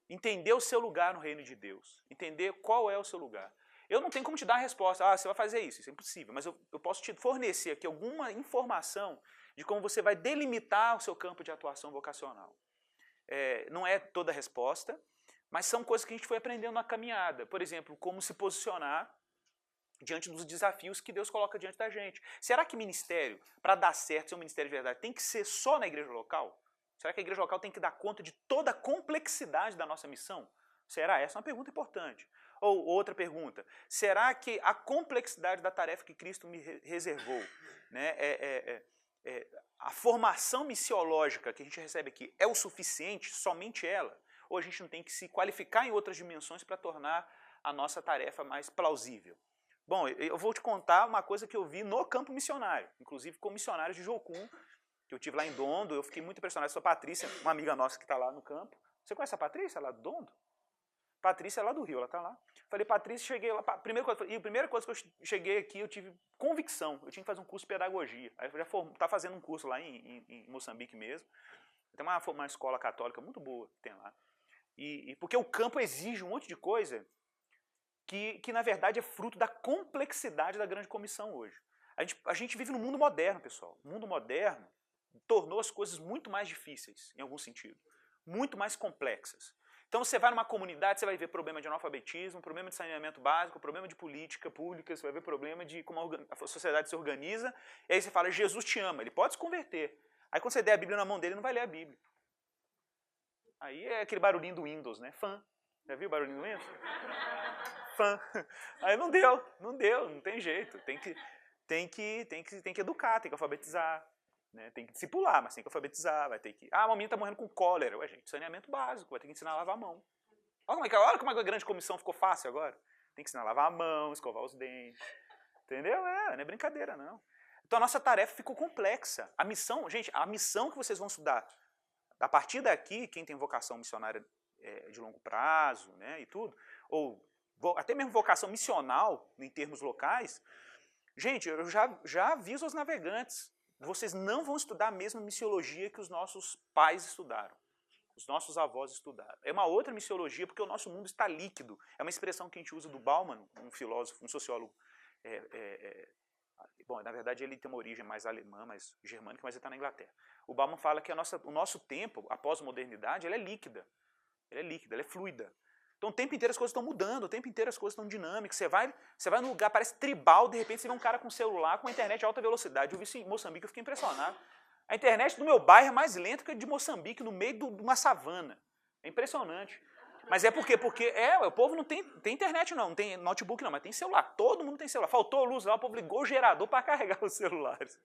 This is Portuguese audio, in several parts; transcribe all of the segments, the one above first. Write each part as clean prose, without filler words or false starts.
Entender o seu lugar no reino de Deus. Entender qual é o seu lugar. Eu não tenho como te dar a resposta, você vai fazer isso é impossível, mas eu posso te fornecer aqui alguma informação de como você vai delimitar o seu campo de atuação vocacional. Não é toda a resposta, mas são coisas que a gente foi aprendendo na caminhada. Por exemplo, como se posicionar diante dos desafios que Deus coloca diante da gente. Será que ministério, para dar certo, ser um ministério de verdade, tem que ser só na igreja local? Será que a igreja local tem que dar conta de toda a complexidade da nossa missão? Será? Essa é uma pergunta importante. Ou outra pergunta, será que a complexidade da tarefa que Cristo me reservou, né, a formação missiológica que a gente recebe aqui é o suficiente, somente ela? Ou a gente não tem que se qualificar em outras dimensões para tornar a nossa tarefa mais plausível? Bom, eu vou te contar uma coisa que eu vi no campo missionário, inclusive com missionários de Jocum, que eu tive lá em Dondo. Eu fiquei muito impressionado com a Patrícia, uma amiga nossa que está lá no campo. Você conhece a Patrícia, lá do Dondo? Patrícia é lá do Rio, ela está lá. Falei, Patrícia, cheguei lá, a primeira coisa que eu cheguei aqui, eu tive convicção, eu tinha que fazer um curso de pedagogia. Aí eu já está fazendo um curso lá em Moçambique mesmo. Tem uma escola católica muito boa que tem lá. Porque o campo exige um monte de coisa que na verdade é fruto da complexidade da grande comissão hoje. A gente vive num mundo moderno, pessoal. O mundo moderno tornou as coisas muito mais difíceis, em algum sentido. Muito mais complexas. Então você vai numa comunidade, você vai ver problema de analfabetismo, problema de saneamento básico, problema de política pública, você vai ver problema de como a sociedade se organiza, e aí você fala, Jesus te ama, ele pode se converter. Aí quando você der a Bíblia na mão dele, ele não vai ler a Bíblia. Aí é aquele barulhinho do Windows, né? Fã. Já viu o barulhinho do Windows? Fã. Aí não deu, não tem jeito. Tem que educar, tem que alfabetizar. Né? Tem que discipular, mas tem que alfabetizar, vai ter que... Ah, a menina está morrendo com cólera. Ué, gente, saneamento básico, vai ter que ensinar a lavar a mão. Olha como a grande comissão ficou fácil agora. Tem que ensinar a lavar a mão, escovar os dentes. Entendeu? Não é brincadeira, não. Então a nossa tarefa ficou complexa. A missão, gente, a missão que vocês vão estudar, a partir daqui, quem tem vocação missionária de longo prazo, né, e tudo, ou até mesmo vocação missional, em termos locais, gente, eu já aviso aos navegantes, vocês não vão estudar a mesma missiologia que os nossos pais estudaram, os nossos avós estudaram. É uma outra missiologia porque o nosso mundo está líquido. É uma expressão que a gente usa do Bauman, um filósofo, um sociólogo. Bom, na verdade ele tem uma origem mais alemã, mais germânica, mas ele está na Inglaterra. O Bauman fala que o nosso tempo, a pós-modernidade, ela é líquida. Ela é líquida, ela é fluida. Então o tempo inteiro as coisas estão mudando, o tempo inteiro as coisas estão dinâmicas. Você vai num lugar, parece tribal, de repente você vê um cara com celular, com internet de alta velocidade. Eu vi isso em Moçambique, eu fiquei impressionado. A internet do meu bairro é mais lenta que a de Moçambique, no meio de uma savana. É impressionante. Mas é por quê? Porque o povo não tem internet não tem notebook não, mas tem celular. Todo mundo tem celular. Faltou luz lá, o povo ligou o gerador para carregar os celulares.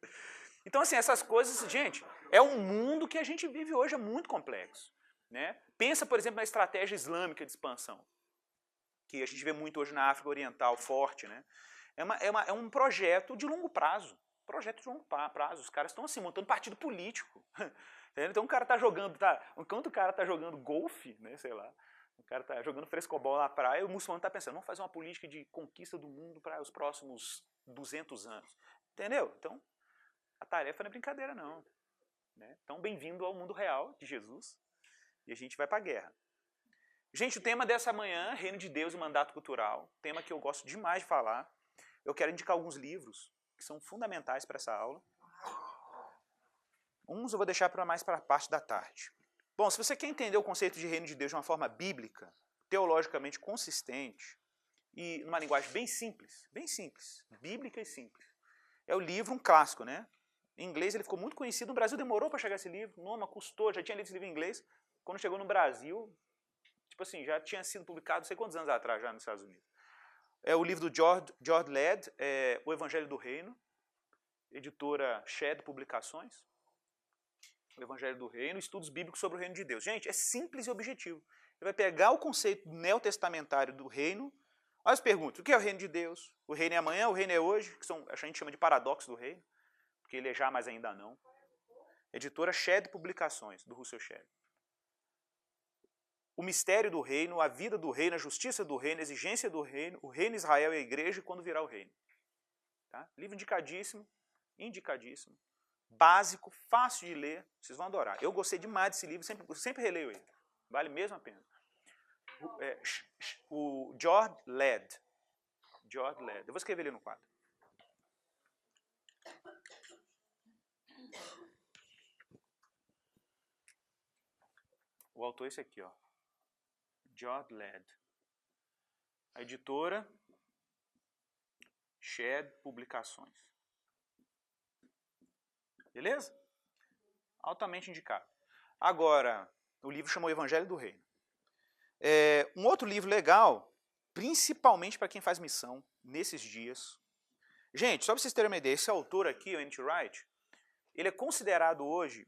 Então assim, essas coisas, gente, é um mundo que a gente vive hoje, é muito complexo. Né? Pensa, por exemplo, na estratégia islâmica de expansão, que a gente vê muito hoje na África Oriental, forte. Né? É um projeto de longo prazo. Projeto de longo prazo. Os caras estão assim, montando partido político. Então o cara está jogando, enquanto o cara está jogando golfe, né, sei lá, o cara está jogando frescobol na praia, o muçulmano está pensando, vamos fazer uma política de conquista do mundo para os próximos 200 anos. Entendeu? Então, a tarefa não é brincadeira não. Né? Então, bem-vindo ao mundo real de Jesus. E a gente vai para a guerra. Gente, o tema dessa manhã, Reino de Deus e Mandato Cultural, tema que eu gosto demais de falar. Eu quero indicar alguns livros que são fundamentais para essa aula. Uns eu vou deixar mais para a parte da tarde. Bom, se você quer entender o conceito de Reino de Deus de uma forma bíblica, teologicamente consistente e numa linguagem bem simples, bíblica e simples, é o livro, um clássico, né? Em inglês ele ficou muito conhecido, no Brasil demorou para chegar esse livro, Noma custou, já tinha lido esse livro em inglês. Quando chegou no Brasil, tipo assim, já tinha sido publicado não sei quantos anos atrás já nos Estados Unidos. É o livro do George Led, O Evangelho do Reino, editora Shed Publicações. O Evangelho do Reino, estudos bíblicos sobre o Reino de Deus. Gente, é simples e objetivo. Ele vai pegar o conceito neotestamentário do reino. Olha as perguntas, o que é o Reino de Deus? O reino é amanhã, o reino é hoje, que a gente chama de paradoxo do reino, porque ele é já, mas ainda não. Editora Shed Publicações, do Russell Shedd. O mistério do reino, a vida do reino, a justiça do reino, a exigência do reino, o reino Israel e a igreja e quando virá o reino. Tá? Livro indicadíssimo, básico, fácil de ler, vocês vão adorar. Eu gostei demais desse livro, sempre releio ele, vale mesmo a pena. O George Led. George Led. Eu vou escrever ele no quadro. O autor é esse aqui, ó. George Led. A editora Shed Publicações. Beleza? Altamente indicado. Agora, o livro chamou Evangelho do Reino. Um outro livro legal, principalmente para quem faz missão nesses dias. Gente, só para vocês terem uma ideia, esse autor aqui, o N.T. Wright, ele é considerado hoje,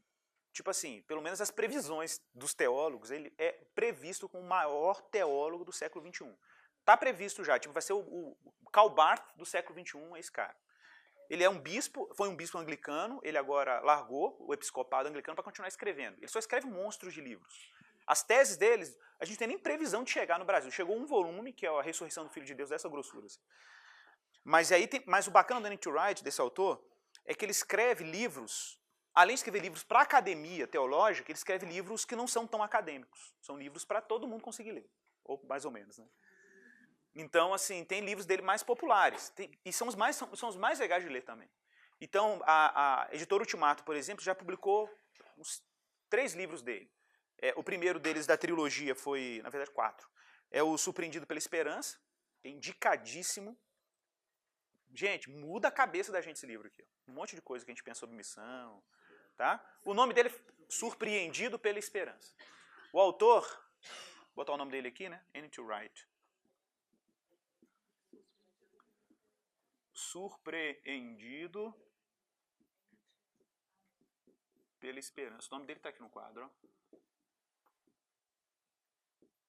tipo assim, pelo menos as previsões dos teólogos, ele é previsto como o maior teólogo do século XXI. Está previsto já, tipo, vai ser o Karl Barth do século XXI, é esse cara. Ele é um bispo, foi um bispo anglicano, ele agora largou o episcopado anglicano para continuar escrevendo. Ele só escreve monstros de livros. As teses deles, a gente não tem nem previsão de chegar no Brasil. Chegou um volume, que é a Ressurreição do Filho de Deus, dessa grossura. Assim. Mas o bacana do N.T. Wright, desse autor, é que ele escreve livros, além de escrever livros para a academia teológica, ele escreve livros que não são tão acadêmicos. São livros para todo mundo conseguir ler, ou mais ou menos, né? Então, assim, tem livros dele mais populares, e são os mais legais de ler também. Então, a editora Ultimato, por exemplo, já publicou uns 3 livros dele. O primeiro deles da trilogia foi, na verdade, 4. É o Surpreendido pela Esperança, indicadíssimo. Gente, muda a cabeça da gente esse livro aqui. Um monte de coisa que a gente pensa sobre missão. Tá? O nome dele é Surpreendido pela Esperança. O autor, vou botar o nome dele aqui, né? N.T. Wright. Surpreendido pela Esperança. O nome dele está aqui no quadro. Ó.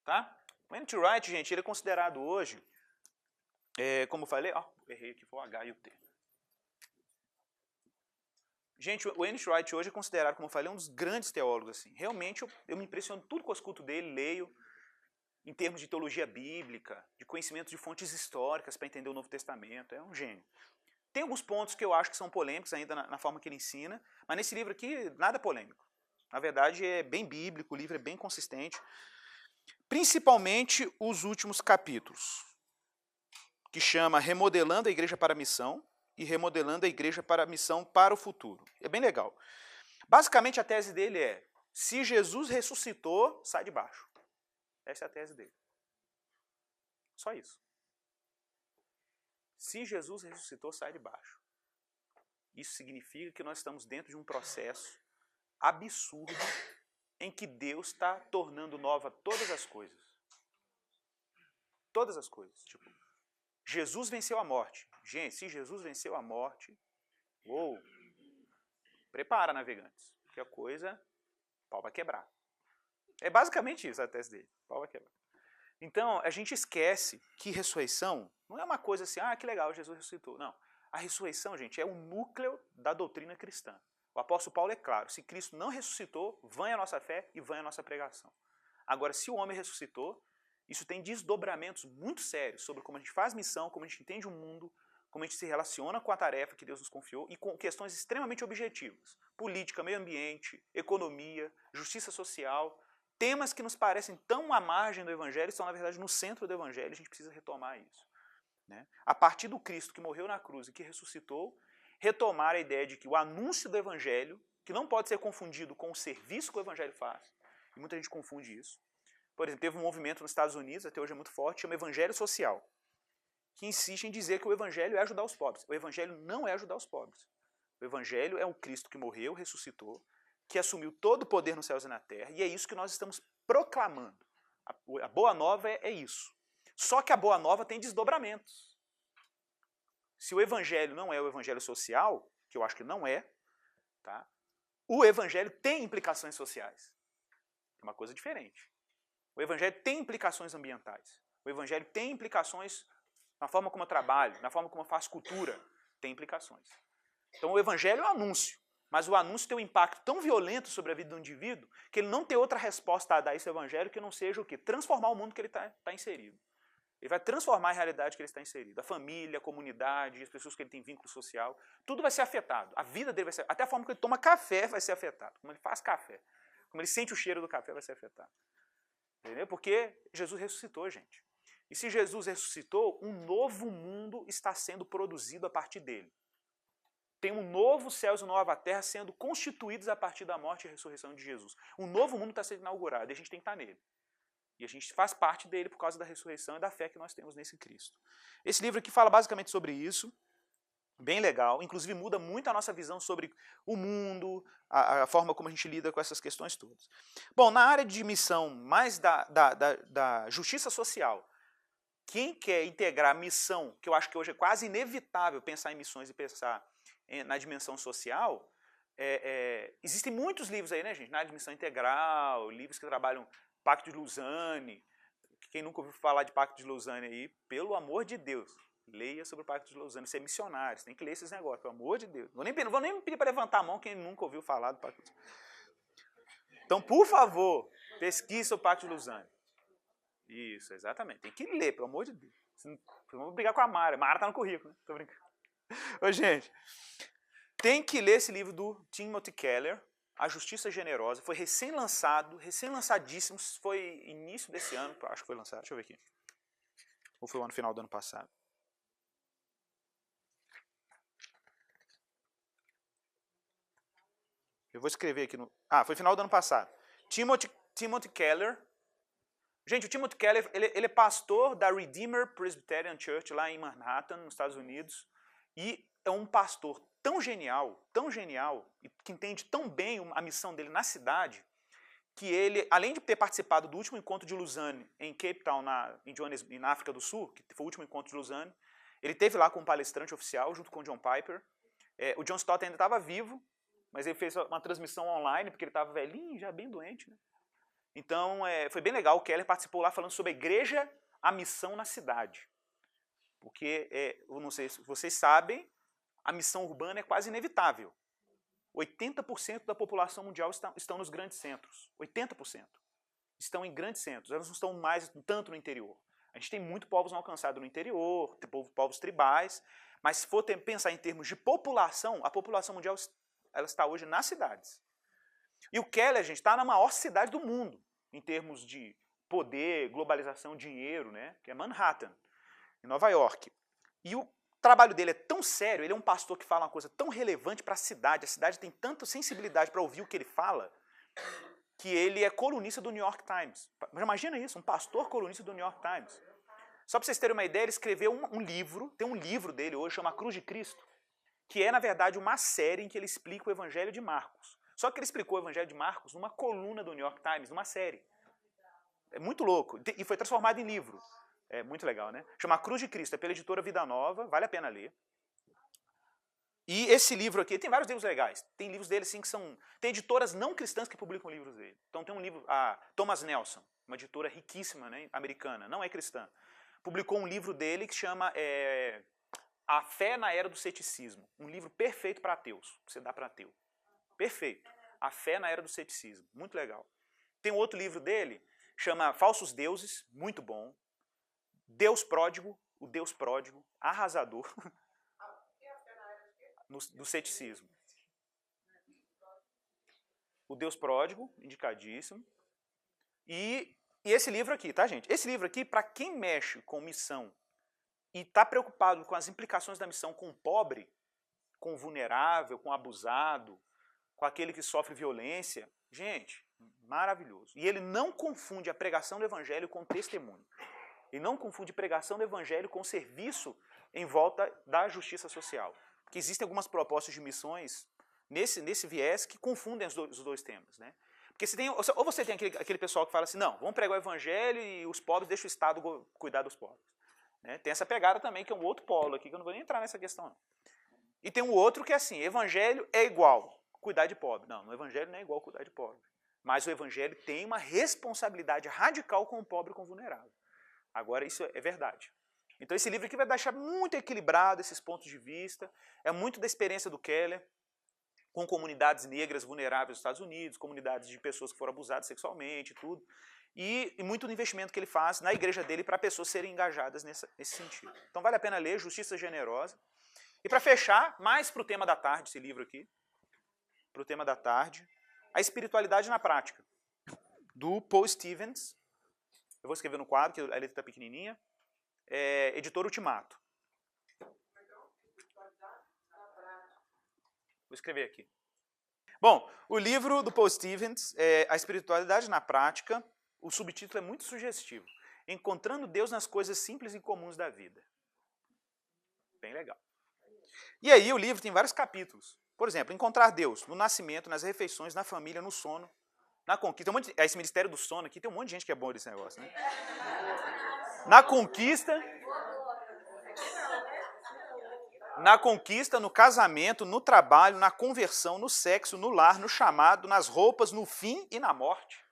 Tá? O N.T. Wright, gente, ele é considerado hoje, como eu falei, errei aqui, foi o H e o T. Gente, o N.T. Wright hoje é considerado, como eu falei, um dos grandes teólogos. Assim. Realmente, eu me impressiono tudo que eu escuto dele, leio, em termos de teologia bíblica, de conhecimento de fontes históricas para entender o Novo Testamento. É um gênio. Tem alguns pontos que eu acho que são polêmicos ainda na forma que ele ensina, mas nesse livro aqui, nada polêmico. Na verdade, é bem bíblico, o livro é bem consistente. Principalmente os últimos capítulos, que chama Remodelando a Igreja para a Missão e Remodelando a Igreja para a Missão para o Futuro. É bem legal. Basicamente, a tese dele é, se Jesus ressuscitou, sai de baixo. Essa é a tese dele. Só isso. Se Jesus ressuscitou, sai de baixo. Isso significa que nós estamos dentro de um processo absurdo em que Deus está tornando nova todas as coisas. Todas as coisas. Tipo, Jesus venceu a morte. Gente, se Jesus venceu a morte, prepara, navegantes, porque a coisa, o pau vai quebrar. É basicamente isso a tese dele, o pau vai quebrar. Então, a gente esquece que ressurreição não é uma coisa assim, que legal, Jesus ressuscitou. Não. A ressurreição, gente, é o núcleo da doutrina cristã. O apóstolo Paulo é claro, se Cristo não ressuscitou, vã a nossa fé e vã a nossa pregação. Agora, se o homem ressuscitou, isso tem desdobramentos muito sérios sobre como a gente faz missão, como a gente entende o mundo, como a gente se relaciona com a tarefa que Deus nos confiou e com questões extremamente objetivas. Política, meio ambiente, economia, justiça social, temas que nos parecem tão à margem do Evangelho, estão na verdade no centro do Evangelho, a gente precisa retomar isso. Né? A partir do Cristo que morreu na cruz e que ressuscitou, retomar a ideia de que o anúncio do Evangelho, que não pode ser confundido com o serviço que o Evangelho faz, e muita gente confunde isso. Por exemplo, teve um movimento nos Estados Unidos, até hoje é muito forte, chama Evangelho Social, que insiste em dizer que o Evangelho é ajudar os pobres. O Evangelho não é ajudar os pobres. O Evangelho é o Cristo que morreu, ressuscitou, que assumiu todo o poder nos céus e na terra, e é isso que nós estamos proclamando. A boa nova é isso. Só que a boa nova tem desdobramentos. Se o Evangelho não é o Evangelho social, que eu acho que não é, tá? O Evangelho tem implicações sociais. É uma coisa diferente. O Evangelho tem implicações ambientais. O Evangelho tem implicações na forma como eu trabalho, na forma como eu faço cultura. Tem implicações. Então o Evangelho é um anúncio. Mas o anúncio tem um impacto tão violento sobre a vida do indivíduo que ele não tem outra resposta a dar a esse evangelho que não seja o quê? Transformar o mundo que ele está inserido. Ele vai transformar a realidade que ele está inserido. A família, a comunidade, as pessoas que ele tem vínculo social, tudo vai ser afetado. A vida dele vai ser, até a forma que ele toma café vai ser afetada. Como ele faz café, como ele sente o cheiro do café vai ser afetado. Entendeu? Porque Jesus ressuscitou, gente. E se Jesus ressuscitou, um novo mundo está sendo produzido a partir dele. Tem um novo céu e uma nova terra sendo constituídos a partir da morte e ressurreição de Jesus. Um novo mundo está sendo inaugurado e a gente tem que estar nele. E a gente faz parte dele por causa da ressurreição e da fé que nós temos nesse Cristo. Esse livro aqui fala basicamente sobre isso. Bem legal. Inclusive muda muito a nossa visão sobre o mundo, a forma como a gente lida com essas questões todas. Bom, na área de missão mais da justiça social, quem quer integrar a missão, que eu acho que hoje é quase inevitável pensar em missões e pensar na dimensão social, existem muitos livros aí, né, gente? Na dimensão integral, livros que trabalham Pacto de Lausanne. Quem nunca ouviu falar de Pacto de Lausanne aí, pelo amor de Deus, leia sobre o Pacto de Lausanne. Você é missionário, você tem que ler esses negócios, pelo amor de Deus. Não vou nem pedir para levantar a mão quem nunca ouviu falar do Pacto de Lausanne. Então, por favor, pesquise o Pacto de Lausanne. Isso, exatamente. Tem que ler, pelo amor de Deus. Vamos brigar com a Mara. A Mara está no currículo, né? Tô brincando. Ô, gente, tem que ler esse livro do Timothy Keller, A Justiça Generosa. Foi recém-lançado, recém-lançadíssimo. Foi início desse ano, acho que foi lançado. Deixa eu ver aqui. Ou foi no final do ano passado. Eu vou escrever aqui no... foi final do ano passado. Timothy Keller. Gente, o Timothy Keller, ele é pastor da Redeemer Presbyterian Church lá em Manhattan, nos Estados Unidos. E é um pastor tão genial, e que entende tão bem a missão dele na cidade, que ele, além de ter participado do último encontro de Lausanne em Cape Town, na África do Sul, que foi o último encontro de Lausanne, ele esteve lá como palestrante oficial, junto com o John Piper. O John Stott ainda estava vivo, mas ele fez uma transmissão online, porque ele estava velhinho, já bem doente, né? Então, foi bem legal. O Keller participou lá falando sobre a igreja, a missão na cidade. Porque, eu não sei se vocês sabem, a missão urbana é quase inevitável. 80% da população mundial estão nos grandes centros. 80% estão em grandes centros. Elas não estão mais tanto no interior. A gente tem muito povos não alcançados no interior, tem povos tribais, mas se for pensar em termos de população, a população mundial ela está hoje nas cidades. E o Keller, gente, está na maior cidade do mundo, em termos de poder, globalização, dinheiro, né? Que é Manhattan, em Nova York. E o trabalho dele é tão sério, ele é um pastor que fala uma coisa tão relevante para a cidade tem tanta sensibilidade para ouvir o que ele fala, que ele é colunista do New York Times. Imagina isso, um pastor colunista do New York Times. Só para vocês terem uma ideia, ele escreveu um livro, tem um livro dele hoje, chama Cruz de Cristo, que é, na verdade, uma série em que ele explica o Evangelho de Marcos. Só que ele explicou o Evangelho de Marcos numa coluna do New York Times, numa série. É muito louco, e foi transformado em livro. É muito legal, né? Chama Cruz de Cristo, é pela editora Vida Nova, vale a pena ler. E esse livro aqui, tem vários livros legais. Tem livros dele, sim, que são... Tem editoras não cristãs que publicam livros dele. Então tem um livro, a Thomas Nelson, uma editora riquíssima, né, americana, não é cristã. Publicou um livro dele que chama A Fé na Era do Ceticismo. Um livro perfeito para ateus, que você dá para ateu. Perfeito. A Fé na Era do Ceticismo. Muito legal. Tem um outro livro dele, chama Falsos Deuses, muito bom. Deus Pródigo, o Deus Pródigo, arrasador. Do ceticismo. O Deus Pródigo, indicadíssimo. E esse livro aqui, tá, gente? Esse livro aqui, para quem mexe com missão e está preocupado com as implicações da missão com o pobre, com o vulnerável, com o abusado, com aquele que sofre violência, gente, maravilhoso. E ele não confunde a pregação do evangelho com o testemunho. Ele não confunde pregação do evangelho com serviço em volta da justiça social. Porque existem algumas propostas de missões nesse viés que confundem os dois temas, né? Porque ou você tem aquele pessoal que fala assim, não, vamos pregar o evangelho e os pobres deixam o Estado cuidar dos pobres. Né? Tem essa pegada também, que é um outro polo aqui, que eu não vou nem entrar nessa questão, não. E tem um outro que é assim, evangelho é igual cuidar de pobre. Não, o evangelho não é igual cuidar de pobre. Mas o evangelho tem uma responsabilidade radical com o pobre e com o vulnerável. Agora, isso é verdade. Então esse livro aqui vai deixar muito equilibrado esses pontos de vista, é muito da experiência do Keller, com comunidades negras vulneráveis nos Estados Unidos, comunidades de pessoas que foram abusadas sexualmente e tudo, e muito do investimento que ele faz na igreja dele para pessoas serem engajadas nesse sentido. Então vale a pena ler Justiça Generosa. E para fechar, mais para o tema da tarde, esse livro aqui, para o tema da tarde, A Espiritualidade na Prática, do Paul Stevens. Eu vou escrever no quadro, que a letra está pequenininha. Editora Ultimato. Vou escrever aqui. Bom, o livro do Paul Stevens é A Espiritualidade na Prática. O subtítulo é muito sugestivo. Encontrando Deus nas coisas simples e comuns da vida. Bem legal. E aí o livro tem vários capítulos. Por exemplo, encontrar Deus no nascimento, nas refeições, na família, no sono, na conquista. Esse Ministério do Sono aqui, tem um monte de gente que é bom desse negócio, né? Na conquista, no casamento, no trabalho, na conversão, no sexo, no lar, no chamado, nas roupas, no fim e na morte.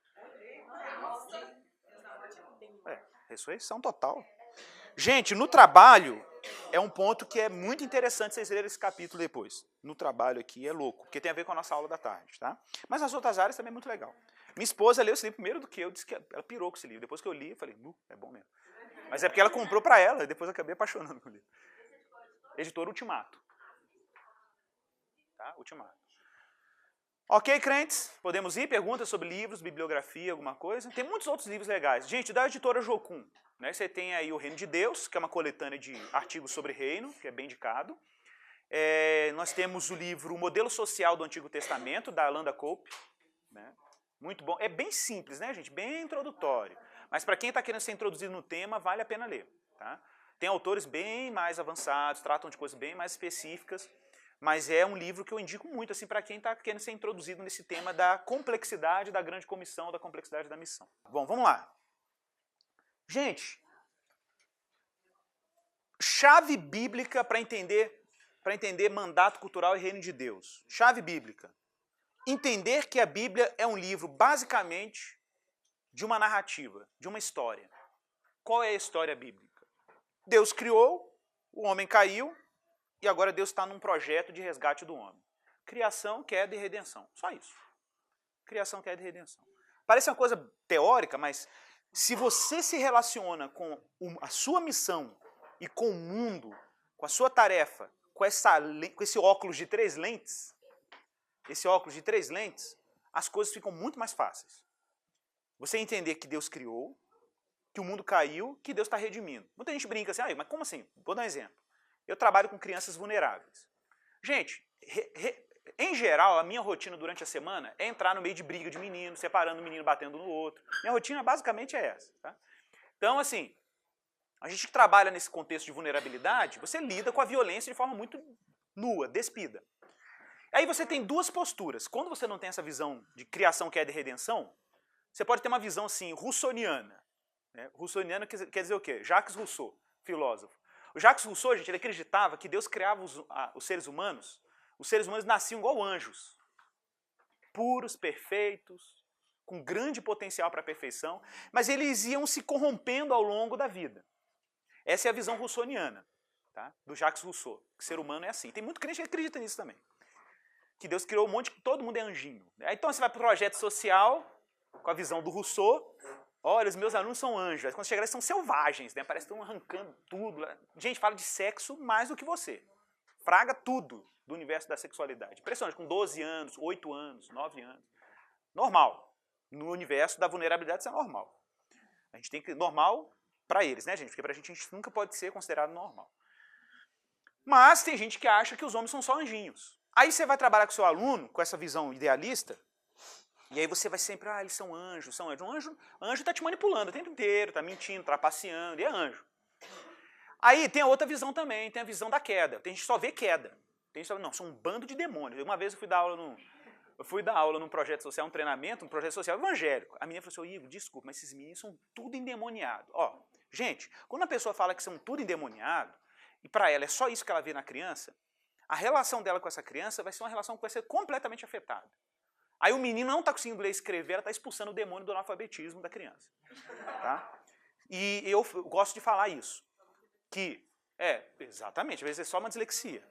Ressurreição total. Gente, no trabalho é um ponto que é muito interessante vocês lerem esse capítulo depois. No trabalho aqui é louco, porque tem a ver com a nossa aula da tarde, tá? Mas nas outras áreas também é muito legal. Minha esposa leu esse livro primeiro do que eu, disse que ela pirou com esse livro. Depois que eu li, eu falei, é bom mesmo. Mas é porque ela comprou para ela, e depois eu acabei apaixonando com o livro. Editora Ultimato. Tá? Ultimato. Ok, crentes? Podemos ir? Perguntas sobre livros, bibliografia, alguma coisa? Tem muitos outros livros legais. Gente, da editora Jocum, né, você tem aí o Reino de Deus, que é uma coletânea de artigos sobre reino, que é bem indicado. Nós temos o livro O Modelo Social do Antigo Testamento, da Alanda Cope. Né? Muito bom. É bem simples, né, gente? Bem introdutório. Mas para quem está querendo ser introduzido no tema, vale a pena ler. Tá? Tem autores bem mais avançados, tratam de coisas bem mais específicas. Mas é um livro que eu indico muito assim, para quem está querendo ser introduzido nesse tema da complexidade da grande comissão, da complexidade da missão. Bom, vamos lá. Gente, chave bíblica para entender mandato cultural e reino de Deus. Chave bíblica. Entender que a Bíblia é um livro, basicamente, de uma narrativa, de uma história. Qual é a história bíblica? Deus criou, o homem caiu, e agora Deus está num projeto de resgate do homem. Criação, queda e redenção. Só isso. Criação, queda e redenção. Parece uma coisa teórica, mas se você se relaciona com a sua missão e com o mundo, com a sua tarefa, com esse óculos de 3 lentes, as coisas ficam muito mais fáceis. Você entender que Deus criou, que o mundo caiu, que Deus está redimindo. Muita gente brinca assim, mas como assim? Vou dar um exemplo. Eu trabalho com crianças vulneráveis. Gente, em geral, a minha rotina durante a semana é entrar no meio de briga de menino, separando um menino, batendo no outro. Minha rotina basicamente é essa. Tá? Então, assim, a gente que trabalha nesse contexto de vulnerabilidade, você lida com a violência de forma muito nua, despida. Aí você tem duas posturas. Quando você não tem essa visão de criação, queda e redenção, você pode ter uma visão assim, russoniana. Né? Russoniana quer dizer o quê? Jacques Rousseau, filósofo. O Jacques Rousseau, gente, ele acreditava que Deus criava os seres humanos nasciam igual anjos, puros, perfeitos, com grande potencial para a perfeição, mas eles iam se corrompendo ao longo da vida. Essa é a visão russoniana, tá? Do Jacques Rousseau, que o ser humano é assim. Tem muito crente que acredita nisso também, que Deus criou um monte, que todo mundo é anjinho. Então você vai para o projeto social, com a visão do Rousseau. Olha, os meus alunos são anjos. Aí, quando chegar, eles são selvagens, né? Parece que estão arrancando tudo. Gente, fala de sexo mais do que você. Fraga tudo do universo da sexualidade. Impressionante, com 12 anos, 8 anos, 9 anos. Normal. No universo da vulnerabilidade, isso é normal. A gente tem que... Normal para eles, né, gente? Porque pra gente nunca pode ser considerado normal. Mas tem gente que acha que os homens são só anjinhos. Aí você vai trabalhar com seu aluno, com essa visão idealista, e aí você vai sempre, eles são anjos, são anjos. Anjo está te manipulando o tempo inteiro, está mentindo, trapaceando, e é anjo. Aí tem a outra visão também, tem a visão da queda. Tem gente que só vê queda. Tem gente que só, não, são um bando de demônios. Uma vez eu fui dar aula num projeto social, um treinamento, um projeto social evangélico. A menina falou assim, Igor, desculpa, mas esses meninos são tudo endemoniados. Gente, quando a pessoa fala que são tudo endemoniados, e para ela é só isso que ela vê na criança, a relação dela com essa criança vai ser uma relação que vai ser completamente afetada. Aí o menino não está conseguindo ler e escrever, ela está expulsando o demônio do analfabetismo da criança. Tá? E eu gosto de falar isso. Que, exatamente, às vezes é só uma dislexia.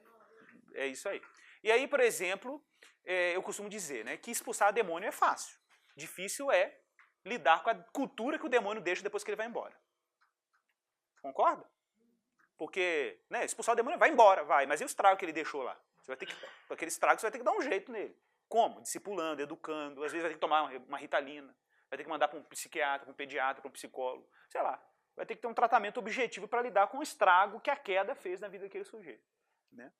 É isso aí. E aí, por exemplo, eu costumo dizer, né, que expulsar demônio é fácil. Difícil é lidar com a cultura que o demônio deixa depois que ele vai embora. Concorda? Porque, né, expulsar o demônio vai embora, vai, mas e o estrago que ele deixou lá? Aquele estrago você vai ter que dar um jeito nele. Como? Discipulando, educando, às vezes vai ter que tomar uma ritalina. vai ter que mandar para um psiquiatra, para um pediatra, para um psicólogo, sei lá. Vai ter que ter um tratamento objetivo para lidar com o estrago que a queda fez na vida daquele sujeito. Né?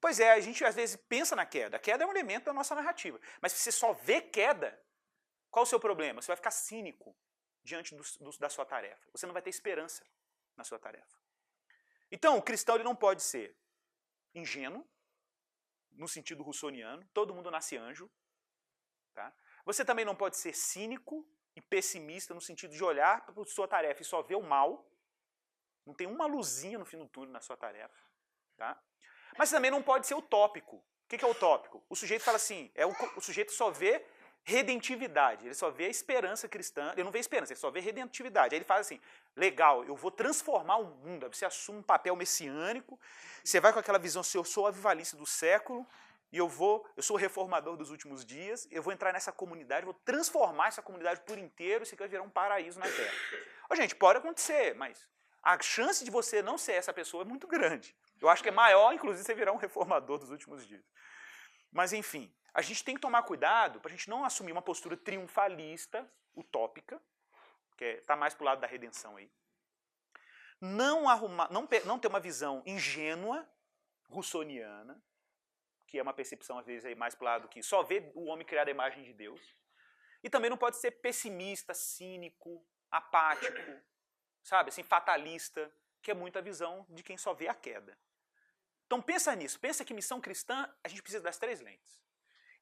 Pois é, a gente às vezes pensa na queda. A queda é um elemento da nossa narrativa. Mas se você só vê queda, qual o seu problema? Você vai ficar cínico diante da sua tarefa. Você não vai ter esperança na sua tarefa. Então, o cristão ele não pode ser ingênuo, no sentido russoniano, todo mundo nasce anjo. Tá? Você também não pode ser cínico e pessimista no sentido de olhar para a sua tarefa e só ver o mal. Não tem uma luzinha no fim do túnel na sua tarefa. Tá? Mas também não pode ser utópico. O que é utópico? O sujeito fala assim, o sujeito só vê redentividade, ele só vê a esperança cristã, ele não vê esperança, ele só vê redentividade. Aí ele fala assim, legal, eu vou transformar o mundo, aí você assume um papel messiânico, você vai com aquela visão, eu sou o avivalista do século, e eu sou o reformador dos últimos dias, eu vou entrar nessa comunidade, vou transformar essa comunidade por inteiro, isso aqui vai virar um paraíso na Terra. Ó, gente, pode acontecer, mas a chance de você não ser essa pessoa é muito grande. Eu acho que é maior, inclusive, você virar um reformador dos últimos dias. Mas, enfim, a gente tem que tomar cuidado para a gente não assumir uma postura triunfalista, utópica, que está mais para o lado da redenção aí. Não ter uma visão ingênua, russoniana, que é uma percepção, às vezes, aí mais para o lado que só vê o homem criado à imagem de Deus. E também não pode ser pessimista, cínico, apático, sabe, assim, fatalista, que é muito a visão de quem só vê a queda. Então pensa nisso, pensa que missão cristã, a gente precisa das 3 lentes.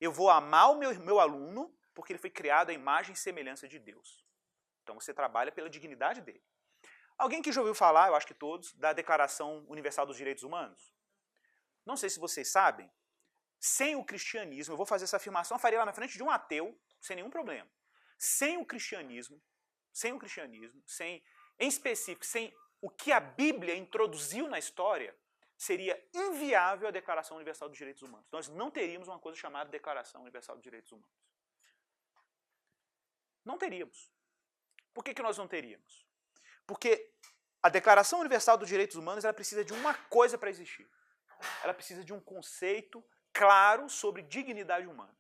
Eu vou amar o meu aluno porque ele foi criado à imagem e semelhança de Deus. Então você trabalha pela dignidade dele. Alguém que já ouviu falar, eu acho que todos, da Declaração Universal dos Direitos Humanos? Não sei se vocês sabem, sem o cristianismo, eu vou fazer essa afirmação, eu faria lá na frente de um ateu, sem nenhum problema. Sem o cristianismo, em específico, sem o que a Bíblia introduziu na história, seria inviável a Declaração Universal dos Direitos Humanos. Nós não teríamos uma coisa chamada Declaração Universal dos Direitos Humanos. Não teríamos. Por que nós não teríamos? Porque a Declaração Universal dos Direitos Humanos ela precisa de uma coisa para existir. Ela precisa de um conceito claro sobre dignidade humana.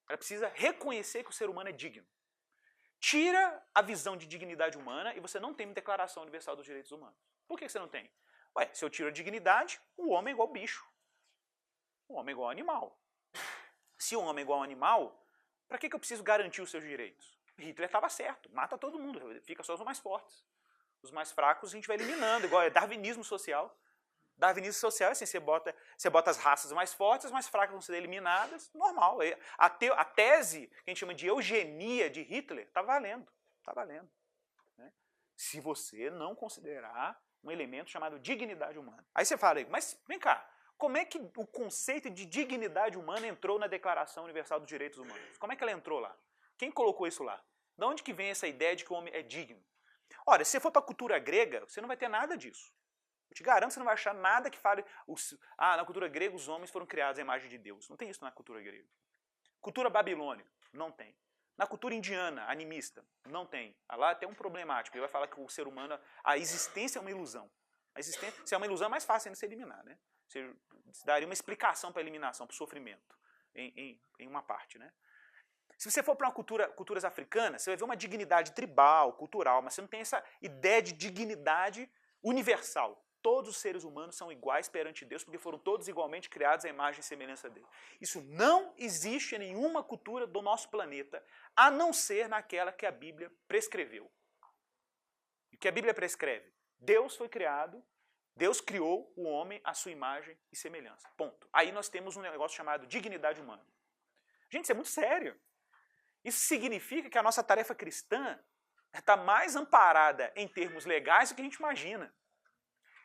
Ela precisa reconhecer que o ser humano é digno. Tira a visão de dignidade humana e você não tem uma Declaração Universal dos Direitos Humanos. Por que você não tem? Ué, se eu tiro a dignidade, o homem é igual bicho. O homem é igual animal. Se o homem é igual animal, para que eu preciso garantir os seus direitos? Hitler estava certo, mata todo mundo, fica só os mais fortes. Os mais fracos a gente vai eliminando, igual é darwinismo social. Darwinismo social é assim, você bota as raças mais fortes, as mais fracas vão ser eliminadas, normal. A tese que a gente chama de eugenia de Hitler está valendo. Está valendo. Né? Se você não considerar um elemento chamado dignidade humana. Aí você fala, mas vem cá, como é que o conceito de dignidade humana entrou na Declaração Universal dos Direitos Humanos? Como é que ela entrou lá? Quem colocou isso lá? De onde que vem essa ideia de que o homem é digno? Ora, se você for para a cultura grega, você não vai ter nada disso. Eu te garanto que você não vai achar nada que fale, na cultura grega os homens foram criados à imagem de Deus. Não tem isso na cultura grega. Cultura babilônica, não tem. Na cultura indiana, animista, não tem. Lá tem um problemático. Ele vai falar que o ser humano, a existência é uma ilusão. Se é uma ilusão, é mais fácil ainda se eliminar. Né? Você daria uma explicação para a eliminação, para o sofrimento, em uma parte. Né? Se você for para culturas africanas, você vai ver uma dignidade tribal, cultural, mas você não tem essa ideia de dignidade universal. Todos os seres humanos são iguais perante Deus, porque foram todos igualmente criados à imagem e semelhança dele. Isso não existe em nenhuma cultura do nosso planeta, a não ser naquela que a Bíblia prescreveu. E o que a Bíblia prescreve? Deus foi criado, Deus criou o homem à sua imagem e semelhança. Ponto. Aí nós temos um negócio chamado dignidade humana. Gente, isso é muito sério. Isso significa que a nossa tarefa cristã está mais amparada em termos legais do que a gente imagina.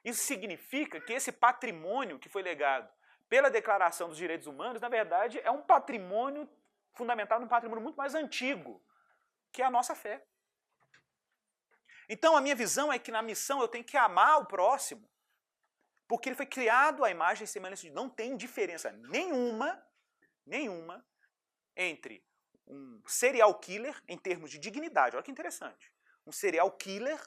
Isso significa que esse patrimônio que foi legado pela Declaração dos Direitos Humanos, na verdade, é um patrimônio fundamentado num patrimônio muito mais antigo, que é a nossa fé. Então, a minha visão é que na missão eu tenho que amar o próximo, porque ele foi criado à imagem e semelhança de Deus. Não tem diferença nenhuma entre um serial killer em termos de dignidade. Olha que interessante. Um serial killer,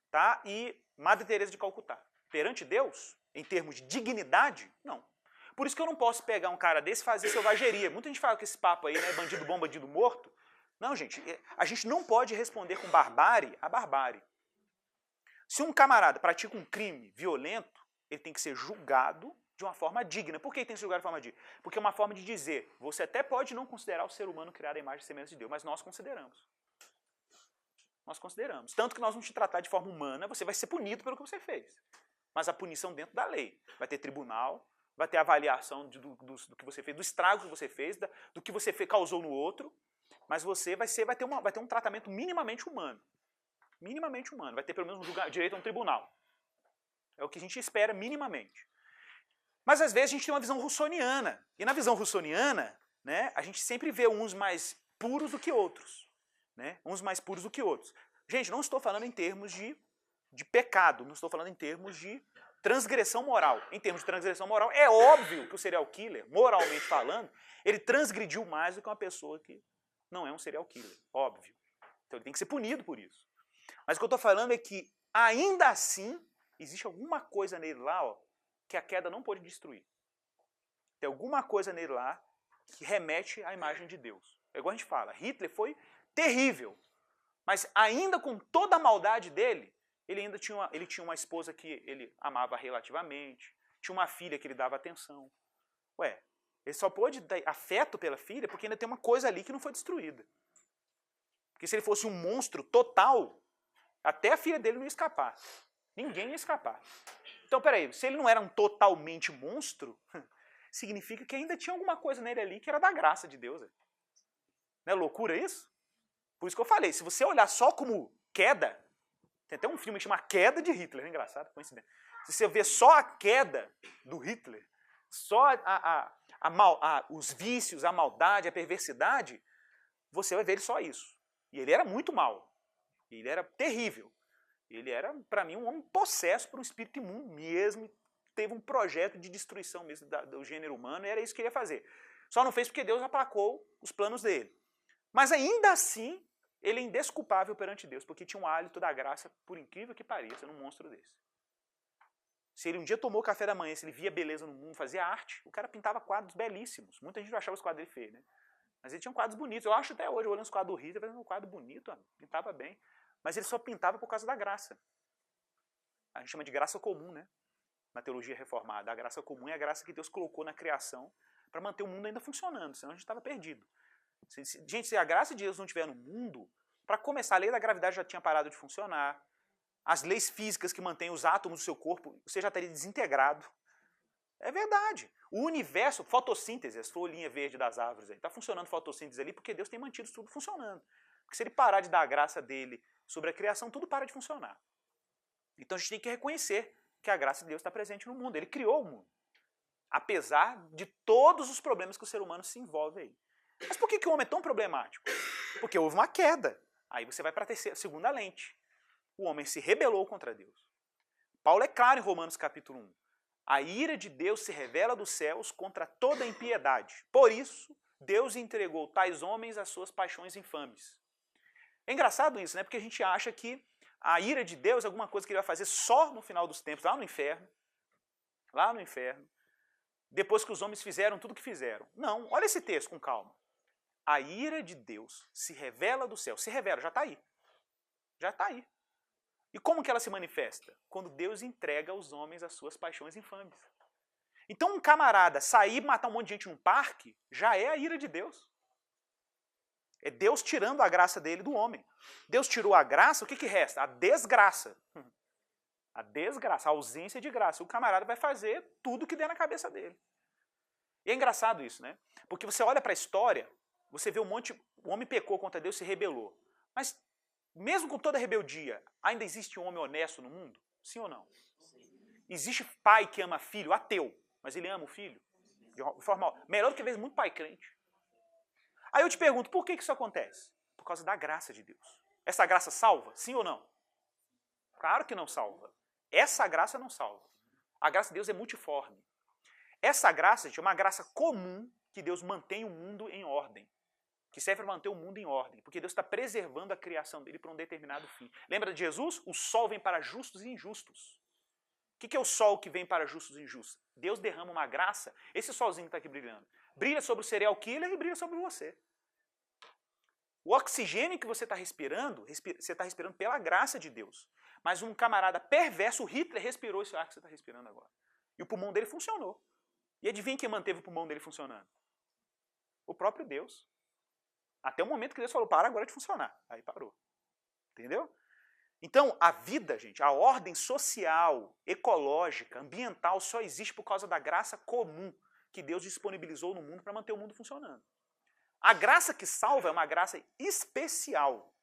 tá, e Madre Teresa de Calcutá. Perante Deus, em termos de dignidade, não. Por isso que eu não posso pegar um cara desse e fazer selvageria. Muita gente fala que esse papo aí, né, bandido bom, bandido morto, Não, gente, a gente não pode responder com barbárie a barbárie. Se um camarada pratica um crime violento, ele tem que ser julgado de uma forma digna. Por que ele tem que ser julgado de forma digna? Porque é uma forma de dizer, você até pode não considerar o ser humano criado à imagem e semelhança de Deus, mas nós consideramos. Nós consideramos. Tanto que nós vamos te tratar de forma humana, você vai ser punido pelo que você fez. Mas a punição dentro da lei. Vai ter tribunal, vai ter avaliação do que você fez, do estrago que você fez, do que você causou no outro, mas você vai ter um tratamento minimamente humano. Minimamente humano. Vai ter pelo menos direito a um tribunal. É o que a gente espera minimamente. Mas às vezes a gente tem uma visão russoniana. E na visão russoniana, né, a gente sempre vê uns mais puros do que outros. Né? Uns mais puros do que outros. Gente, não estou falando em termos de pecado, não estou falando em termos de transgressão moral. Em termos de transgressão moral, é óbvio que o serial killer, moralmente falando, ele transgrediu mais do que uma pessoa que não é um serial killer. Óbvio. Então ele tem que ser punido por isso. Mas o que eu estou falando é que, ainda assim, existe alguma coisa nele lá, ó, que a queda não pôde destruir. Tem alguma coisa nele lá que remete à imagem de Deus. É igual a gente fala, Hitler foi terrível, mas ainda com toda a maldade dele, ele tinha uma esposa que ele amava relativamente, tinha uma filha que ele dava atenção. Ué, ele só pôde dar afeto pela filha porque ainda tem uma coisa ali que não foi destruída. Porque se ele fosse um monstro total, até a filha dele não ia escapar. Ninguém ia escapar. Então, peraí, se ele não era um totalmente monstro, significa que ainda tinha alguma coisa nele ali que era da graça de Deus. Não é loucura isso? Por isso que eu falei, se você olhar só como queda, tem até um filme que chama Queda de Hitler, é engraçado, coincidência. Se você ver só a queda do Hitler, só os vícios, a maldade, a perversidade, você vai ver ele só isso. E ele era muito mau. Ele era terrível. Ele era, para mim, um homem possesso por um espírito imundo mesmo. Teve um projeto de destruição mesmo do gênero humano e era isso que ele ia fazer. Só não fez porque Deus aplacou os planos dele. Mas ainda assim, ele é indesculpável perante Deus, porque tinha um hálito da graça, por incrível que pareça, num monstro desse. Se ele um dia tomou café da manhã, se ele via beleza no mundo, fazia arte, o cara pintava quadros belíssimos. Muita gente achava os quadros dele feios, né? Mas ele tinha quadros bonitos. Eu acho até hoje, olhando os quadros do Hitler, um quadro bonito, pintava bem. Mas ele só pintava por causa da graça. A gente chama de graça comum, né? Na teologia reformada. A graça comum é a graça que Deus colocou na criação para manter o mundo ainda funcionando, senão a gente estava perdido. Gente, se a graça de Deus não estiver no mundo, para começar, a lei da gravidade já tinha parado de funcionar, as leis físicas que mantêm os átomos do seu corpo, você já estaria desintegrado. É verdade. O universo, fotossíntese, essa folhinha verde das árvores aí, está funcionando fotossíntese ali porque Deus tem mantido tudo funcionando. Porque se ele parar de dar a graça dele sobre a criação, tudo para de funcionar. Então a gente tem que reconhecer que a graça de Deus está presente no mundo. Ele criou o mundo. Apesar de todos os problemas que o ser humano se envolve aí. Mas por que o homem é tão problemático? Porque houve uma queda. Aí você vai para a segunda lente. O homem se rebelou contra Deus. Paulo é claro em Romanos capítulo 1. A ira de Deus se revela dos céus contra toda impiedade. Por isso, Deus entregou tais homens às suas paixões infames. É engraçado isso, né? Porque a gente acha que a ira de Deus é alguma coisa que ele vai fazer só no final dos tempos, lá no inferno. Lá no inferno. Depois que os homens fizeram tudo o que fizeram. Não, olha esse texto com calma. A ira de Deus se revela do céu. Se revela, já está aí. Já está aí. E como que ela se manifesta? Quando Deus entrega aos homens as suas paixões infames. Então um camarada sair e matar um monte de gente num parque, já é a ira de Deus. É Deus tirando a graça dele do homem. Deus tirou a graça, o que resta? A desgraça. A desgraça, a ausência de graça. O camarada vai fazer tudo que der na cabeça dele. E é engraçado isso, né? Porque você olha para a história, você vê o homem pecou contra Deus, se rebelou. Mas mesmo com toda a rebeldia, ainda existe um homem honesto no mundo? Sim ou não? Existe pai que ama filho, ateu, mas ele ama o filho? De forma melhor do que, às vezes, muito pai crente. Aí eu te pergunto, por que isso acontece? Por causa da graça de Deus. Essa graça salva? Sim ou não? Claro que não salva. Essa graça não salva. A graça de Deus é multiforme. Essa graça, gente, é uma graça comum que Deus mantém o mundo em ordem. Que serve para manter o mundo em ordem. Porque Deus está preservando a criação dele para um determinado fim. Lembra de Jesus? O sol vem para justos e injustos. O que é o sol que vem para justos e injustos? Deus derrama uma graça. Esse solzinho que está aqui brilhando. Brilha sobre o serial killer e brilha sobre você. O oxigênio que você está respirando, você está respirando pela graça de Deus. Mas um camarada perverso, o Hitler, respirou esse ar que você está respirando agora. E o pulmão dele funcionou. E adivinha quem manteve o pulmão dele funcionando? O próprio Deus. Até o momento que Deus falou, para agora de funcionar. Aí parou. Entendeu? Então, a vida, gente, a ordem social, ecológica, ambiental só existe por causa da graça comum que Deus disponibilizou no mundo para manter o mundo funcionando. A graça que salva é uma graça especial.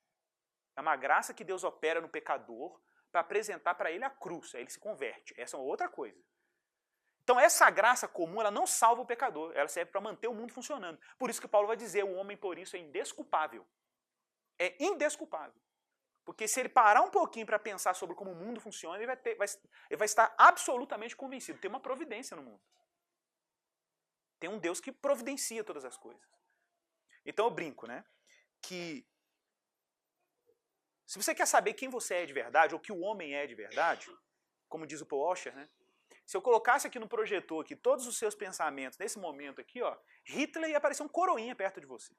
É uma graça que Deus opera no pecador para apresentar para ele a cruz. Aí ele se converte. Essa é uma outra coisa. Então essa graça comum, ela não salva o pecador. Ela serve para manter o mundo funcionando. Por isso que Paulo vai dizer, o homem por isso é indesculpável. É indesculpável. Porque se ele parar um pouquinho para pensar sobre como o mundo funciona, ele vai estar absolutamente convencido. Tem uma providência no mundo. Tem um Deus que providencia todas as coisas. Então eu brinco, né? Que se você quer saber quem você é de verdade, ou que o homem é de verdade, como diz o Paul Washer, né? Se eu colocasse aqui no projetor aqui, todos os seus pensamentos, nesse momento aqui, ó, Hitler ia aparecer um coroinha perto de você.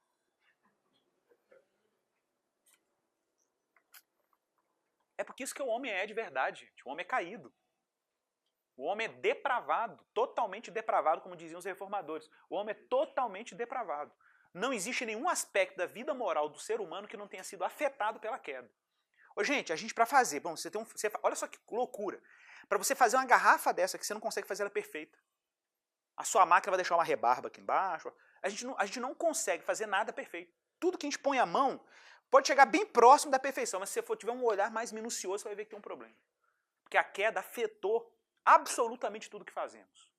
É porque isso que o homem é de verdade, gente. O homem é caído. O homem é depravado, totalmente depravado, como diziam os reformadores. O homem é totalmente depravado. Não existe nenhum aspecto da vida moral do ser humano que não tenha sido afetado pela queda. Ô, gente, a gente para fazer, bom, olha só que loucura. Para você fazer uma garrafa dessa que você não consegue fazer ela perfeita. A sua máquina vai deixar uma rebarba aqui embaixo. A gente não consegue fazer nada perfeito. Tudo que a gente põe a mão pode chegar bem próximo da perfeição, mas se você tiver um olhar mais minucioso, você vai ver que tem um problema. Porque a queda afetou absolutamente tudo que fazemos.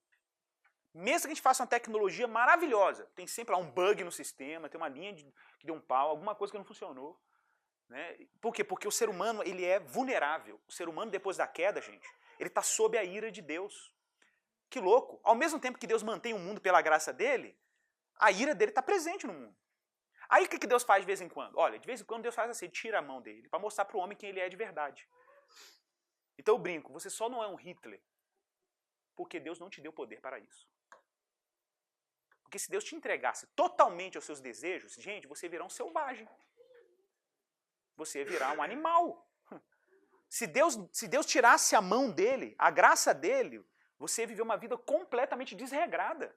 Mesmo que a gente faça uma tecnologia maravilhosa, tem sempre lá um bug no sistema, tem uma linha que deu um pau, alguma coisa que não funcionou. Né? Por quê? Porque o ser humano ele é vulnerável. O ser humano, depois da queda, gente, ele está sob a ira de Deus. Que louco! Ao mesmo tempo que Deus mantém o mundo pela graça dele, a ira dele está presente no mundo. Aí o que Deus faz de vez em quando? Olha, de vez em quando Deus faz assim, tira a mão dele, para mostrar para o homem quem ele é de verdade. Então eu brinco, você só não é um Hitler porque Deus não te deu poder para isso. Porque se Deus te entregasse totalmente aos seus desejos, gente, você virá um selvagem. Você ia virar um animal. Se Deus tirasse a mão dele, a graça dele, você ia viver uma vida completamente desregrada.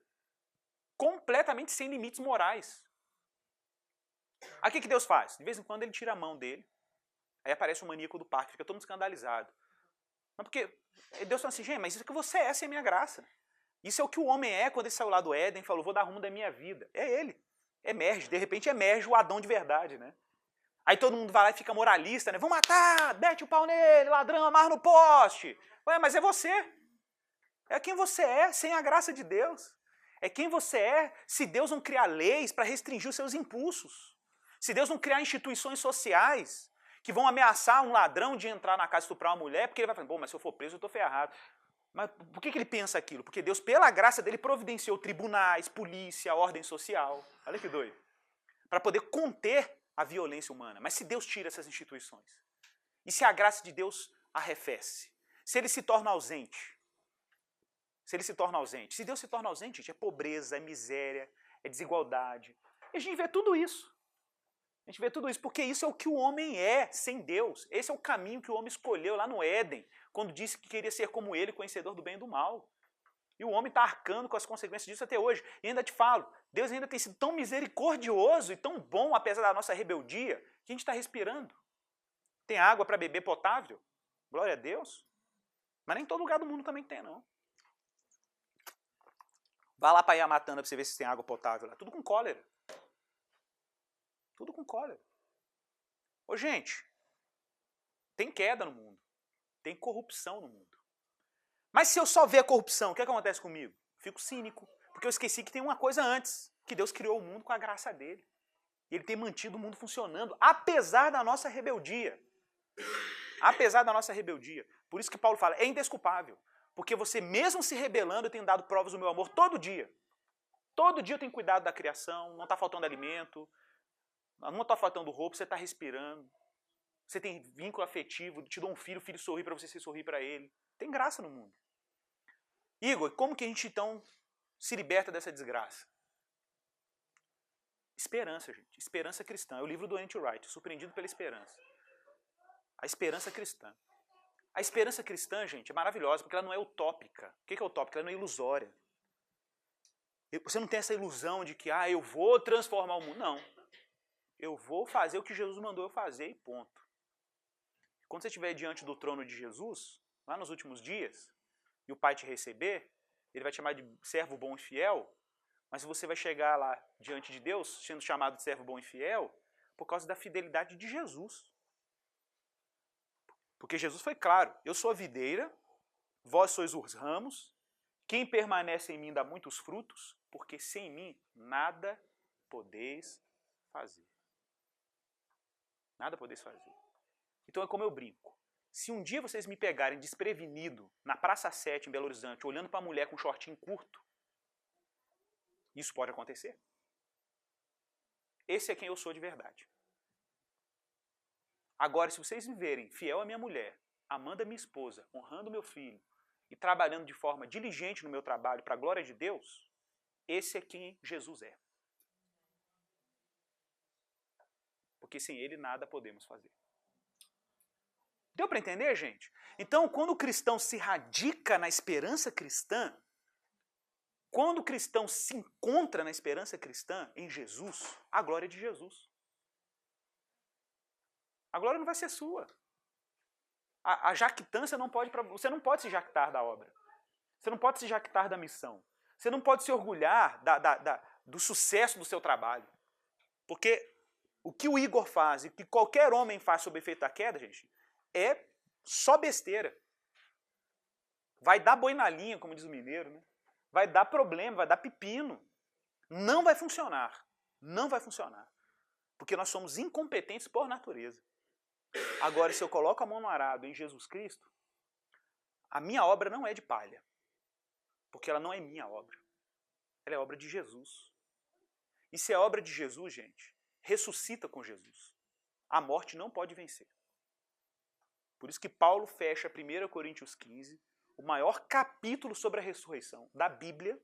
Completamente sem limites morais. Aí o que Deus faz? De vez em quando ele tira a mão dele, aí aparece o maníaco do parque, fica todo mundo escandalizado. Mas porque Deus fala assim, gente, mas isso é que você é sem a minha graça. Isso é o que o homem é quando ele saiu lá do Éden e falou, vou dar rumo da minha vida. É ele. Emerge, de repente emerge o Adão de verdade, né? Aí todo mundo vai lá e fica moralista, né? Vão matar, mete o pau nele, ladrão, amarra no poste. Ué, mas é você. É quem você é, sem a graça de Deus. É quem você é se Deus não criar leis para restringir os seus impulsos. Se Deus não criar instituições sociais que vão ameaçar um ladrão de entrar na casa e estuprar uma mulher, porque ele vai falar, bom, mas se eu for preso eu estou ferrado. Mas por que ele pensa aquilo? Porque Deus, pela graça dele, providenciou tribunais, polícia, ordem social. Olha que doido. Para poder conter a violência humana. Mas se Deus tira essas instituições? E se a graça de Deus arrefece? Se ele se torna ausente? Se ele se torna ausente? Se Deus se torna ausente, gente, é pobreza, é miséria, é desigualdade. E a gente vê tudo isso. A gente vê tudo isso porque isso é o que o homem é sem Deus. Esse é o caminho que o homem escolheu lá no Éden, quando disse que queria ser como ele, conhecedor do bem e do mal. E o homem está arcando com as consequências disso até hoje. E ainda te falo, Deus ainda tem sido tão misericordioso e tão bom, apesar da nossa rebeldia, que a gente está respirando. Tem água para beber potável? Glória a Deus. Mas nem em todo lugar do mundo também tem, não. Vá lá para Iamatana para você ver se tem água potável lá. Tudo com cólera. Tudo com cólera. Ô, gente, tem queda no mundo. Tem corrupção no mundo. Mas se eu só ver a corrupção, o que acontece comigo? Fico cínico. Porque eu esqueci que tem uma coisa antes. Que Deus criou o mundo com a graça dele. E ele tem mantido o mundo funcionando, apesar da nossa rebeldia. Apesar da nossa rebeldia. Por isso que Paulo fala, é indesculpável. Porque você mesmo se rebelando, eu tenho dado provas do meu amor todo dia. Todo dia eu tenho cuidado da criação, não está faltando alimento, não está faltando roupa, você está respirando. Você tem vínculo afetivo, te dou um filho, o filho sorri para você, sorrir para ele. Tem graça no mundo. Igor, como que a gente então se liberta dessa desgraça? Esperança, gente. Esperança cristã. É o livro do N.T. Wright, Surpreendido pela Esperança. A esperança cristã. A esperança cristã, gente, é maravilhosa porque ela não é utópica. O que é utópica? Ela não é ilusória. Você não tem essa ilusão de que, eu vou transformar o mundo. Não. Eu vou fazer o que Jesus mandou eu fazer e ponto. Quando você estiver diante do trono de Jesus, lá nos últimos dias, e o Pai te receber, ele vai te chamar de servo bom e fiel, mas você vai chegar lá diante de Deus, sendo chamado de servo bom e fiel, por causa da fidelidade de Jesus. Porque Jesus foi claro, eu sou a videira, vós sois os ramos, quem permanece em mim dá muitos frutos, porque sem mim nada podeis fazer. Nada podeis fazer. Então é como eu brinco. Se um dia vocês me pegarem desprevenido na Praça 7, em Belo Horizonte, olhando para uma mulher com um shortinho curto, isso pode acontecer. Esse é quem eu sou de verdade. Agora, se vocês me verem fiel à minha mulher, amando a minha esposa, honrando meu filho e trabalhando de forma diligente no meu trabalho para a glória de Deus, esse é quem Jesus é. Porque sem ele nada podemos fazer. Deu para entender, gente? Então, quando o cristão se radica na esperança cristã, quando o cristão se encontra na esperança cristã em Jesus, a glória é de Jesus. A glória não vai ser sua. A jactância não pode... Você não pode se jactar da obra. Você não pode se jactar da missão. Você não pode se orgulhar do sucesso do seu trabalho. Porque o que o Igor faz e o que qualquer homem faz sob efeito da queda, gente, é só besteira. Vai dar boi na linha, como diz o mineiro, né? Vai dar problema, vai dar pepino. Não vai funcionar. Não vai funcionar. Porque nós somos incompetentes por natureza. Agora, se eu coloco a mão no arado em Jesus Cristo, a minha obra não é de palha. Porque ela não é minha obra. Ela é obra de Jesus. E se é obra de Jesus, gente, ressuscita com Jesus. A morte não pode vencer. Por isso que Paulo fecha 1 Coríntios 15, o maior capítulo sobre a ressurreição da Bíblia.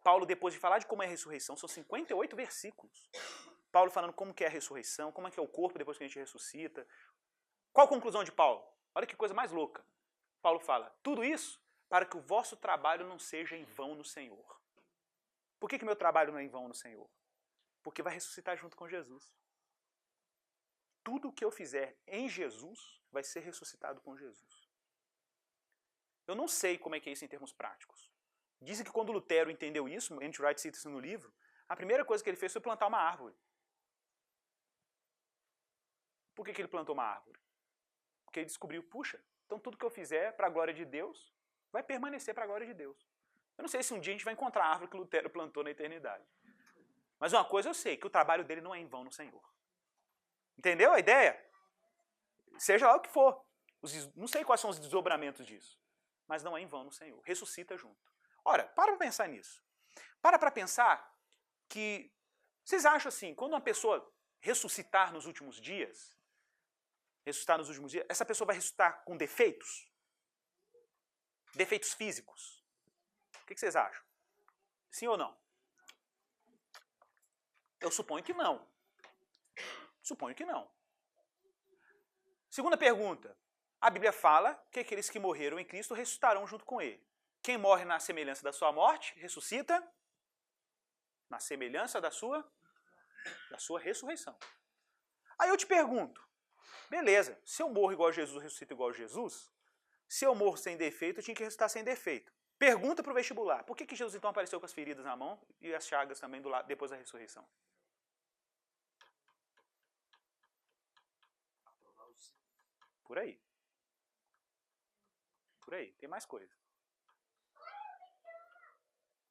Paulo, depois de falar de como é a ressurreição, são 58 versículos. Paulo falando como que é a ressurreição, como é que é o corpo depois que a gente ressuscita. Qual a conclusão de Paulo? Olha que coisa mais louca. Paulo fala, tudo isso para que o vosso trabalho não seja em vão no Senhor. Por que meu trabalho não é em vão no Senhor? Porque vai ressuscitar junto com Jesus. Tudo o que eu fizer em Jesus vai ser ressuscitado com Jesus. Eu não sei como é que é isso em termos práticos. Dizem que quando Lutero entendeu isso, N.T. Wright cita isso no livro, a primeira coisa que ele fez foi plantar uma árvore. Por que ele plantou uma árvore? Porque ele descobriu, puxa, então tudo que eu fizer para a glória de Deus vai permanecer para a glória de Deus. Eu não sei se um dia a gente vai encontrar a árvore que Lutero plantou na eternidade. Mas uma coisa eu sei, que o trabalho dele não é em vão no Senhor. Entendeu a ideia? Seja lá o que for. Não sei quais são os desdobramentos disso. Mas não é em vão no Senhor. Ressuscita junto. Ora, para pensar nisso. Para pensar que... Vocês acham assim, quando uma pessoa ressuscitar nos últimos dias, essa pessoa vai ressuscitar com defeitos? Defeitos físicos? O que vocês acham? Sim ou não? Eu suponho que não. Suponho que não. Segunda pergunta. A Bíblia fala que aqueles que morreram em Cristo ressuscitarão junto com ele. Quem morre na semelhança da sua morte, ressuscita na semelhança da sua ressurreição. Aí eu te pergunto, beleza, se eu morro igual a Jesus, eu ressuscito igual a Jesus, se eu morro sem defeito, eu tinha que ressuscitar sem defeito. Pergunta para o vestibular, por que Jesus então apareceu com as feridas na mão e as chagas também do lado, depois da ressurreição? Por aí. Por aí, tem mais coisa.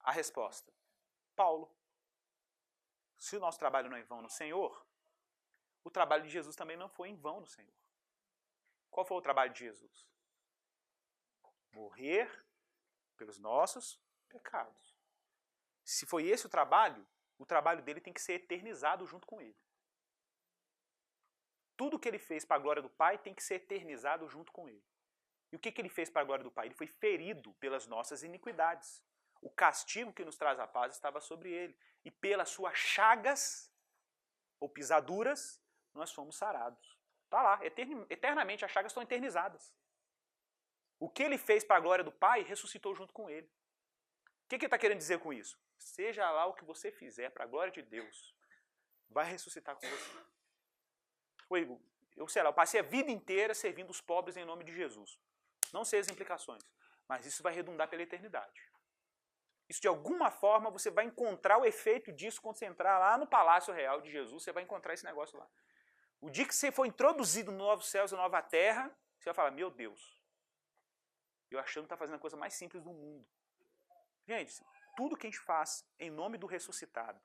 A resposta. Paulo. Se o nosso trabalho não é em vão no Senhor, o trabalho de Jesus também não foi em vão no Senhor. Qual foi o trabalho de Jesus? Morrer pelos nossos pecados. Se foi esse o trabalho dele tem que ser eternizado junto com ele. Tudo que ele fez para a glória do Pai tem que ser eternizado junto com ele. E o que ele fez para a glória do Pai? Ele foi ferido pelas nossas iniquidades. O castigo que nos traz a paz estava sobre ele. e pelas suas chagas ou pisaduras nós fomos sarados. Está lá, eternamente as chagas estão eternizadas. O que ele fez para a glória do Pai, ressuscitou junto com ele. O que ele está querendo dizer com isso? Seja lá o que você fizer para a glória de Deus, vai ressuscitar com você. Ô Igor, eu passei a vida inteira servindo os pobres em nome de Jesus. Não sei as implicações, mas isso vai redundar pela eternidade. Isso, de alguma forma, você vai encontrar o efeito disso quando você entrar lá no Palácio Real de Jesus, você vai encontrar esse negócio lá. O dia que você for introduzido no novo céus e nova terra, você vai falar, meu Deus, eu achando que está fazendo a coisa mais simples do mundo. Gente, tudo que a gente faz em nome do ressuscitado,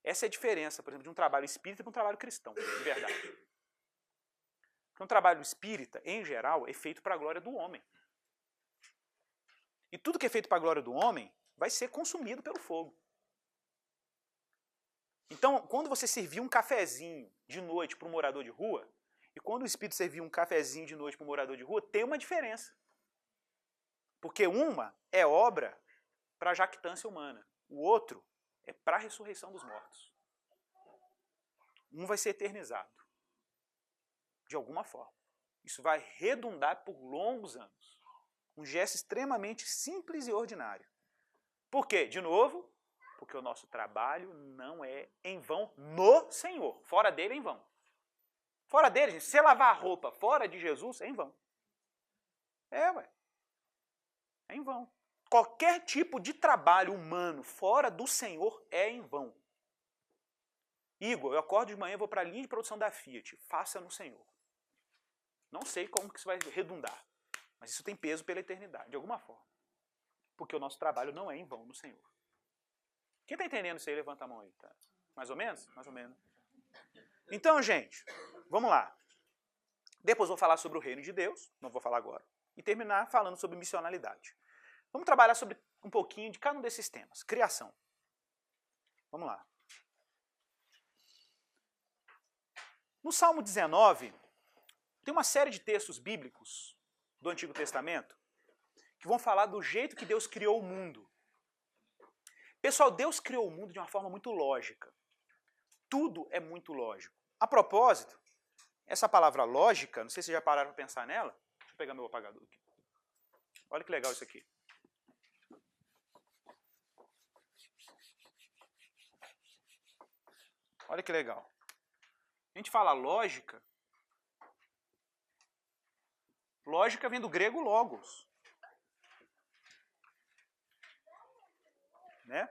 essa é a diferença, por exemplo, de um trabalho espírita para um trabalho cristão, de verdade. Porque um trabalho espírita, em geral, é feito para a glória do homem. E tudo que é feito para a glória do homem vai ser consumido pelo fogo. Então, quando você servir um cafezinho de noite para um morador de rua, e quando o Espírito servir um cafezinho de noite para um morador de rua, tem uma diferença. Porque uma é obra para a jactância humana, o outro é para a ressurreição dos mortos. Um vai ser eternizado, de alguma forma. Isso vai redundar por longos anos. Um gesto extremamente simples e ordinário. Por quê? De novo, porque o nosso trabalho não é em vão no Senhor. Fora dele é em vão. Fora dele, gente, se você lavar a roupa fora de Jesus, é em vão. É em vão. Qualquer tipo de trabalho humano fora do Senhor é em vão. Igor, eu acordo de manhã e vou para a linha de produção da Fiat. Faça no Senhor. Não sei como que isso vai redundar, mas isso tem peso pela eternidade, de alguma forma. Porque o nosso trabalho não é em vão no Senhor. Quem está entendendo isso aí, levanta a mão aí. Tá? Mais ou menos? Mais ou menos. Então, gente, vamos lá. Depois vou falar sobre o reino de Deus, não vou falar agora. E terminar falando sobre missionalidade. Vamos trabalhar sobre um pouquinho de cada um desses temas. Criação. Vamos lá. No Salmo 19, tem uma série de textos bíblicos do Antigo Testamento que vão falar do jeito que Deus criou o mundo. Pessoal, Deus criou o mundo de uma forma muito lógica. Tudo é muito lógico. A propósito, essa palavra lógica, não sei se vocês já pararam para pensar nela. Deixa eu pegar meu apagador aqui. Olha que legal isso aqui. Olha que legal. A gente fala lógica. Lógica vem do grego logos. Né?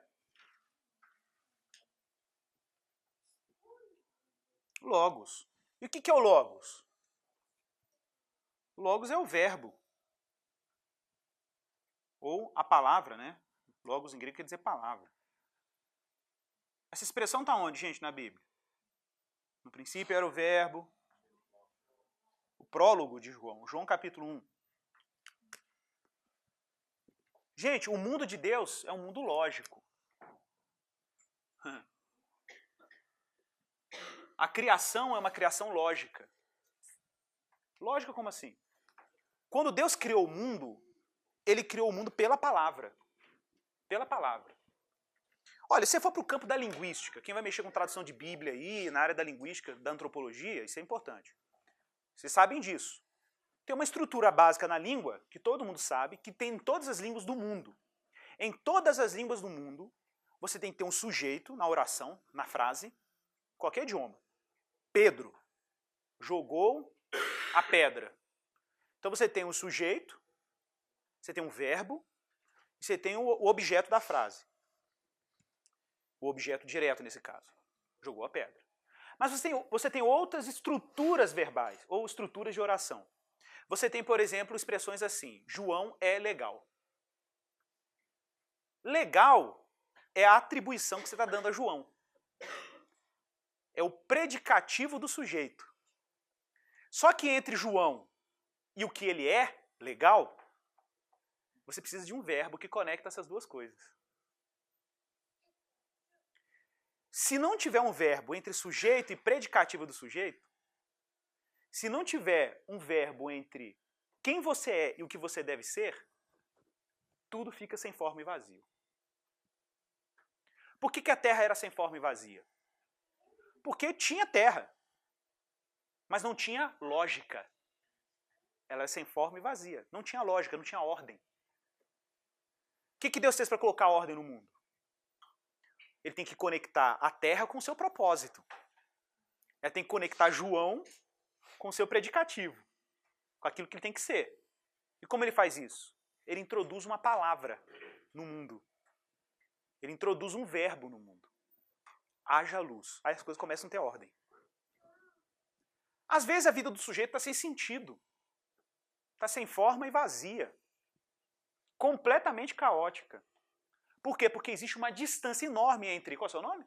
Logos. E o que é o logos? O logos é o verbo. Ou a palavra, né? Logos em grego quer dizer palavra. Essa expressão está onde, gente, na Bíblia? No princípio era o verbo. O prólogo de João, João capítulo 1. Gente, o mundo de Deus é um mundo lógico. A criação é uma criação lógica. Lógica como assim? Quando Deus criou o mundo, Ele criou o mundo pela palavra. Pela palavra. Olha, se você for para o campo da linguística, quem vai mexer com tradução de Bíblia aí, na área da linguística, da antropologia, isso é importante. Vocês sabem disso. Tem uma estrutura básica na língua, que todo mundo sabe, que tem em todas as línguas do mundo. Em todas as línguas do mundo, você tem que ter um sujeito na oração, na frase, qualquer idioma. Pedro jogou a pedra. Então você tem um sujeito, você tem um verbo, e você tem o objeto da frase. O objeto direto nesse caso. Jogou a pedra. Mas você tem outras estruturas verbais, ou estruturas de oração. Você tem, por exemplo, expressões assim, João é legal. Legal é a atribuição que você está dando a João. É o predicativo do sujeito. Só que entre João e o que ele é, legal, você precisa de um verbo que conecta essas duas coisas. Se não tiver um verbo entre sujeito e predicativo do sujeito, se não tiver um verbo entre quem você é e o que você deve ser, tudo fica sem forma e vazio. Por que a terra era sem forma e vazia? Porque tinha terra, mas não tinha lógica. Ela era sem forma e vazia. Não tinha lógica, não tinha ordem. O que Deus fez para colocar ordem no mundo? Ele tem que conectar a terra com o seu propósito. Ele tem que conectar João com o seu predicativo, com aquilo que ele tem que ser. E como ele faz isso? Ele introduz uma palavra no mundo. Ele introduz um verbo no mundo. Haja luz. Aí as coisas começam a ter ordem. Às vezes a vida do sujeito está sem sentido. Está sem forma e vazia. Completamente caótica. Por quê? Porque existe uma distância enorme entre, qual é o seu nome?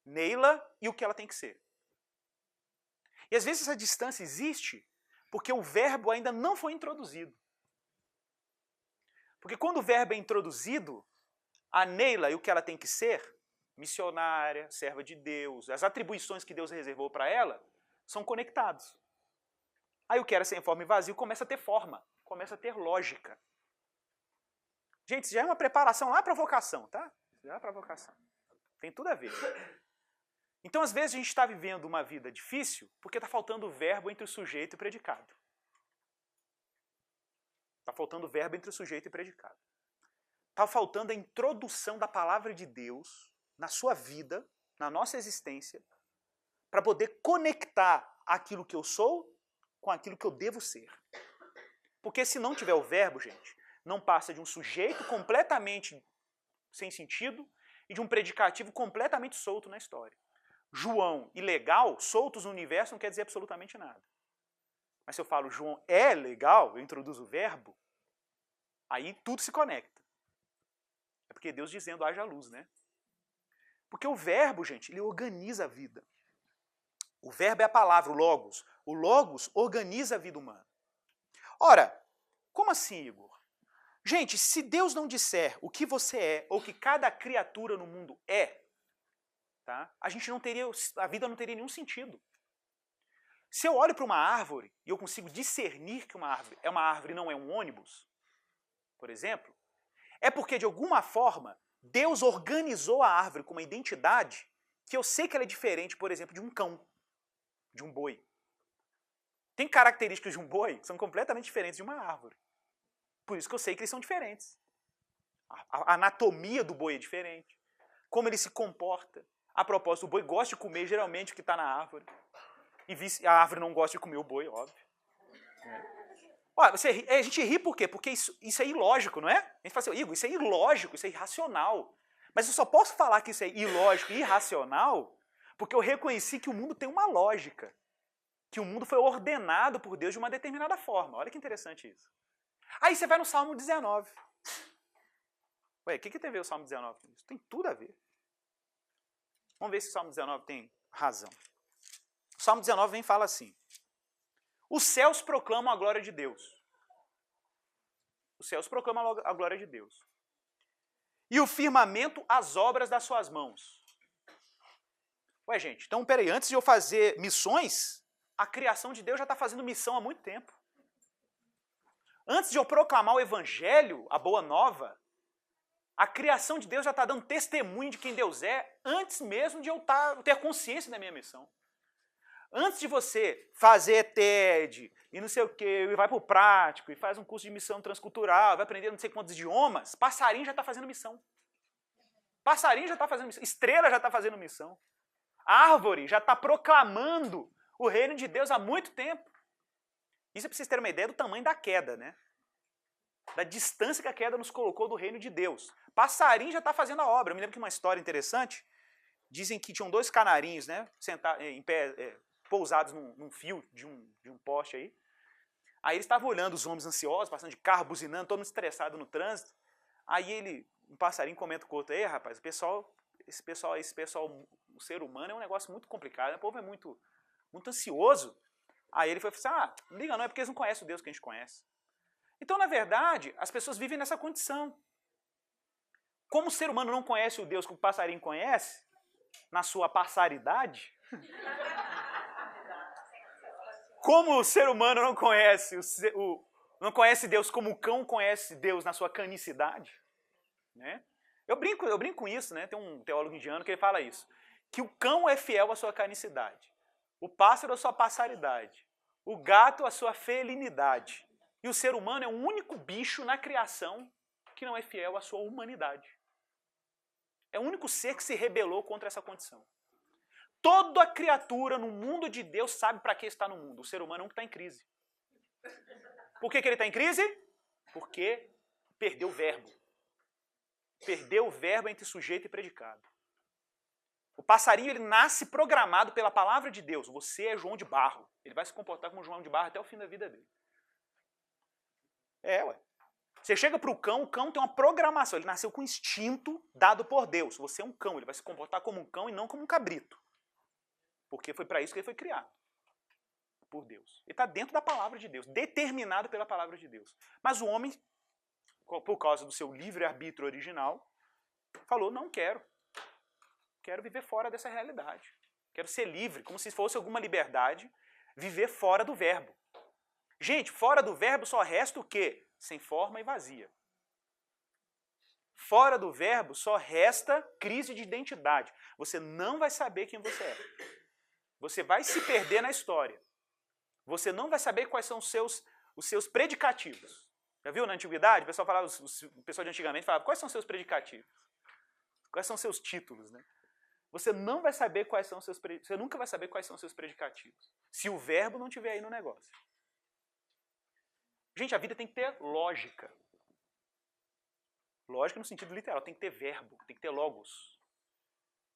Neila, e o que ela tem que ser. E às vezes essa distância existe porque o verbo ainda não foi introduzido. Porque quando o verbo é introduzido, a Neila e o que ela tem que ser, missionária, serva de Deus, as atribuições que Deus reservou para ela, são conectados. Aí o que era sem forma e vazio começa a ter forma, começa a ter lógica. Gente, isso já é uma preparação lá para a vocação, tá? Já é para a vocação. Tem tudo a ver. Então, às vezes, a gente está vivendo uma vida difícil porque está faltando verbo entre o sujeito e o predicado. Está faltando verbo entre o sujeito e o predicado. Está faltando a introdução da palavra de Deus na sua vida, na nossa existência, para poder conectar aquilo que eu sou com aquilo que eu devo ser. Porque se não tiver o verbo, gente, não passa de um sujeito completamente sem sentido e de um predicativo completamente solto na história. João e legal, soltos no universo, não quer dizer absolutamente nada. Mas se eu falo João é legal, eu introduzo o verbo, aí tudo se conecta. É porque Deus dizendo haja luz, né? Porque o verbo, gente, ele organiza a vida. O verbo é a palavra, o logos. O logos organiza a vida humana. Ora, como assim, Igor? Gente, se Deus não disser o que você é, ou o que cada criatura no mundo é, tá? A vida não teria nenhum sentido. Se eu olho para uma árvore e eu consigo discernir que uma árvore é uma árvore e não é um ônibus, por exemplo, é porque de alguma forma Deus organizou a árvore com uma identidade que eu sei que ela é diferente, por exemplo, de um cão, de um boi. Tem características de um boi que são completamente diferentes de uma árvore. Por isso que eu sei que eles são diferentes. A anatomia do boi é diferente. Como ele se comporta. A propósito, o boi gosta de comer geralmente o que está na árvore. E a árvore não gosta de comer o boi, óbvio. Olha, a gente ri por quê? Porque isso é ilógico, não é? A gente fala assim, Igor, isso é ilógico, isso é irracional. Mas eu só posso falar que isso é ilógico e irracional porque eu reconheci que o mundo tem uma lógica. Que o mundo foi ordenado por Deus de uma determinada forma. Olha que interessante isso. Aí você vai no Salmo 19. Ué, o que tem a ver o Salmo 19 com isso? Tem tudo a ver. Vamos ver se o Salmo 19 tem razão. O Salmo 19 vem e fala assim. Os céus proclamam a glória de Deus. Os céus proclamam a glória de Deus. E o firmamento as obras das suas mãos. Ué, gente, então peraí, antes de eu fazer missões, a criação de Deus já está fazendo missão há muito tempo. Antes de eu proclamar o evangelho, a boa nova, a criação de Deus já está dando testemunho de quem Deus é, antes mesmo de eu ter consciência da minha missão. Antes de você fazer TED e não sei o quê, e vai para o prático, e faz um curso de missão transcultural, vai aprender não sei quantos idiomas, passarinho já está fazendo missão. Passarinho já está fazendo missão. Estrela já está fazendo missão. Árvore já está proclamando o reino de Deus há muito tempo. Isso é para vocês terem uma ideia do tamanho da queda, né? Da distância que a queda nos colocou do reino de Deus. Passarinho já está fazendo a obra. Eu me lembro que uma história interessante, dizem que tinham dois canarinhos, né? Em pé, pousados num fio de um poste aí. Aí eles estavam olhando os homens ansiosos, passando de carro, buzinando, todo mundo estressado no trânsito. Aí um passarinho comenta com o outro, rapaz, esse pessoal, o ser humano é um negócio muito complicado, né? O povo é muito, muito ansioso. Aí ele foi assim, não liga não, é porque eles não conhecem o Deus que a gente conhece. Então, na verdade, as pessoas vivem nessa condição. Como o ser humano não conhece o Deus que o passarinho conhece, na sua passaridade, como o ser humano não conhece, não conhece Deus como o cão conhece Deus na sua canicidade, né? Eu brinco com isso, né? Tem um teólogo indiano que ele fala isso. Que o cão é fiel à sua carnicidade. O pássaro à sua passaridade. O gato à sua felinidade. E o ser humano é o único bicho na criação que não é fiel à sua humanidade. É o único ser que se rebelou contra essa condição. Toda criatura no mundo de Deus sabe para que está no mundo. O ser humano é um que está em crise. Por que ele está em crise? Porque perdeu o verbo. Perdeu o verbo entre sujeito e predicado. O passarinho ele nasce programado pela palavra de Deus. Você é João de Barro. Ele vai se comportar como João de Barro até o fim da vida dele. Ué. Você chega para o cão tem uma programação. Ele nasceu com instinto dado por Deus. Você é um cão, ele vai se comportar como um cão e não como um cabrito. Porque foi para isso que ele foi criado. Por Deus. Ele está dentro da palavra de Deus, determinado pela palavra de Deus. Mas o homem, por causa do seu livre-arbítrio original, falou, não quero. Quero viver fora dessa realidade. Quero ser livre, como se fosse alguma liberdade, viver fora do verbo. Gente, fora do verbo só resta o quê? Sem forma e vazia. Fora do verbo só resta crise de identidade. Você não vai saber quem você é. Você vai se perder na história. Você não vai saber quais são os seus predicativos. Já viu na antiguidade? O pessoal falava, o pessoal de antigamente falava, quais são os seus predicativos? Quais são os seus títulos, né? Você não vai saber quais são os seus você nunca vai saber quais são os seus predicativos, se o verbo não estiver aí no negócio. Gente, a vida tem que ter lógica. Lógica no sentido literal, tem que ter verbo, tem que ter logos.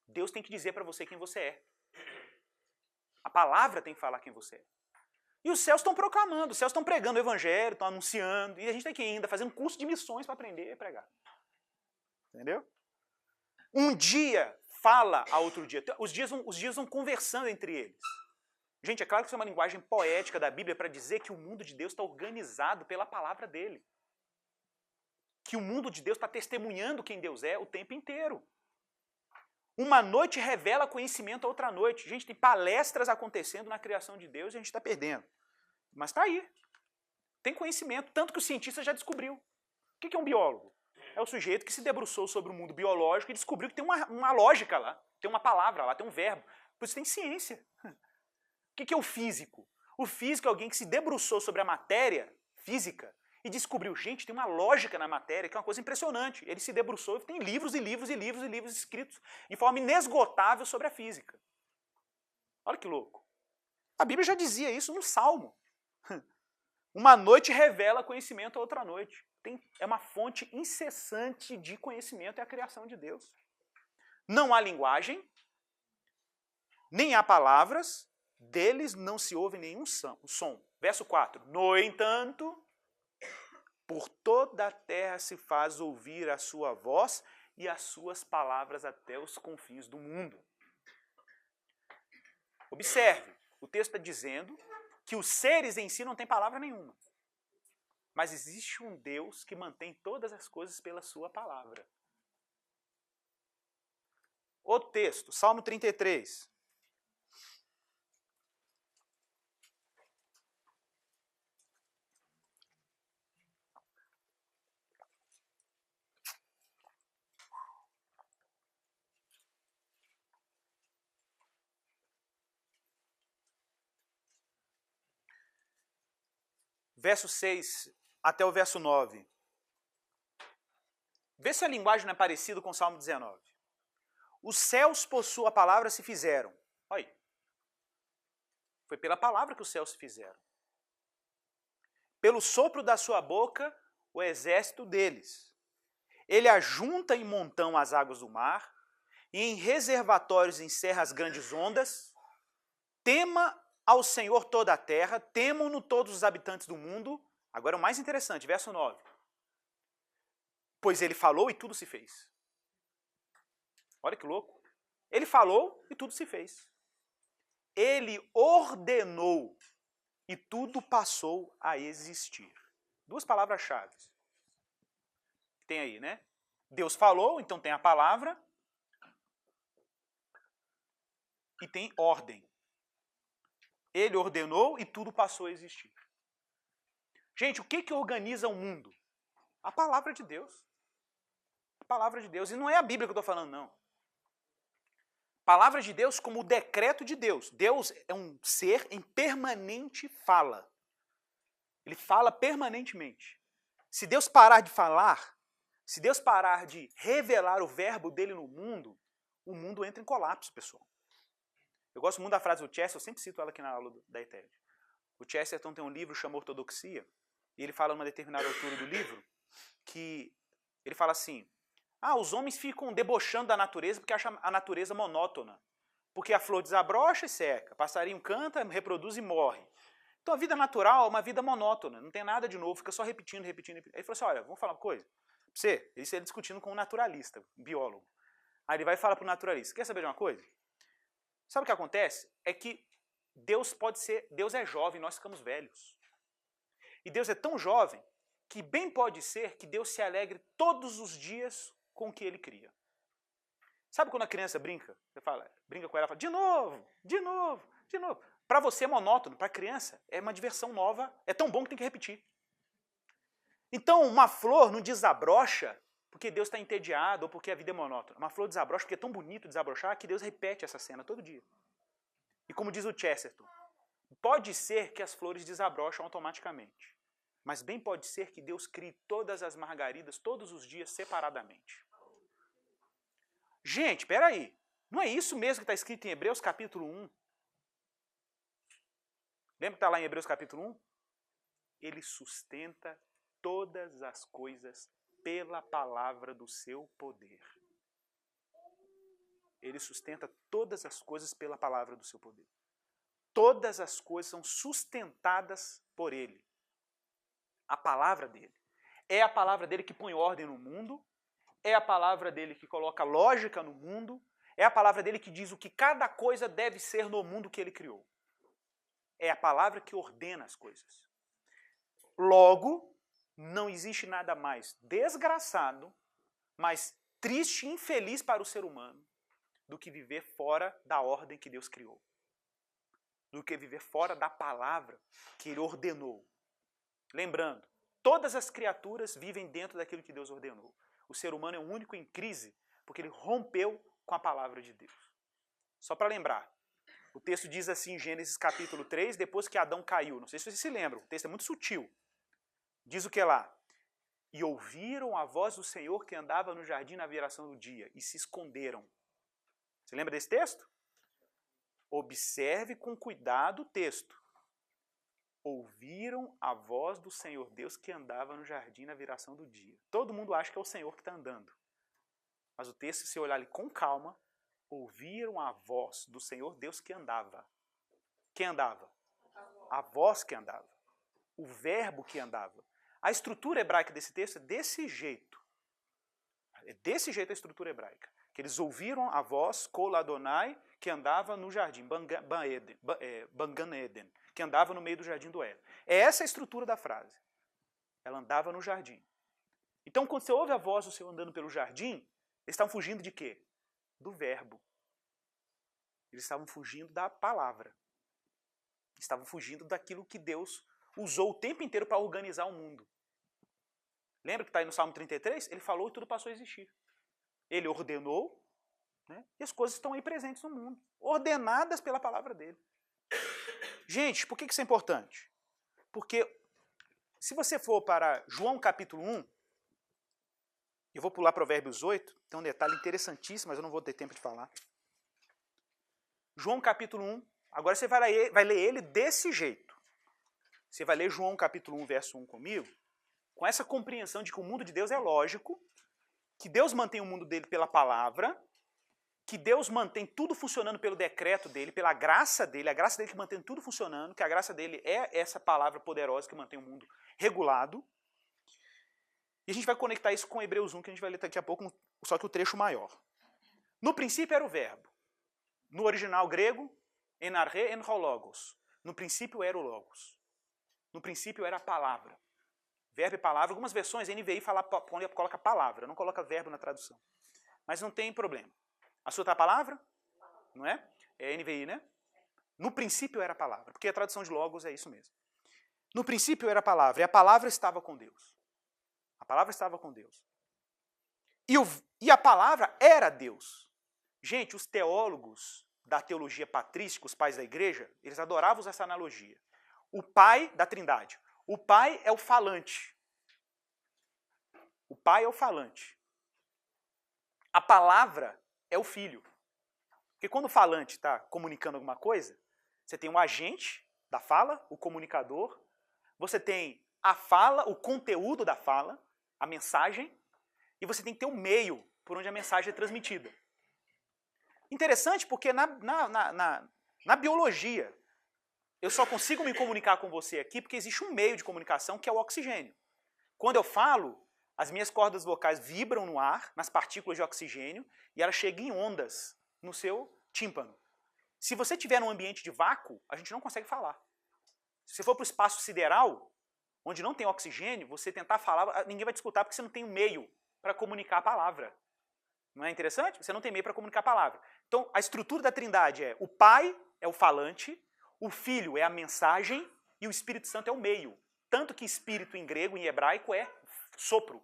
Deus tem que dizer para você quem você é. A palavra tem que falar quem você é. E os céus estão proclamando, os céus estão pregando o evangelho, estão anunciando, e a gente tem que ir ainda fazer um curso de missões para aprender a pregar. Entendeu? Um dia fala a outro dia. Os dias vão conversando entre eles. Gente, é claro que isso é uma linguagem poética da Bíblia para dizer que o mundo de Deus está organizado pela palavra dele. Que o mundo de Deus está testemunhando quem Deus é o tempo inteiro. Uma noite revela conhecimento a outra noite. Gente, tem palestras acontecendo na criação de Deus e a gente está perdendo. Mas está aí. Tem conhecimento, tanto que o cientista já descobriu. O que é um biólogo? É o sujeito que se debruçou sobre o mundo biológico e descobriu que tem uma lógica lá, tem uma palavra lá, tem um verbo. Por isso tem ciência. O que é o físico? O físico é alguém que se debruçou sobre a matéria física e descobriu, gente, tem uma lógica na matéria que é uma coisa impressionante. Ele se debruçou e tem livros e livros e livros e livros escritos de forma inesgotável sobre a física. Olha que louco. A Bíblia já dizia isso no Salmo. Uma noite revela conhecimento a outra noite. É uma fonte incessante de conhecimento, é a criação de Deus. Não há linguagem, nem há palavras, deles não se ouve nenhum som. Verso 4. No entanto, por toda a terra se faz ouvir a sua voz e as suas palavras até os confins do mundo. Observe, o texto está dizendo que os seres em si não têm palavra nenhuma. Mas existe um Deus que mantém todas as coisas pela sua palavra. O texto, Salmo 33. Verso 6 até o verso 9. Vê se a linguagem não é parecida com o Salmo 19. Os céus por sua palavra se fizeram. Olha aí. Foi pela palavra que os céus se fizeram. Pelo sopro da sua boca, o exército deles. Ele ajunta em montão as águas do mar, e em reservatórios encerra as grandes ondas. Tema ao Senhor toda a terra, temam-no todos os habitantes do mundo. Agora o mais interessante, verso 9. Pois ele falou e tudo se fez. Olha que louco. Ele falou e tudo se fez. Ele ordenou e tudo passou a existir. Duas palavras-chave. Tem aí, né? Deus falou, então tem a palavra. E tem ordem. Ele ordenou e tudo passou a existir. Gente, o que organiza o mundo? A palavra de Deus. A palavra de Deus. E não é a Bíblia que eu estou falando, não. Palavra de Deus como o decreto de Deus. Deus é um ser em permanente fala. Ele fala permanentemente. Se Deus parar de falar, se Deus parar de revelar o verbo dele no mundo, o mundo entra em colapso, pessoal. Eu gosto muito da frase do Chesterton, eu sempre cito ela aqui na aula da ETED. O Chesterton tem um livro chamado Ortodoxia, e ele fala numa determinada altura do livro, que ele fala assim, os homens ficam debochando da natureza porque acham a natureza monótona. Porque a flor desabrocha e seca, passarinho canta, reproduz e morre. Então a vida natural é uma vida monótona, não tem nada de novo, fica só repetindo, repetindo, repetindo. Ele falou assim, olha, vamos falar uma coisa. Isso ele discutindo com um naturalista, um biólogo. Aí ele vai falar para o naturalista, quer saber de uma coisa? Sabe o que acontece? É que Deus é jovem, nós ficamos velhos. E Deus é tão jovem que bem pode ser que Deus se alegre todos os dias com o que Ele cria. Sabe quando a criança brinca? Você brinca com ela e fala, de novo, de novo, de novo. Para você é monótono, para a criança é uma diversão nova, é tão bom que tem que repetir. Então uma flor não desabrocha porque Deus está entediado ou porque a vida é monótona. Uma flor desabrocha porque é tão bonito desabrochar que Deus repete essa cena todo dia. E como diz o Chesterton, pode ser que as flores desabrocham automaticamente, mas bem pode ser que Deus crie todas as margaridas todos os dias separadamente. Gente, espera aí, não é isso mesmo que está escrito em Hebreus capítulo 1? Lembra que está lá em Hebreus capítulo 1? Ele sustenta todas as coisas pela palavra do seu poder. Ele sustenta todas as coisas pela palavra do seu poder. Todas as coisas são sustentadas por Ele. A palavra dele. É a palavra dele que põe ordem no mundo, é a palavra dele que coloca lógica no mundo, é a palavra dele que diz o que cada coisa deve ser no mundo que ele criou. É a palavra que ordena as coisas. Logo, não existe nada mais desgraçado, mais triste e infeliz para o ser humano do que viver fora da ordem que Deus criou. Do que viver fora da palavra que Ele ordenou. Lembrando, todas as criaturas vivem dentro daquilo que Deus ordenou. O ser humano é o único em crise porque ele rompeu com a palavra de Deus. Só para lembrar, o texto diz assim em Gênesis capítulo 3, depois que Adão caiu. Não sei se vocês se lembram, o texto é muito sutil. Diz o que lá? E ouviram a voz do Senhor que andava no jardim na viração do dia e se esconderam. Você lembra desse texto? Observe com cuidado o texto. Ouviram a voz do Senhor Deus que andava no jardim na viração do dia. Todo mundo acha que é o Senhor que está andando. Mas o texto, se olhar ali com calma, ouviram a voz do Senhor Deus que andava. Quem andava? A voz que andava. O verbo que andava. A estrutura hebraica desse texto é desse jeito. É desse jeito a estrutura hebraica. Que eles ouviram a voz, Kol Adonai, que andava no jardim, Ban Eden, que andava no meio do jardim do Éden. É essa a estrutura da frase. Ela andava no jardim. Então, quando você ouve a voz do Senhor andando pelo jardim, eles estavam fugindo de quê? Do verbo. Eles estavam fugindo da palavra. Estavam fugindo daquilo que Deus usou o tempo inteiro para organizar o mundo. Lembra que está aí no Salmo 33? Ele falou e tudo passou a existir. Ele ordenou, né? E as coisas estão aí presentes no mundo, ordenadas pela palavra dele. Gente, por que isso é importante? Porque se você for para João capítulo 1, eu vou pular Provérbios 8, tem um detalhe interessantíssimo, mas eu não vou ter tempo de falar. João capítulo 1, agora você vai ler ele desse jeito. Você vai ler João capítulo 1, verso 1 comigo, com essa compreensão de que o mundo de Deus é lógico, que Deus mantém o mundo dele pela palavra, que Deus mantém tudo funcionando pelo decreto dele, pela graça dele, a graça dele que mantém tudo funcionando, que a graça dele é essa palavra poderosa que mantém o mundo regulado. E a gente vai conectar isso com Hebreus 1, que a gente vai ler daqui a pouco, só que o trecho maior. No princípio era o verbo. No original grego, en arche en ho logos. No princípio era o logos. No princípio era a palavra. Verbo e palavra. Algumas versões, NVI coloca palavra, não coloca verbo na tradução. Mas não tem problema. A sua está a palavra? Não é? É NVI, né? No princípio era a palavra, porque a tradução de logos é isso mesmo. No princípio era a palavra, e a palavra estava com Deus. A palavra estava com Deus. E a palavra era Deus. Gente, os teólogos da teologia patrística, os pais da igreja, eles adoravam usar essa analogia. O pai da trindade. O pai é o falante. O pai é o falante. A palavra é o filho. Porque quando o falante está comunicando alguma coisa, você tem o agente da fala, o comunicador, você tem a fala, o conteúdo da fala, a mensagem, e você tem que ter um meio por onde a mensagem é transmitida. Interessante porque na biologia, eu só consigo me comunicar com você aqui porque existe um meio de comunicação que é o oxigênio. Quando eu falo, as minhas cordas vocais vibram no ar, nas partículas de oxigênio, e elas chegam em ondas no seu tímpano. Se você estiver num ambiente de vácuo, a gente não consegue falar. Se você for para o espaço sideral, onde não tem oxigênio, você tentar falar, ninguém vai te escutar porque você não tem um meio para comunicar a palavra. Não é interessante? Você não tem meio para comunicar a palavra. Então, a estrutura da trindade é: o Pai é o falante, o Filho é a mensagem e o Espírito Santo é o meio. Tanto que espírito em grego, em hebraico, é sopro.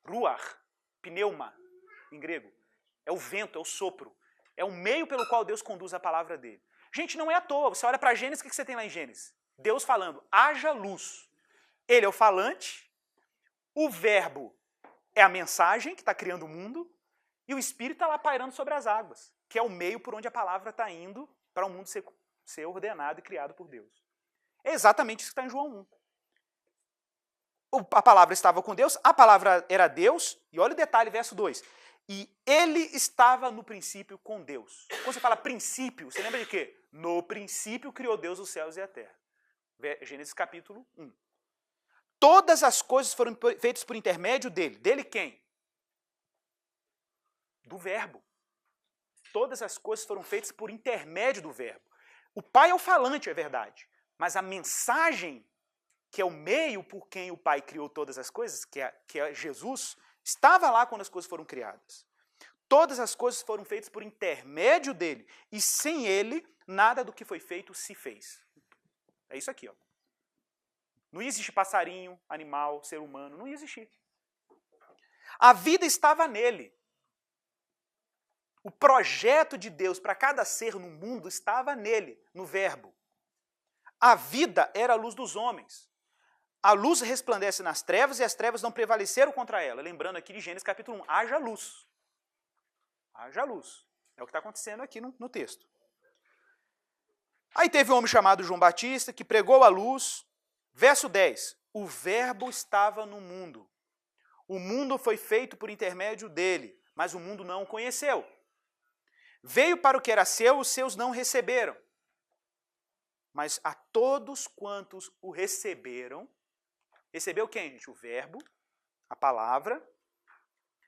Ruach, pneuma, em grego. É o vento, é o sopro. É o meio pelo qual Deus conduz a palavra dele. Gente, não é à toa. Você olha para Gênesis, o que você tem lá em Gênesis? Deus falando: haja luz. Ele é o falante, o verbo é a mensagem que está criando o mundo, e o Espírito está lá pairando sobre as águas, que é o meio por onde a palavra está indo para o mundo ser ordenado e criado por Deus. É exatamente isso que está em João 1. A palavra estava com Deus, a palavra era Deus, e olha o detalhe, verso 2. E ele estava no princípio com Deus. Quando você fala princípio, você lembra de quê? No princípio criou Deus os céus e a terra. Gênesis capítulo 1. Todas as coisas foram feitas por intermédio dele. Dele quem? Do verbo. Todas as coisas foram feitas por intermédio do verbo. O Pai é o falante, é verdade. Mas a mensagem, que é o meio por quem o Pai criou todas as coisas, que é Jesus, estava lá quando as coisas foram criadas. Todas as coisas foram feitas por intermédio dele. E sem ele, nada do que foi feito se fez. É isso aqui, ó. Não ia existir passarinho, animal, ser humano, não ia existir. A vida estava nele. O projeto de Deus para cada ser no mundo estava nele, no verbo. A vida era a luz dos homens. A luz resplandece nas trevas e as trevas não prevaleceram contra ela. Lembrando aqui de Gênesis capítulo 1, haja luz. Haja luz. É o que está acontecendo aqui no texto. Aí teve um homem chamado João Batista que pregou a luz. Verso 10. O verbo estava no mundo. O mundo foi feito por intermédio dele, mas o mundo não o conheceu. Veio para o que era seu, os seus não receberam. Mas a todos quantos o receberam, recebeu quem, gente? O verbo, a palavra,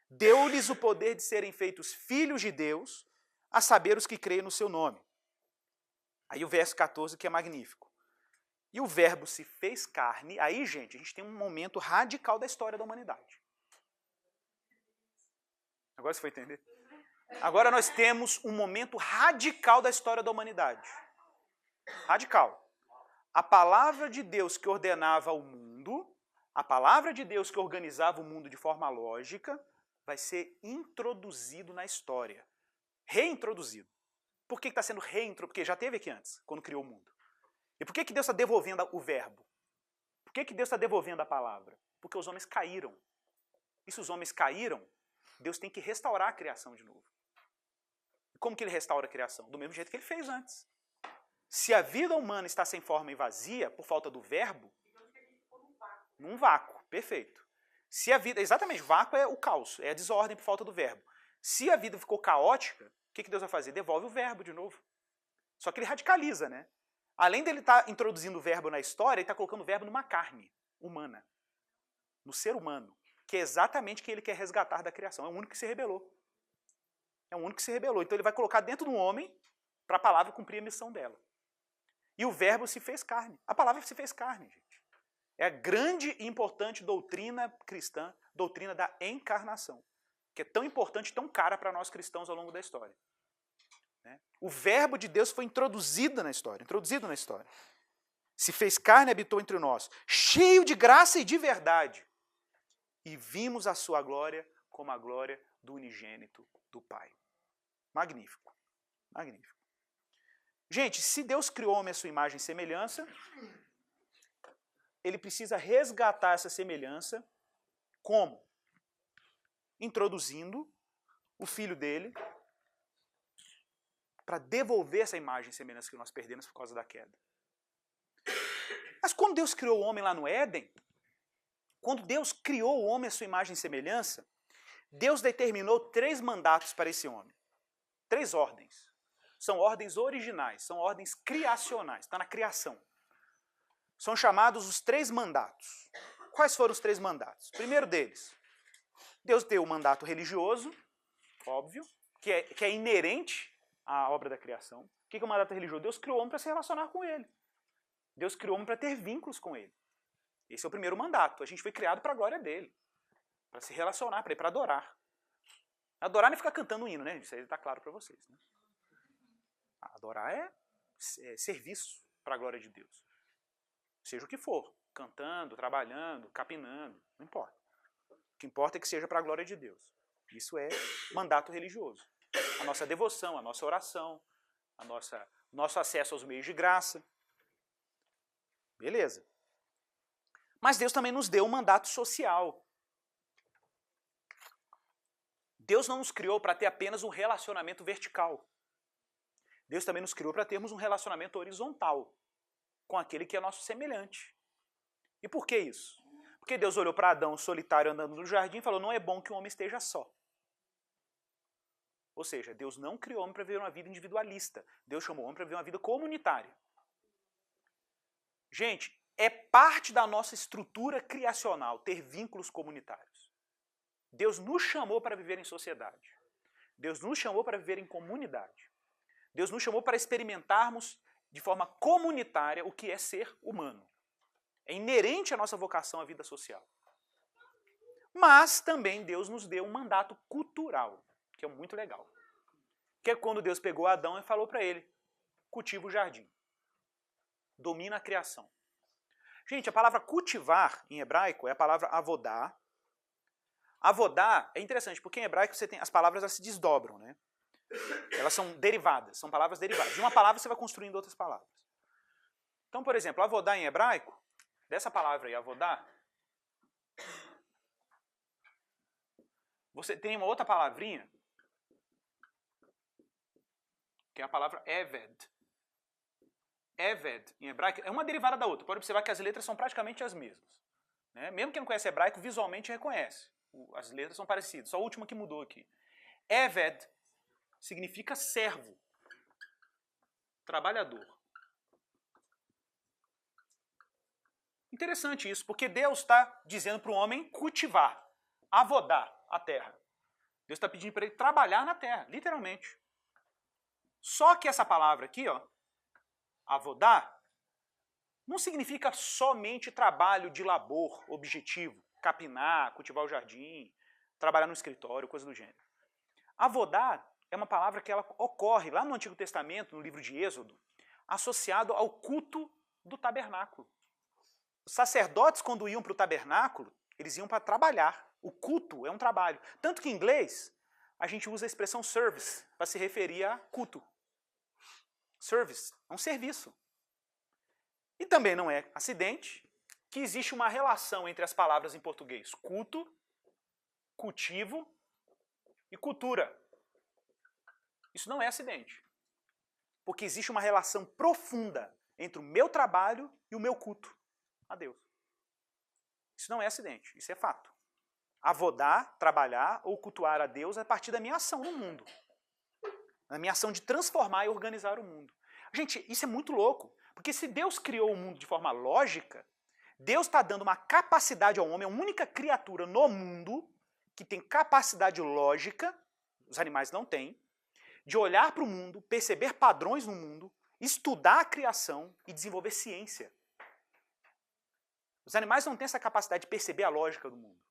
deu-lhes o poder de serem feitos filhos de Deus, a saber os que creem no seu nome. Aí o verso 14 que é magnífico. E o verbo se fez carne. Aí, gente, a gente tem um momento radical da história da humanidade. Agora você foi entender? Agora nós temos um momento radical da história da humanidade. Radical. A palavra de Deus que ordenava o mundo, a palavra de Deus que organizava o mundo de forma lógica, vai ser introduzido na história. Reintroduzido. Por que está sendo reintroduzido? Porque já teve aqui antes, quando criou o mundo. E por que Deus está devolvendo o verbo? Por que Deus está devolvendo a palavra? Porque os homens caíram. E se os homens caíram, Deus tem que restaurar a criação de novo. E como que ele restaura a criação? Do mesmo jeito que ele fez antes. Se a vida humana está sem forma e vazia, por falta do verbo, num vácuo, perfeito. Se a vida, exatamente, vácuo é o caos, é a desordem por falta do verbo. Se a vida ficou caótica, o que Deus vai fazer? Devolve o verbo de novo. Só que ele radicaliza, né? Além dele estar introduzindo o verbo na história, ele está colocando o verbo numa carne humana, no ser humano, que é exatamente o que ele quer resgatar da criação. É o único que se rebelou. É o único que se rebelou. Então ele vai colocar dentro do homem para a palavra cumprir a missão dela. E o verbo se fez carne. A palavra se fez carne, gente. É a grande e importante doutrina cristã, doutrina da encarnação, que é tão importante, tão cara para nós cristãos ao longo da história. O verbo de Deus foi introduzido na história. Se fez carne e habitou entre nós, cheio de graça e de verdade. E vimos a sua glória, como a glória do unigênito do Pai. Magnífico. Magnífico. Gente, se Deus criou o homem à sua imagem e semelhança, ele precisa resgatar essa semelhança como? Introduzindo o filho dele para devolver essa imagem e semelhança que nós perdemos por causa da queda. Mas quando Deus criou o homem lá no Éden, quando Deus criou o homem à sua imagem e semelhança, Deus determinou 3 mandatos para esse homem. 3 ordens. São ordens originais, são ordens criacionais, está na criação. São chamados os 3 mandatos. Quais foram os 3 mandatos? O primeiro deles, Deus deu o mandato religioso, óbvio, que é inerente à obra da criação. O que é o mandato religioso? Deus criou o homem para se relacionar com ele. Deus criou o homem para ter vínculos com ele. Esse é o primeiro mandato. A gente foi criado para a glória dele. Para se relacionar, para adorar. Adorar não é ficar cantando um hino, né? Isso aí está claro para vocês. Né? Adorar é serviço para a glória de Deus. Seja o que for. Cantando, trabalhando, capinando, não importa. O que importa é que seja para a glória de Deus. Isso é mandato religioso. A nossa devoção, a nossa oração, nosso acesso aos meios de graça. Beleza. Mas Deus também nos deu um mandato social. Deus não nos criou para ter apenas um relacionamento vertical. Deus também nos criou para termos um relacionamento horizontal com aquele que é nosso semelhante. E por que isso? Porque Deus olhou para Adão solitário andando no jardim e falou, não é bom que o homem esteja só. Ou seja, Deus não criou o homem para viver uma vida individualista. Deus chamou o homem para viver uma vida comunitária. Gente, é parte da nossa estrutura criacional ter vínculos comunitários. Deus nos chamou para viver em sociedade. Deus nos chamou para viver em comunidade. Deus nos chamou para experimentarmos de forma comunitária o que é ser humano. É inerente à nossa vocação à vida social. Mas também Deus nos deu um mandato cultural, que é muito legal. Que é quando Deus pegou Adão e falou para ele, cultiva o jardim. Domina a criação. Gente, a palavra cultivar em hebraico é a palavra avodá. Avodá é interessante, porque em hebraico você tem, as palavras elas se desdobram, né? Elas são derivadas, são palavras derivadas. De uma palavra você vai construindo outras palavras. Então, por exemplo, avodá em hebraico, dessa palavra aí, avodá, você tem uma outra palavrinha, que é a palavra eved. Eved, em hebraico, é uma derivada da outra. Pode observar que as letras são praticamente as mesmas. Né? Mesmo quem não conhece hebraico, visualmente reconhece. As letras são parecidas, só a última que mudou aqui. Eved significa servo, trabalhador. Interessante isso, porque Deus está dizendo para o homem cultivar, avodar a terra. Deus está pedindo para ele trabalhar na terra, literalmente. Só que essa palavra aqui, ó, avodar, não significa somente trabalho de labor objetivo, capinar, cultivar o jardim, trabalhar no escritório, coisa do gênero. Avodar é uma palavra que ela ocorre lá no Antigo Testamento, no livro de Êxodo, associado ao culto do tabernáculo. Os sacerdotes, quando iam para o tabernáculo, eles iam para trabalhar. O culto é um trabalho. Tanto que em inglês, a gente usa a expressão service para se referir a culto. Service é um serviço. E também não é acidente que existe uma relação entre as palavras em português culto, cultivo e cultura. Isso não é acidente. Porque existe uma relação profunda entre o meu trabalho e o meu culto a Deus. Isso não é acidente, isso é fato. Avodar, trabalhar ou cultuar a Deus é a partir da minha ação no mundo. Da minha ação de transformar e organizar o mundo. Gente, isso é muito louco. Porque se Deus criou o mundo de forma lógica, Deus está dando uma capacidade ao homem, a única criatura no mundo que tem capacidade lógica, os animais não têm, de olhar para o mundo, perceber padrões no mundo, estudar a criação e desenvolver ciência. Os animais não têm essa capacidade de perceber a lógica do mundo.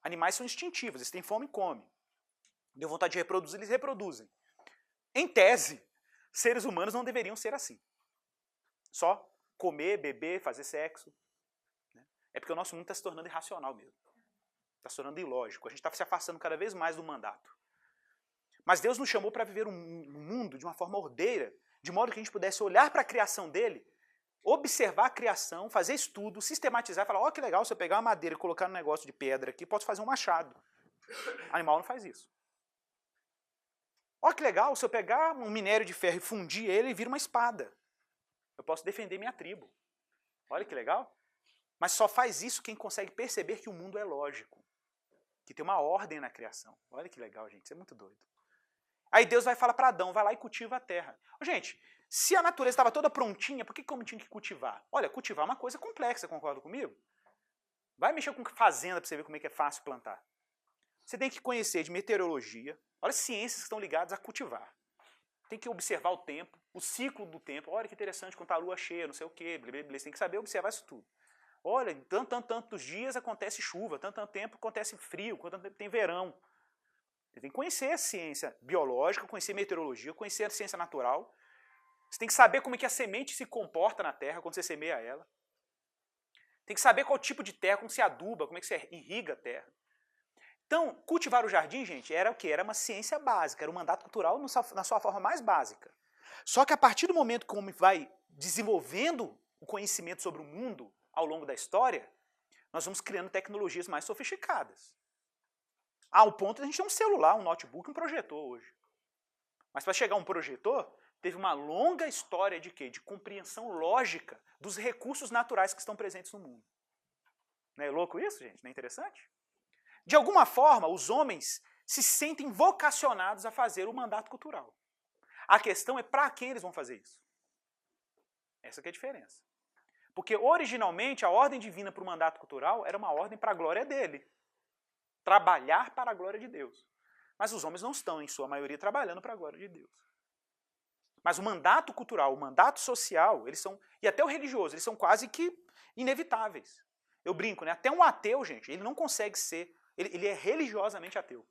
Animais são instintivos, eles têm fome e comem. Deu vontade de reproduzir, eles reproduzem. Em tese, seres humanos não deveriam ser assim. Só comer, beber, fazer sexo. É porque o nosso mundo está se tornando irracional mesmo. Está se tornando ilógico. A gente está se afastando cada vez mais do mandato. Mas Deus nos chamou para viver um mundo de uma forma ordeira, de modo que a gente pudesse olhar para a criação dele, observar a criação, fazer estudo, sistematizar, falar, ó, que legal, se eu pegar uma madeira e colocar um negócio de pedra aqui, posso fazer um machado. O animal não faz isso. Ó, que legal, se eu pegar um minério de ferro e fundir ele, vira uma espada. Eu posso defender minha tribo. Olha que legal. Mas só faz isso quem consegue perceber que o mundo é lógico. Que tem uma ordem na criação. Olha que legal, gente, isso é muito doido. Aí Deus vai falar para Adão, vai lá e cultiva a terra. Gente, se a natureza estava toda prontinha, por que eu tinha que cultivar? Olha, cultivar é uma coisa complexa, concorda comigo? Vai mexer com fazenda para você ver como é que é fácil plantar. Você tem que conhecer de meteorologia, olha as ciências que estão ligadas a cultivar. Tem que observar o tempo, o ciclo do tempo. Olha que interessante, quando está a lua cheia, não sei o quê, blá, blá, blá. Você tem que saber observar isso tudo. Olha, em tantos dias acontece chuva, tanto tempo acontece frio, tanto tempo tem verão. Você tem que conhecer a ciência biológica, conhecer meteorologia, conhecer a ciência natural. Você tem que saber como é que a semente se comporta na terra quando você semeia ela. Tem que saber qual tipo de terra, como se aduba, como é que você irriga a terra. Então, cultivar o jardim, gente, era o quê? Era uma ciência básica, era um mandato cultural na sua forma mais básica. Só que a partir do momento que o homem vai desenvolvendo o conhecimento sobre o mundo ao longo da história, nós vamos criando tecnologias mais sofisticadas. Ao ponto de a gente ter um celular, um notebook, um projetor hoje. Mas para chegar a um projetor, teve uma longa história de quê? De compreensão lógica dos recursos naturais que estão presentes no mundo. Não é louco isso, gente? Não é interessante? De alguma forma, os homens se sentem vocacionados a fazer o mandato cultural. A questão é para quem eles vão fazer isso. Essa que é a diferença. Porque originalmente a ordem divina para o mandato cultural era uma ordem para a glória dele. Trabalhar para a glória de Deus. Mas os homens não estão, em sua maioria, trabalhando para a glória de Deus. Mas o mandato cultural, o mandato social, eles são, e até o religioso, eles são quase que inevitáveis. Eu brinco, né? Até um ateu, gente, ele não consegue ser, ele é religiosamente ateu.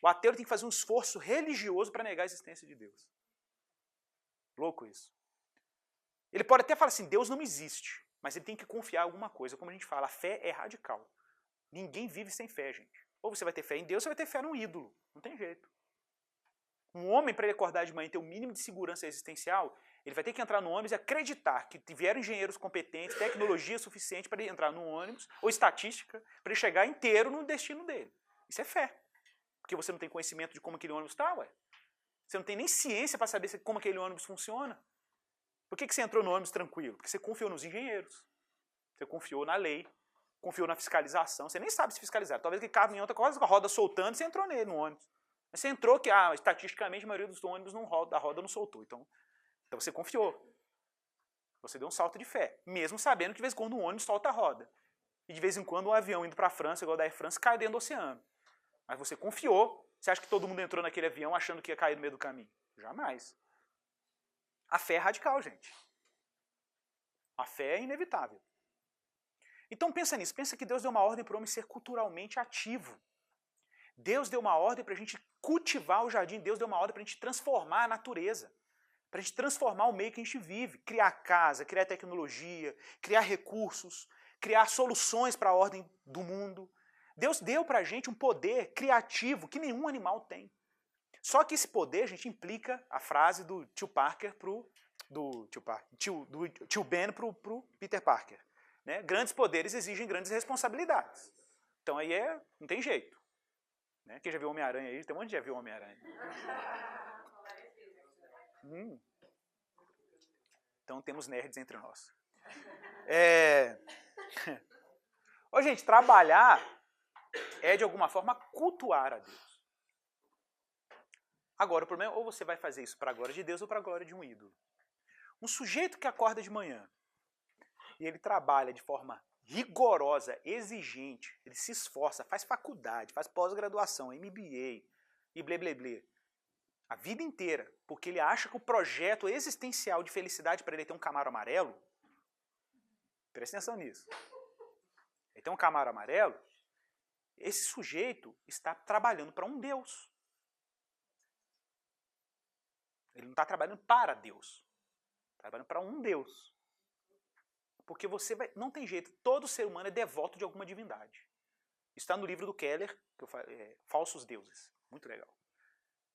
O ateu tem que fazer um esforço religioso para negar a existência de Deus. Louco isso. Ele pode até falar assim, Deus não existe, mas ele tem que confiar em alguma coisa. Como a gente fala, a fé é radical. Ninguém vive sem fé, gente. Ou você vai ter fé em Deus, ou você vai ter fé num ídolo. Não tem jeito. Um homem, para ele acordar de manhã e ter o mínimo de segurança existencial, ele vai ter que entrar no ônibus e acreditar que tiveram engenheiros competentes, tecnologia suficiente para ele entrar no ônibus, ou estatística, para ele chegar inteiro no destino dele. Isso é fé. Porque você não tem conhecimento de como aquele ônibus está, ué. Você não tem nem ciência para saber como aquele ônibus funciona. Por que você entrou no ônibus tranquilo? Porque você confiou nos engenheiros. Você confiou na lei. Confiou na fiscalização. Você nem sabe se fiscalizar. Talvez aquele caminhão está quase com a roda soltando e você entrou nele no ônibus. Mas você entrou que, estatisticamente, a maioria dos ônibus a roda não soltou. Então você confiou. Você deu um salto de fé. Mesmo sabendo que de vez em quando um ônibus solta a roda. E de vez em quando um avião indo para a França, igual da Air France, cai dentro do oceano. Mas você confiou. Você acha que todo mundo entrou naquele avião achando que ia cair no meio do caminho? Jamais. A fé é radical, gente. A fé é inevitável. Então pensa nisso. Pensa que Deus deu uma ordem para o homem ser culturalmente ativo. Deus deu uma ordem para a gente cultivar o jardim. Deus deu uma ordem para a gente transformar a natureza. Para a gente transformar o meio que a gente vive. Criar casa, criar tecnologia, criar recursos, criar soluções para a ordem do mundo. Deus deu para a gente um poder criativo que nenhum animal tem. Só que esse poder, gente, implica a frase do tio Parker do tio Ben pro Peter Parker. Né? Grandes poderes exigem grandes responsabilidades. Então aí não tem jeito. Né? Quem já viu Homem-Aranha aí? Tem um monte de já viu Homem-Aranha. Então temos nerds entre nós. Ô, gente, trabalhar é de alguma forma cultuar a Deus. Agora, o problema é ou você vai fazer isso para a glória de Deus ou para a glória de um ídolo. Um sujeito que acorda de manhã e ele trabalha de forma rigorosa, exigente, ele se esforça, faz faculdade, faz pós-graduação, MBA e blé, blé, blé, a vida inteira, porque ele acha que o projeto existencial de felicidade para ele é ter um Camaro amarelo, presta atenção nisso, ele tem um Camaro amarelo, esse sujeito está trabalhando para um Deus. Ele não está trabalhando para Deus, está trabalhando para um Deus. porque não tem jeito, todo ser humano é devoto de alguma divindade. Isso está no livro do Keller, que eu falo, Falsos Deuses. Muito legal.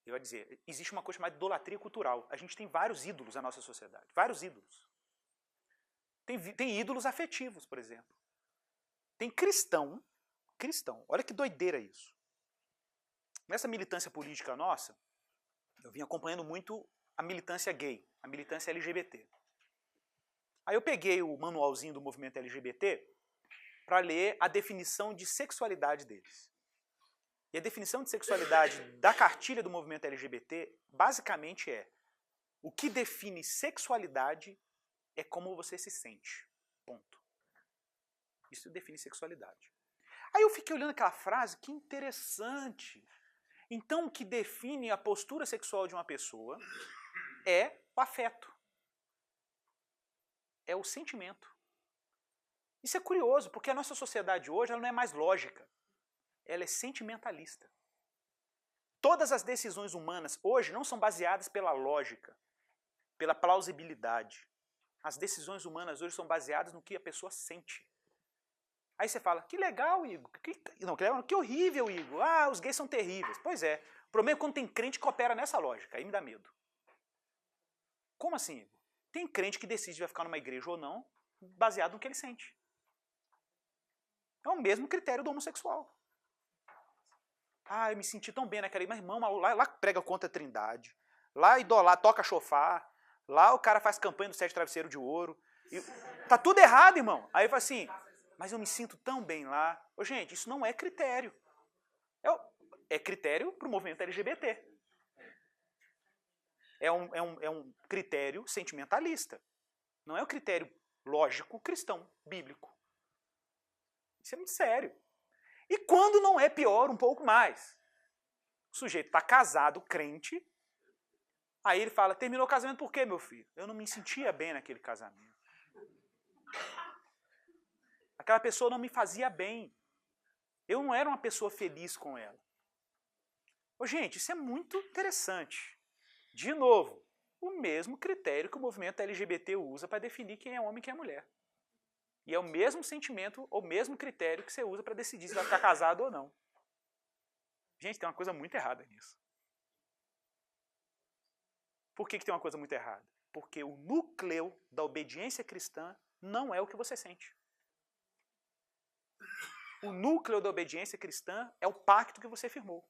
Ele vai dizer, existe uma coisa chamada idolatria cultural. A gente tem vários ídolos na nossa sociedade. Vários ídolos. Tem ídolos afetivos, por exemplo. Tem cristão. Olha que doideira isso. Nessa militância política nossa, eu vim acompanhando muito a militância gay, a militância LGBT. Aí eu peguei o manualzinho do movimento LGBT para ler a definição de sexualidade deles. E a definição de sexualidade da cartilha do movimento LGBT, basicamente o que define sexualidade é como você se sente. Ponto. Isso define sexualidade. Aí eu fiquei olhando aquela frase, que interessante. Então o que define a postura sexual de uma pessoa é o afeto. É o sentimento. Isso é curioso, porque a nossa sociedade hoje ela não é mais lógica. Ela é sentimentalista. Todas as decisões humanas hoje não são baseadas pela lógica, pela plausibilidade. As decisões humanas hoje são baseadas no que a pessoa sente. Aí você fala, que legal, Igor. Que horrível, Igor. Ah, os gays são terríveis. Pois é. O problema é quando tem crente que opera nessa lógica. Aí me dá medo. Como assim, Igor? Tem crente que decide se vai ficar numa igreja ou não, baseado no que ele sente. É o mesmo critério do homossexual. Ah, eu me senti tão bem naquela igreja. Mas, irmão, lá prega contra a Trindade. Lá toca chofar. Lá o cara faz campanha do 7 travesseiro de ouro. Tá tudo errado, irmão. Aí eu falo assim, mas eu me sinto tão bem lá. Ô, gente, isso não é critério. É critério para o movimento LGBT. É um critério sentimentalista. Não é um critério lógico cristão, bíblico. Isso é muito sério. E quando não é pior, um pouco mais. O sujeito está casado, crente, aí ele fala, terminou o casamento por quê, meu filho? Eu não me sentia bem naquele casamento. Aquela pessoa não me fazia bem. Eu não era uma pessoa feliz com ela. Ô, gente, isso é muito interessante. De novo, o mesmo critério que o movimento LGBT usa para definir quem é homem e quem é mulher. E é o mesmo sentimento, ou o mesmo critério que você usa para decidir se vai ficar casado ou não. Gente, tem uma coisa muito errada nisso. Por que tem uma coisa muito errada? Porque o núcleo da obediência cristã não é o que você sente. O núcleo da obediência cristã é o pacto que você firmou.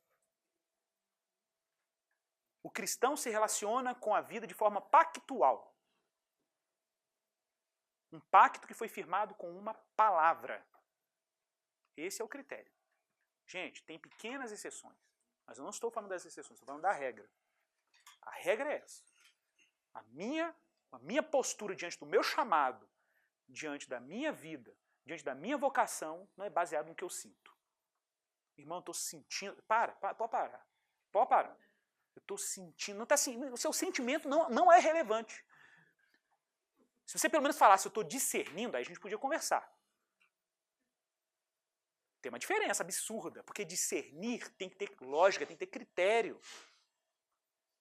O cristão se relaciona com a vida de forma pactual. Um pacto que foi firmado com uma palavra. Esse é o critério. Gente, tem pequenas exceções. Mas eu não estou falando das exceções, estou falando da regra. A regra é essa. A minha postura diante do meu chamado, diante da minha vida, diante da minha vocação, não é baseado no que eu sinto. Irmão, eu estou sentindo... Pode parar. Eu estou sentindo... Não tá, o seu sentimento não é relevante. Se você pelo menos falasse, eu estou discernindo, aí a gente podia conversar. Tem uma diferença absurda, porque discernir tem que ter lógica, tem que ter critério.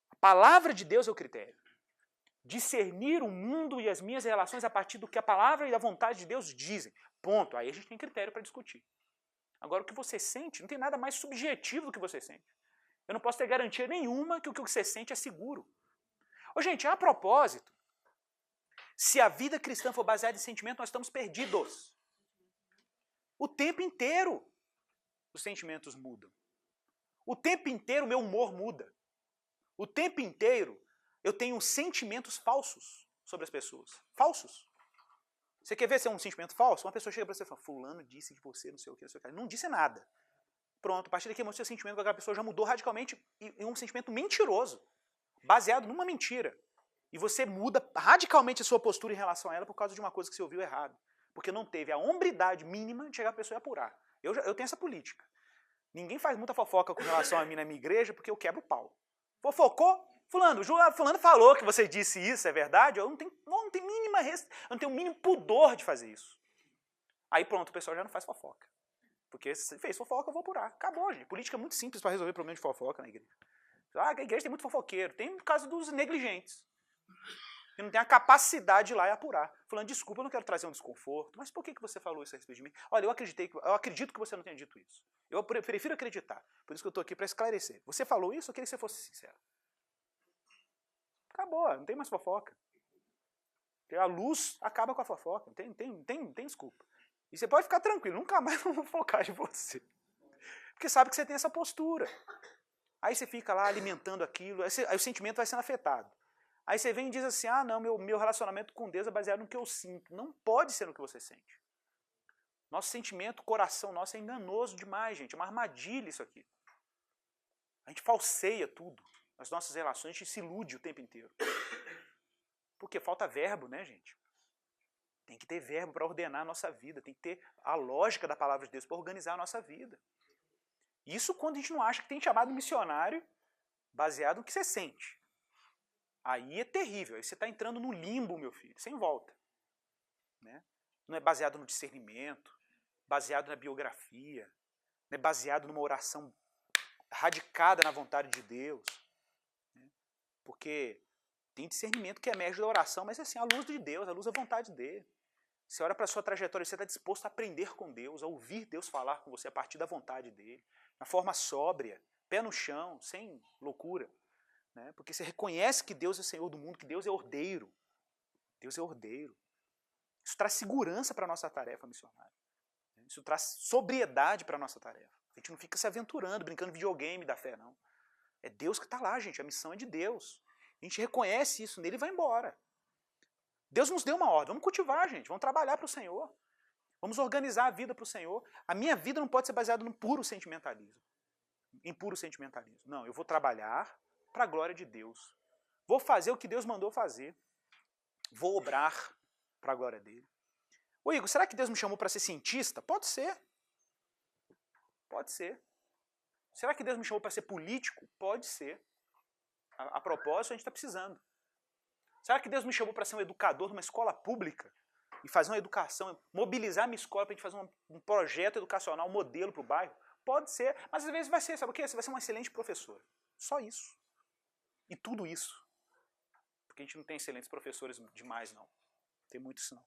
A palavra de Deus é o critério. Discernir o mundo e as minhas relações a partir do que a palavra e a vontade de Deus dizem. Ponto. Aí a gente tem critério para discutir. Agora, o que você sente, não tem nada mais subjetivo do que você sente. Eu não posso ter garantia nenhuma que o que você sente é seguro. Ô, gente, a propósito, se a vida cristã for baseada em sentimento, nós estamos perdidos. O tempo inteiro os sentimentos mudam. O tempo inteiro o meu humor muda. O tempo inteiro eu tenho sentimentos falsos sobre as pessoas. Falsos. Você quer ver se é um sentimento falso? Uma pessoa chega para você e fala, fulano disse de você, não sei o que, não sei o que. Não disse nada. Pronto, a partir daqui o seu sentimento com aquela pessoa já mudou radicalmente em um sentimento mentiroso, baseado numa mentira. E você muda radicalmente a sua postura em relação a ela por causa de uma coisa que você ouviu errado. Porque não teve a hombridade mínima de chegar a pessoa e apurar. Eu tenho essa política. Ninguém faz muita fofoca com relação a mim na minha igreja porque eu quebro o pau. Fofocou? Fulano falou que você disse isso, é verdade? Eu não tenho o mínimo pudor de fazer isso. Aí pronto, o pessoal já não faz fofoca. Porque se fez fofoca, eu vou apurar. Acabou, gente. Política é muito simples para resolver problema de fofoca na igreja. Ah, a igreja tem muito fofoqueiro. Tem o caso dos negligentes. e não tem a capacidade de ir lá e apurar. Falando, desculpa, eu não quero trazer um desconforto, mas por que você falou isso a respeito de mim? Olha, eu acredito que você não tenha dito isso. Eu prefiro acreditar. Por isso que eu estou aqui para esclarecer. Você falou isso, eu queria que você fosse sincero. Acabou, não tem mais fofoca. Porque a luz acaba com a fofoca, não tem desculpa. E você pode ficar tranquilo, nunca mais vão focar em você. Porque sabe que você tem essa postura. Aí você fica lá alimentando aquilo, aí o sentimento vai sendo afetado. Aí você vem e diz assim, ah não, meu relacionamento com Deus é baseado no que eu sinto. Não pode ser no que você sente. Nosso sentimento, o coração nosso é enganoso demais, gente. É uma armadilha isso aqui. A gente falseia tudo. As nossas relações, a gente se ilude o tempo inteiro. Porque falta verbo, né, gente? Tem que ter verbo para ordenar a nossa vida. Tem que ter a lógica da palavra de Deus para organizar a nossa vida. Isso quando a gente não acha que tem chamado missionário baseado no que você sente. Aí é terrível. Aí você está entrando no limbo, meu filho, sem volta. Né? Não é baseado no discernimento, baseado na biografia, não é baseado numa oração radicada na vontade de Deus. Né? Porque tem discernimento que emerge da oração, mas é assim, a luz de Deus, a luz da vontade dele. Você olha para a sua trajetória, você está disposto a aprender com Deus, a ouvir Deus falar com você a partir da vontade dele, na forma sóbria, pé no chão, sem loucura. Né? Porque você reconhece que Deus é o Senhor do mundo, que Deus é ordeiro. Deus é ordeiro. Isso traz segurança para a nossa tarefa missionária. Isso traz sobriedade para a nossa tarefa. A gente não fica se aventurando, brincando videogame da fé, não. É Deus que está lá, gente. A missão é de Deus. A gente reconhece isso nele e vai embora. Deus nos deu uma ordem. Vamos cultivar, gente. Vamos trabalhar para o Senhor. Vamos organizar a vida para o Senhor. A minha vida não pode ser baseada no puro sentimentalismo. Em puro sentimentalismo. Não, eu vou trabalhar para a glória de Deus. Vou fazer o que Deus mandou fazer. Vou obrar para a glória dele. Ô Igor, será que Deus me chamou para ser cientista? Pode ser. Pode ser. Será que Deus me chamou para ser político? Pode ser. A propósito, a gente está precisando. Será que Deus me chamou para ser um educador numa escola pública? E fazer uma educação, mobilizar a minha escola para a gente fazer um projeto educacional, um modelo para o bairro? Pode ser, mas às vezes vai ser, sabe o quê? Você vai ser um excelente professor. Só isso. E tudo isso. Porque a gente não tem excelentes professores demais, não. Tem muito isso, não.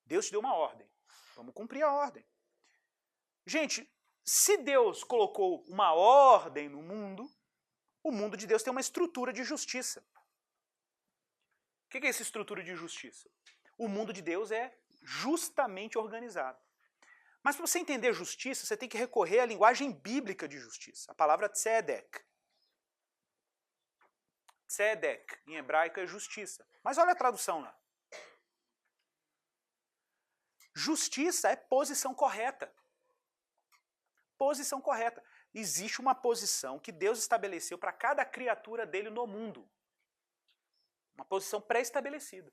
Deus te deu uma ordem. Vamos cumprir a ordem. Gente, se Deus colocou uma ordem no mundo, o mundo de Deus tem uma estrutura de justiça. O que é essa estrutura de justiça? O mundo de Deus é justamente organizado. Mas para você entender justiça, você tem que recorrer à linguagem bíblica de justiça. A palavra tzedek. Tzedek, em hebraico, é justiça. Mas olha a tradução lá. Justiça é posição correta. Posição correta. Existe uma posição que Deus estabeleceu para cada criatura dele no mundo. Uma posição pré-estabelecida.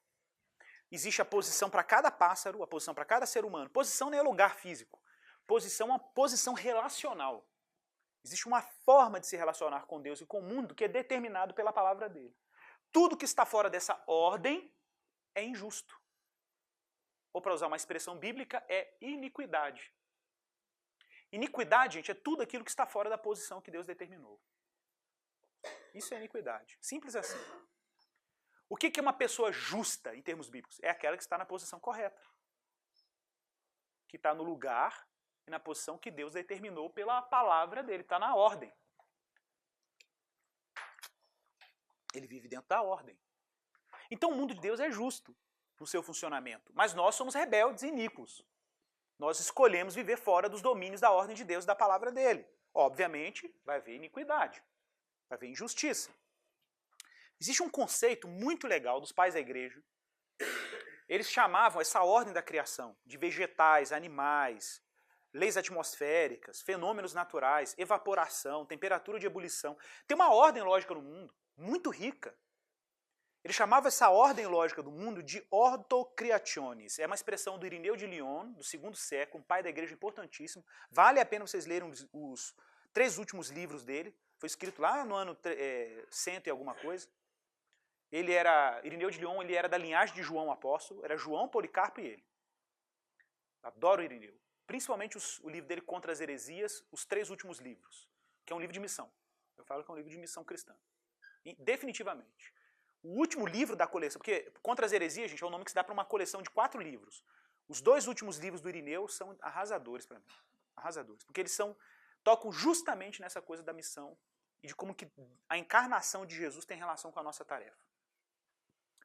Existe a posição para cada pássaro, a posição para cada ser humano. Posição não é lugar físico. Posição é uma posição relacional. Existe uma forma de se relacionar com Deus e com o mundo que é determinado pela palavra dele. Tudo que está fora dessa ordem é injusto. Ou para usar uma expressão bíblica, é iniquidade. Iniquidade, gente, é tudo aquilo que está fora da posição que Deus determinou. Isso é iniquidade. Simples assim. O que é uma pessoa justa em termos bíblicos? É aquela que está na posição correta. Que está no lugar e na posição que Deus determinou pela palavra dele. Está na ordem. Ele vive dentro da ordem. Então o mundo de Deus é justo no seu funcionamento. Mas nós somos rebeldes e iníquos. Nós escolhemos viver fora dos domínios da ordem de Deus e da palavra dele. Obviamente, vai haver iniquidade. Vai haver injustiça. Existe um conceito muito legal dos pais da igreja. Eles chamavam essa ordem da criação de vegetais, animais, leis atmosféricas, fenômenos naturais, evaporação, temperatura de ebulição. Tem uma ordem lógica no mundo, muito rica. Ele chamava essa ordem lógica do mundo de ordocriationes. É uma expressão do Irineu de Lyon, do II século, um pai da igreja importantíssimo. Vale a pena vocês lerem os 3 últimos livros dele. Foi escrito lá no ano 100 e alguma coisa. Irineu de Lyon, ele era da linhagem de João Apóstolo, era João, Policarpo e ele. Adoro Irineu. Principalmente o livro dele Contra as Heresias, os 3 últimos livros, que é um livro de missão. Eu falo que é um livro de missão cristã. E, definitivamente. O último livro da coleção, porque Contra as Heresias, gente, é o nome que se dá para uma coleção de 4 livros. Os 2 últimos livros do Irineu são arrasadores para mim. Arrasadores. Porque eles tocam justamente nessa coisa da missão e de como que a encarnação de Jesus tem relação com a nossa tarefa.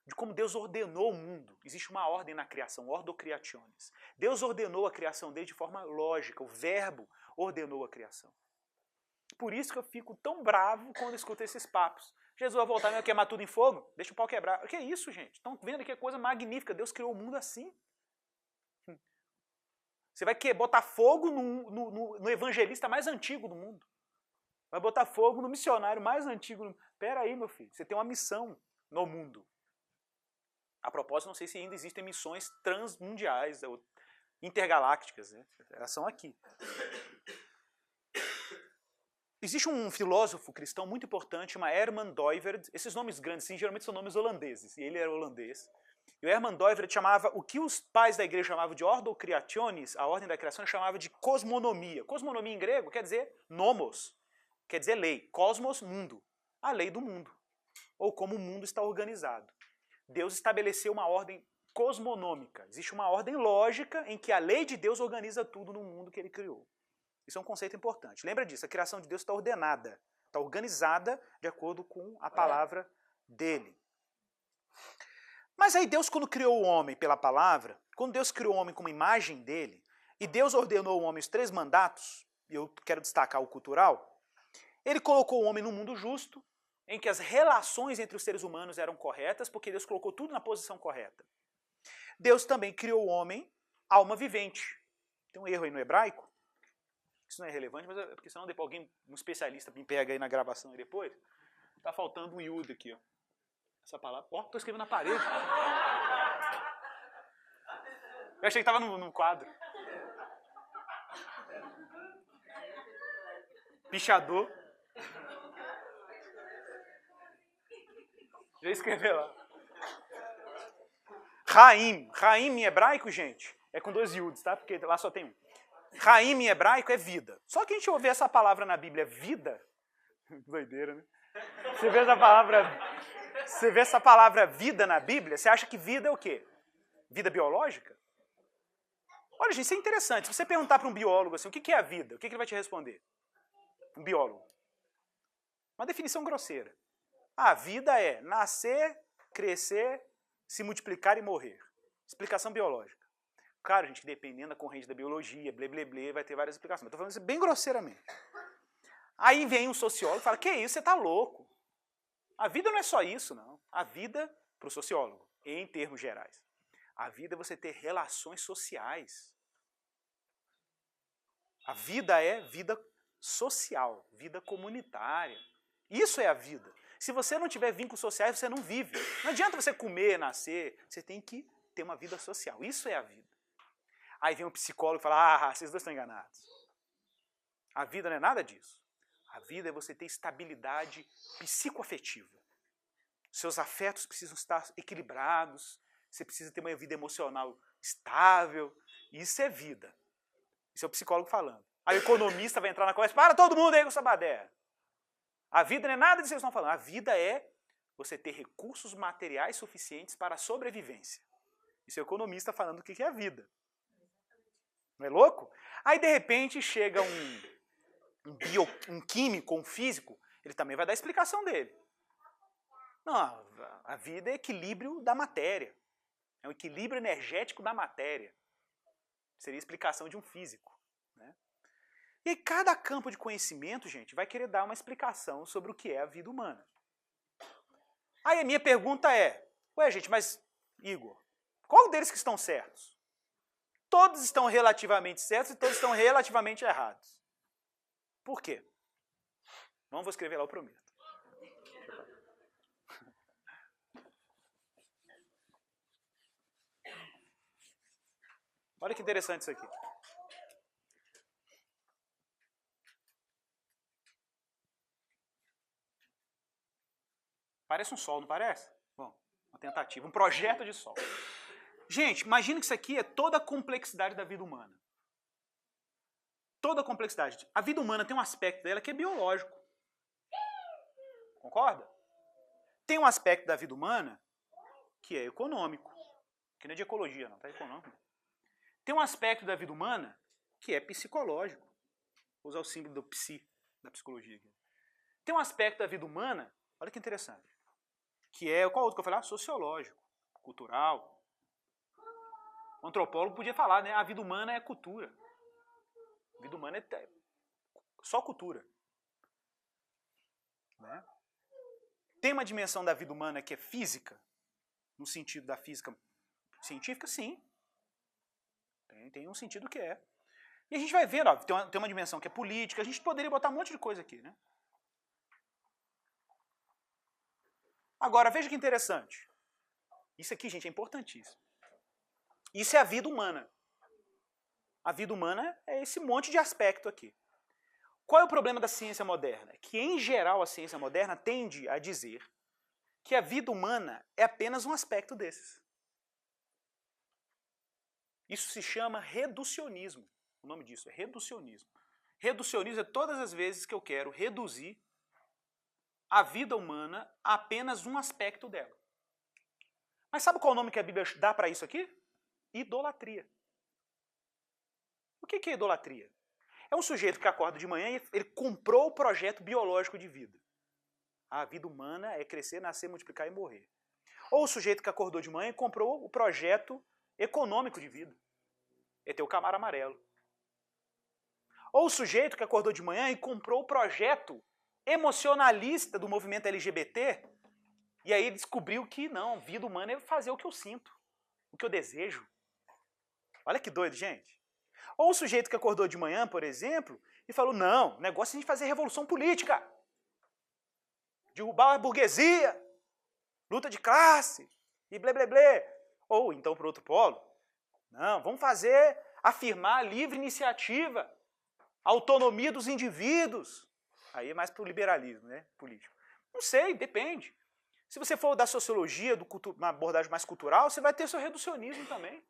De como Deus ordenou o mundo. Existe uma ordem na criação, ordo creationis. Deus ordenou a criação dele de forma lógica, o verbo ordenou a criação. Por isso que eu fico tão bravo quando escuto esses papos. Jesus vai voltar e vai queimar tudo em fogo? Deixa o pau quebrar. O que é isso, gente? Estão vendo aqui a coisa magnífica. Deus criou o mundo assim. Você vai botar fogo no evangelista mais antigo do mundo. Vai botar fogo no missionário mais antigo. Pera aí, meu filho. Você tem uma missão no mundo. A propósito, não sei se ainda existem missões transmundiais, ou intergalácticas, né? Elas são aqui. Existe um filósofo cristão muito importante, chamado Herman Dooyeweerd. Esses nomes grandes, sim, geralmente são nomes holandeses, e ele era holandês. E o Herman Dooyeweerd chamava, o que os pais da igreja chamavam de ordo creationis, a ordem da criação, chamava de cosmonomia. Cosmonomia em grego quer dizer nomos, quer dizer lei. Cosmos, mundo. A lei do mundo. Ou como o mundo está organizado. Deus estabeleceu uma ordem cosmonômica. Existe uma ordem lógica em que a lei de Deus organiza tudo no mundo que ele criou. Isso é um conceito importante. Lembra disso, a criação de Deus está ordenada, está organizada de acordo com a palavra dele. Mas aí Deus, quando criou o homem pela palavra, quando Deus criou o homem como imagem dele, e Deus ordenou ao homem os 3 mandatos, e eu quero destacar o cultural, ele colocou o homem num mundo justo, em que as relações entre os seres humanos eram corretas, porque Deus colocou tudo na posição correta. Deus também criou o homem alma vivente. Tem um erro aí no hebraico, isso não é relevante, mas porque senão depois alguém, um especialista me pega aí na gravação e depois, tá faltando um iud aqui, ó. Essa palavra, ó, tô escrevendo na parede. Eu achei que tava no quadro. Pichador. Já escreveu lá. Raim. Raim em hebraico, gente, é com 2 iuds, tá? Porque lá só tem um. Raim em hebraico é vida. Só que a gente ouve essa palavra na Bíblia, vida. Doideira, né? Você vê essa palavra vida na Bíblia, você acha que vida é o quê? Vida biológica? Olha, gente, isso é interessante. Se você perguntar para um biólogo assim, o que é a vida? O que ele vai te responder? Um biólogo. Uma definição grosseira. A vida é nascer, crescer, se multiplicar e morrer. Explicação biológica. Claro, gente, dependendo da corrente da biologia, vai ter várias explicações. Mas estou falando isso bem grosseiramente. Aí vem um sociólogo e fala, que isso, você está louco. A vida não é só isso, não. A vida, para o sociólogo, em termos gerais, a vida é você ter relações sociais. A vida é vida social, vida comunitária. Isso é a vida. Se você não tiver vínculos sociais, você não vive. Não adianta você comer, nascer, você tem que ter uma vida social. Isso é a vida. Aí vem um psicólogo e fala, vocês dois estão enganados. A vida não é nada disso. A vida é você ter estabilidade psicoafetiva. Seus afetos precisam estar equilibrados, você precisa ter uma vida emocional estável. Isso é vida. Isso é o psicólogo falando. Aí o economista vai entrar na conversa, para todo mundo aí com essa baderna. A vida não é nada disso que vocês estão falando. A vida é você ter recursos materiais suficientes para a sobrevivência. Isso é o economista falando o que é a vida. Não é louco? Aí, de repente, chega um químico, um físico, ele também vai dar a explicação dele. Não, a vida é equilíbrio da matéria. É um equilíbrio energético da matéria. Seria a explicação de um físico. Né? E aí, cada campo de conhecimento, gente, vai querer dar uma explicação sobre o que é a vida humana. Aí a minha pergunta é, gente, mas, Igor, qual deles que estão certos? Todos estão relativamente certos e todos estão relativamente errados. Por quê? Não vou escrever lá, eu prometo. Olha que interessante isso aqui. Parece um sol, não parece? Bom, uma tentativa, um projeto de sol. Gente, imagina que isso aqui é toda a complexidade da vida humana. Toda a complexidade. A vida humana tem um aspecto dela que é biológico. Concorda? Tem um aspecto da vida humana que é econômico, que não é de ecologia, não, tá econômico. Tem um aspecto da vida humana que é psicológico. Vou usar o símbolo do psi, da psicologia aqui. Tem um aspecto da vida humana, olha que interessante, que é, qual outro que eu falei? Sociológico, cultural. O antropólogo podia falar, né? A vida humana é cultura. A vida humana é só cultura. Né? Tem uma dimensão da vida humana que é física, no sentido da física científica, sim. Tem um sentido que é. E a gente vai vendo, ó, tem uma dimensão que é política, a gente poderia botar um monte de coisa aqui, né? Agora, veja que interessante. Isso aqui, gente, é importantíssimo. Isso é a vida humana. A vida humana é esse monte de aspecto aqui. Qual é o problema da ciência moderna? Que, em geral, a ciência moderna tende a dizer que a vida humana é apenas um aspecto desses. Isso se chama reducionismo. O nome disso é reducionismo. Reducionismo é todas as vezes que eu quero reduzir a vida humana a apenas um aspecto dela. Mas sabe qual é o nome que a Bíblia dá para isso aqui? Idolatria. O que é idolatria? É um sujeito que acorda de manhã e ele comprou o projeto biológico de vida. A vida humana é crescer, nascer, multiplicar e morrer. Ou o sujeito que acordou de manhã e comprou o projeto econômico de vida. É ter o Camaro amarelo. Ou o sujeito que acordou de manhã e comprou o projeto emocionalista do movimento LGBT, e aí descobriu que não, vida humana é fazer o que eu sinto, o que eu desejo. Olha que doido, gente. Ou o sujeito que acordou de manhã, por exemplo, e falou, não, o negócio é a gente fazer revolução política, derrubar a burguesia, luta de classe, e blé, blé, blé. Ou então, para outro polo, não, vamos afirmar a livre iniciativa, a autonomia dos indivíduos. Aí é mais para o liberalismo, né, político. Não sei, depende. Se você for da sociologia, uma abordagem mais cultural, você vai ter seu reducionismo também.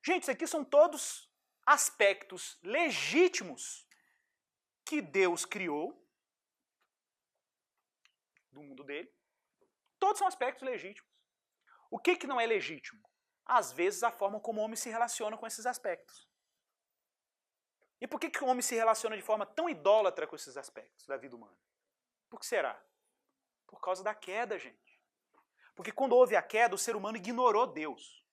Gente, isso aqui são todos aspectos legítimos que Deus criou do mundo dele. Todos são aspectos legítimos. O que não é legítimo? Às vezes a forma como o homem se relaciona com esses aspectos. E por que o homem se relaciona de forma tão idólatra com esses aspectos da vida humana? Por que será? Por causa da queda, gente. Porque quando houve a queda, o ser humano ignorou Deus.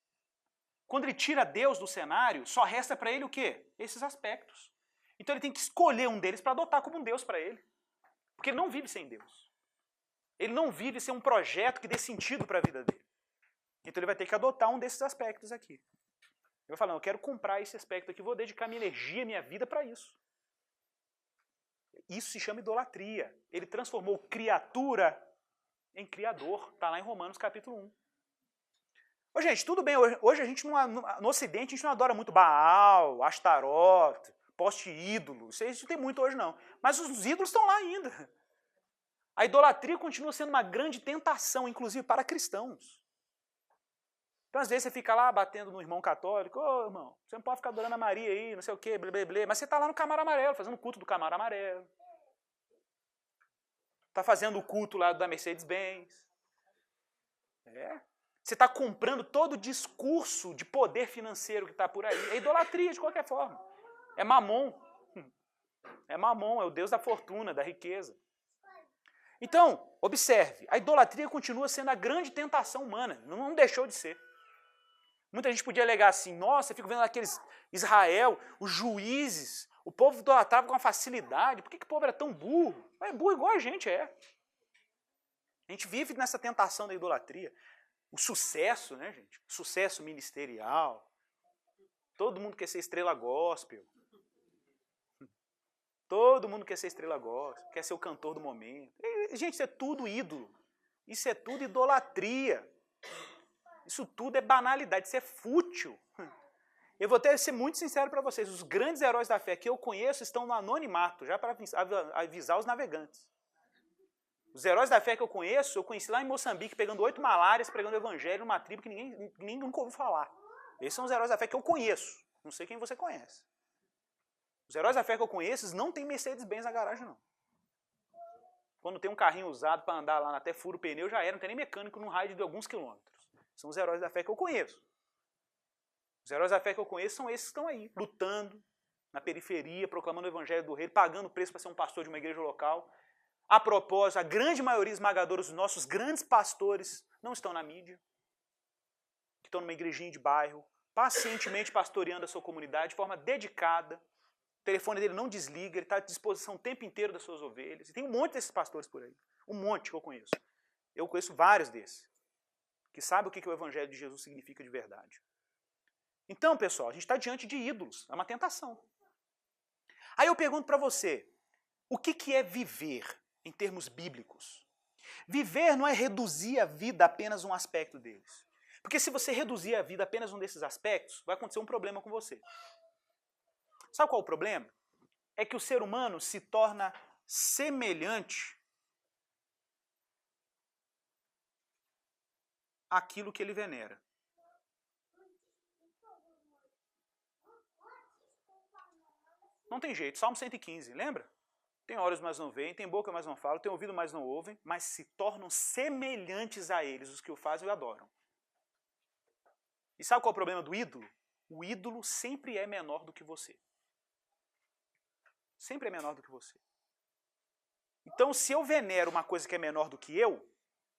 Quando ele tira Deus do cenário, só resta para ele o quê? Esses aspectos. Então ele tem que escolher um deles para adotar como um Deus para ele. Porque ele não vive sem Deus. Ele não vive sem um projeto que dê sentido para a vida dele. Então ele vai ter que adotar um desses aspectos aqui. Ele vai falar, eu quero comprar esse aspecto aqui, vou dedicar minha energia, minha vida para isso. Isso se chama idolatria. Ele transformou criatura em criador. Está lá em Romanos capítulo 1. Ô, gente, tudo bem, hoje a gente no Ocidente a gente não adora muito Baal, Astarote, poste ídolo, isso tem muito hoje não. Mas os ídolos estão lá ainda. A idolatria continua sendo uma grande tentação, inclusive para cristãos. Então às vezes você fica lá batendo no irmão católico, ô irmão, você não pode ficar adorando a Maria aí, não sei o quê, blé, blé, blé, mas você está lá no Camaro Amarelo, fazendo o culto do Camaro Amarelo. Está fazendo o culto lá da Mercedes-Benz. Você está comprando todo o discurso de poder financeiro que está por aí. É idolatria, de qualquer forma. É mamon. É mamon, é o Deus da fortuna, da riqueza. Então, observe, a idolatria continua sendo a grande tentação humana. Não deixou de ser. Muita gente podia alegar assim, nossa, eu fico vendo aqueles Israel, os juízes, o povo idolatrava com uma facilidade. Por que o povo era tão burro? É burro igual a gente é. A gente vive nessa tentação da idolatria. O sucesso, né, gente? O sucesso ministerial. Todo mundo quer ser estrela gospel. Todo mundo quer ser estrela gospel, quer ser o cantor do momento. E, gente, isso é tudo ídolo. Isso é tudo idolatria. Isso tudo é banalidade, isso é fútil. Eu vou até ser muito sincero para vocês. Os grandes heróis da fé que eu conheço estão no anonimato, já para avisar os navegantes. Os heróis da fé que eu conheci lá em Moçambique, pegando 8 malárias, pregando o evangelho numa tribo que ninguém nunca ouviu falar. Esses são os heróis da fé que eu conheço. Não sei quem você conhece. Os heróis da fé que eu conheço não tem Mercedes-Benz na garagem, não. Quando tem um carrinho usado para andar lá até fura o pneu, já era, não tem nem mecânico num raio de alguns quilômetros. São os heróis da fé que eu conheço. Os heróis da fé que eu conheço são esses que estão aí, lutando na periferia, proclamando o evangelho do reino, pagando preço para ser um pastor de uma igreja local. A propósito, a grande maioria esmagadora dos nossos grandes pastores não estão na mídia, que estão numa igrejinha de bairro, pacientemente pastoreando a sua comunidade de forma dedicada. O telefone dele não desliga, ele está à disposição o tempo inteiro das suas ovelhas. E tem um monte desses pastores por aí, um monte que eu conheço. Eu conheço vários desses, que sabem o que o evangelho de Jesus significa de verdade. Então, pessoal, a gente está diante de ídolos, é uma tentação. Aí eu pergunto para você, o que é viver em termos bíblicos? Viver não é reduzir a vida a apenas um aspecto deles. Porque se você reduzir a vida a apenas um desses aspectos, vai acontecer um problema com você. Sabe qual é o problema? É que o ser humano se torna semelhante àquilo que ele venera. Não tem jeito, Salmo 115, lembra? Tem olhos, mas não veem, tem boca, mas não falam, tem ouvido, mas não ouvem, mas se tornam semelhantes a eles, os que o fazem e o adoram. E sabe qual é o problema do ídolo? O ídolo sempre é menor do que você. Sempre é menor do que você. Então, se eu venero uma coisa que é menor do que eu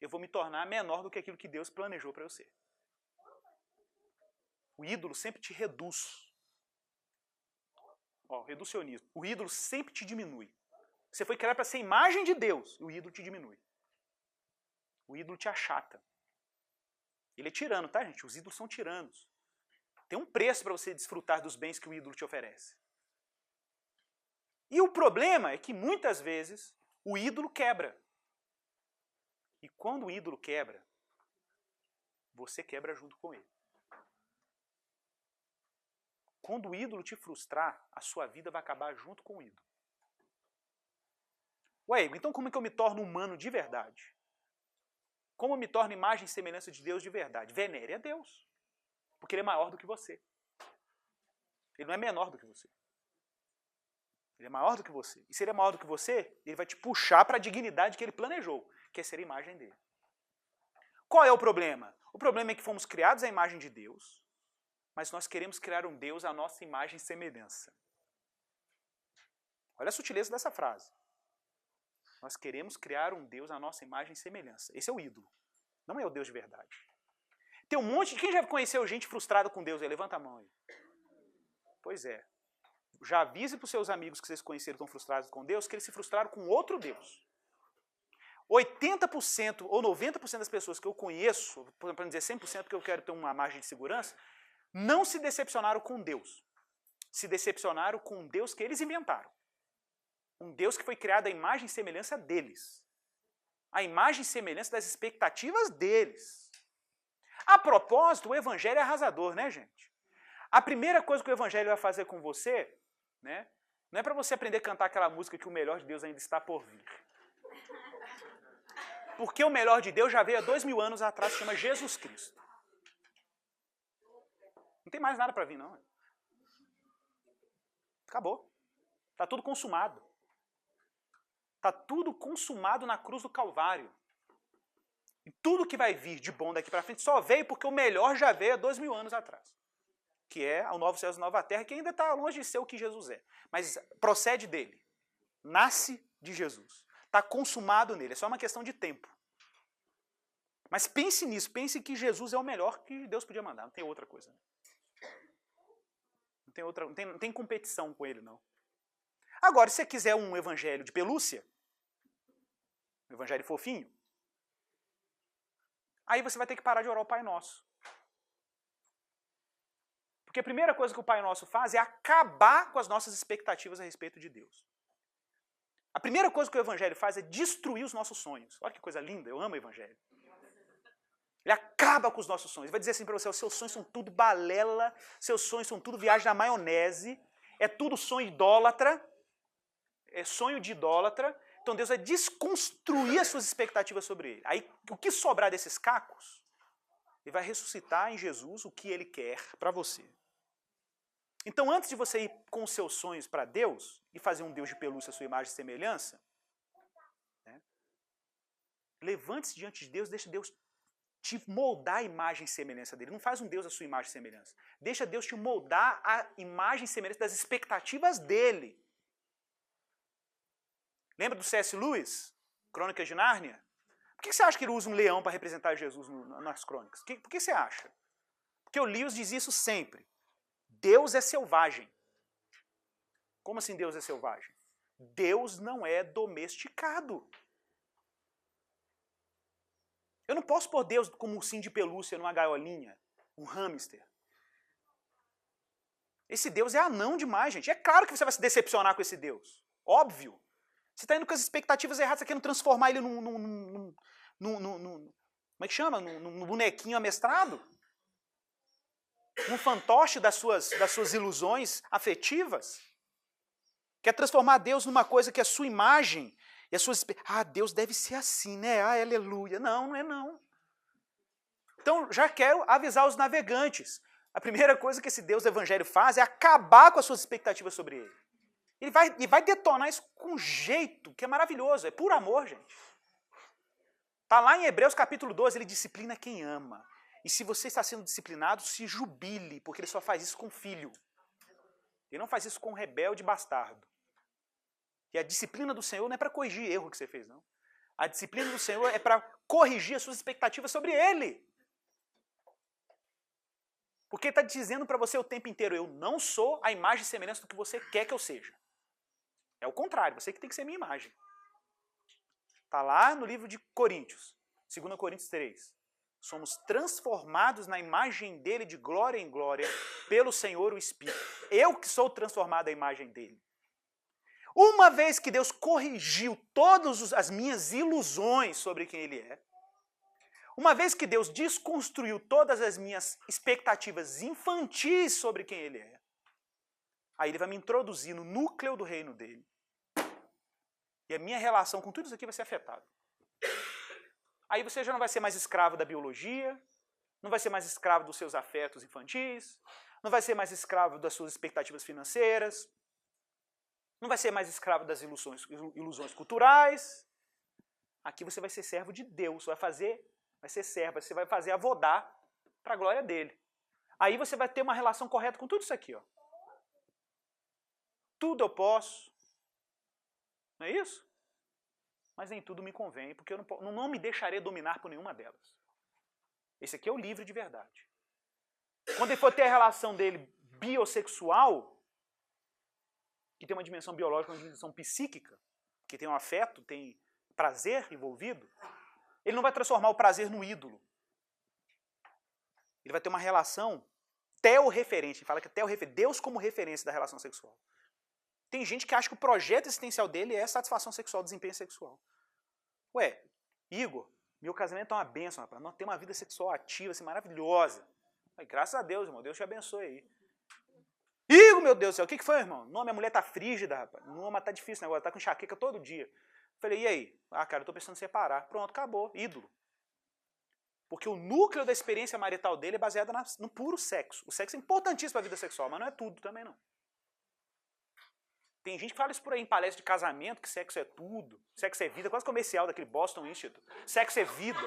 vou me tornar menor do que aquilo que Deus planejou para eu ser. O ídolo sempre te reduz. Ó, reducionismo. O ídolo sempre te diminui. Você foi criado para ser imagem de Deus, o ídolo te diminui. O ídolo te achata. Ele é tirano, tá, gente? Os ídolos são tiranos. Tem um preço para você desfrutar dos bens que o ídolo te oferece. E o problema é que muitas vezes o ídolo quebra. E quando o ídolo quebra, você quebra junto com ele. Quando o ídolo te frustrar, a sua vida vai acabar junto com o ídolo. Ué, então como é que eu me torno humano de verdade? Como eu me torno imagem e semelhança de Deus de verdade? Venere a Deus. Porque ele é maior do que você. Ele não é menor do que você. Ele é maior do que você. E se ele é maior do que você, ele vai te puxar para a dignidade que ele planejou, que é ser a imagem dele. Qual é o problema? O problema é que fomos criados à imagem de Deus, mas nós queremos criar um Deus à nossa imagem e semelhança. Olha a sutileza dessa frase. Nós queremos criar um Deus à nossa imagem e semelhança. Esse é o ídolo. Não é o Deus de verdade. Tem um monte de... Quem já conheceu gente frustrada com Deus aí? Levanta a mão aí. Pois é. Já avise para os seus amigos que vocês conheceram estão frustrados com Deus, que eles se frustraram com outro Deus. 80% ou 90% das pessoas que eu conheço, para não dizer 100% porque eu quero ter uma margem de segurança, não se decepcionaram com Deus. Se decepcionaram com um Deus que eles inventaram. Um Deus que foi criado à imagem e semelhança deles. A imagem e semelhança das expectativas deles. A propósito, o evangelho é arrasador, né, gente? A primeira coisa que o evangelho vai fazer com você, né, não é para você aprender a cantar aquela música que o melhor de Deus ainda está por vir. Porque o melhor de Deus já veio há 2000 anos atrás, se chama Jesus Cristo. Não tem mais nada para vir, não. Acabou. Está tudo consumado. Está tudo consumado na cruz do Calvário. E tudo que vai vir de bom daqui para frente só veio porque o melhor já veio há 2000 anos atrás. Que é o novo céu e a nova terra, que ainda está longe de ser o que Jesus é. Mas procede dele. Nasce de Jesus. Está consumado nele. É só uma questão de tempo. Mas pense nisso. Pense que Jesus é o melhor que Deus podia mandar. Não tem outra coisa. Não tem competição com ele, não. Agora, se você quiser um evangelho de pelúcia, um evangelho fofinho, aí você vai ter que parar de orar o Pai Nosso. Porque a primeira coisa que o Pai Nosso faz é acabar com as nossas expectativas a respeito de Deus. A primeira coisa que o Evangelho faz é destruir os nossos sonhos. Olha que coisa linda, eu amo o Evangelho. Ele acaba com os nossos sonhos. Ele vai dizer assim para você, os seus sonhos são tudo balela, seus sonhos são tudo viagem na maionese, é tudo sonho idólatra, é sonho de idólatra. Então Deus vai desconstruir as suas expectativas sobre ele. Aí o que sobrar desses cacos, ele vai ressuscitar em Jesus o que ele quer para você. Então, antes de você ir com os seus sonhos para Deus e fazer um Deus de pelúcia à sua imagem e semelhança, né, Levante-se diante de Deus, deixa Deus te moldar a imagem e semelhança dele. Não faz um Deus a sua imagem e semelhança. Deixa Deus te moldar a imagem e semelhança das expectativas dele. Lembra do C.S. Lewis? Crônicas de Nárnia? Por que você acha que ele usa um leão para representar Jesus nas crônicas? Por que você acha? Porque o Lewis diz isso sempre. Deus é selvagem. Como assim Deus é selvagem? Deus não é domesticado. Eu não posso pôr Deus como um ursinho de pelúcia numa gaiolinha, um hamster. Esse Deus é anão demais, gente. É claro que você vai se decepcionar com esse Deus. Óbvio. Você está indo com as expectativas erradas, você querendo transformar ele como é que chama? Num bonequinho amestrado? Num fantoche das suas ilusões afetivas? Quer transformar Deus numa coisa que é a sua imagem e as suas... Deus deve ser assim, né? Aleluia. Não, não é não. Então, já quero avisar os navegantes. A primeira coisa que esse Deus do Evangelho faz é acabar com as suas expectativas sobre ele. Ele vai detonar isso com um jeito que é maravilhoso. É por amor, gente. Está lá em Hebreus capítulo 12, ele disciplina quem ama. E se você está sendo disciplinado, se jubile, porque ele só faz isso com filho. Ele não faz isso com rebelde bastardo. E a disciplina do Senhor não é para corrigir erro que você fez, não. A disciplina do Senhor é para corrigir as suas expectativas sobre ele. Porque ele está dizendo para você o tempo inteiro, eu não sou a imagem e semelhança do que você quer que eu seja. É o contrário, você que tem que ser minha imagem. Está lá no livro de Coríntios, 2 Coríntios 3. Somos transformados na imagem dele de glória em glória pelo Senhor o Espírito. Eu que sou transformado à imagem dele. Uma vez que Deus corrigiu todas as minhas ilusões sobre quem ele é, uma vez que Deus desconstruiu todas as minhas expectativas infantis sobre quem ele é, aí ele vai me introduzir no núcleo do reino dele. E a minha relação com tudo isso aqui vai ser afetada. Aí você já não vai ser mais escravo da biologia, não vai ser mais escravo dos seus afetos infantis, não vai ser mais escravo das suas expectativas financeiras, não vai ser mais escravo das ilusões culturais. Aqui você vai ser servo de Deus, vai ser servo, você vai fazer avodar para a glória dele. Aí você vai ter uma relação correta com tudo isso aqui, ó. Tudo eu posso, não é isso? Mas nem tudo me convém, porque eu não me deixarei dominar por nenhuma delas. Esse aqui é o livre de verdade. Quando ele for ter a relação dele bissexual, que tem uma dimensão biológica, uma dimensão psíquica, que tem um afeto, tem prazer envolvido, ele não vai transformar o prazer no ídolo. Ele vai ter uma relação teorreferente. Ele fala que é teorreferente, Deus como referência da relação sexual. Tem gente que acha que o projeto existencial dele é satisfação sexual, desempenho sexual. Ué, Igor, meu casamento é uma bênção, rapaz. Nós temos uma vida sexual ativa, assim, maravilhosa. Mas, graças a Deus, irmão. Deus te abençoe aí. Igor, meu Deus do céu, o que foi, irmão? Não, minha mulher tá frígida, rapaz. Não, mas tá difícil o negócio, tá com enxaqueca todo dia. Falei, e aí? Cara, eu tô pensando em separar. Pronto, acabou. Ídolo. Porque o núcleo da experiência marital dele é baseado no puro sexo. O sexo é importantíssimo para a vida sexual, mas não é tudo também, não. Tem gente que fala isso por aí em palestra de casamento, que sexo é tudo, sexo é vida, quase comercial daquele Boston Institute. Sexo é vida.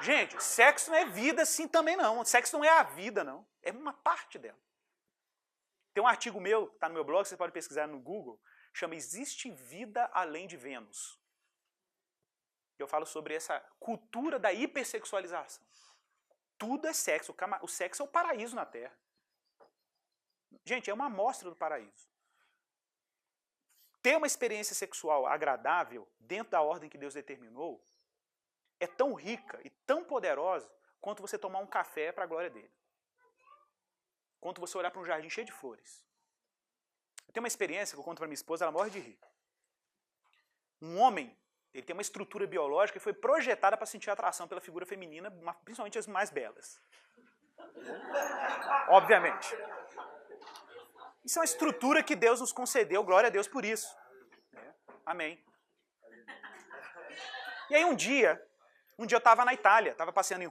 Gente, sexo não é vida assim também não. Sexo não é a vida, não. É uma parte dela. Tem um artigo meu, está no meu blog, você pode pesquisar no Google, chama Existe Vida Além de Vênus. Eu falo sobre essa cultura da hipersexualização. Tudo é sexo. O sexo é o paraíso na Terra. Gente, é uma amostra do paraíso. Ter uma experiência sexual agradável dentro da ordem que Deus determinou é tão rica e tão poderosa quanto você tomar um café para a glória dele. Quanto você olhar para um jardim cheio de flores. Eu tenho uma experiência que eu conto para minha esposa, ela morre de rir. Um homem, ele tem uma estrutura biológica que foi projetada para sentir atração pela figura feminina, principalmente as mais belas. Obviamente. Isso é uma estrutura que Deus nos concedeu, glória a Deus por isso. Amém. E aí um dia eu estava na Itália, estava passeando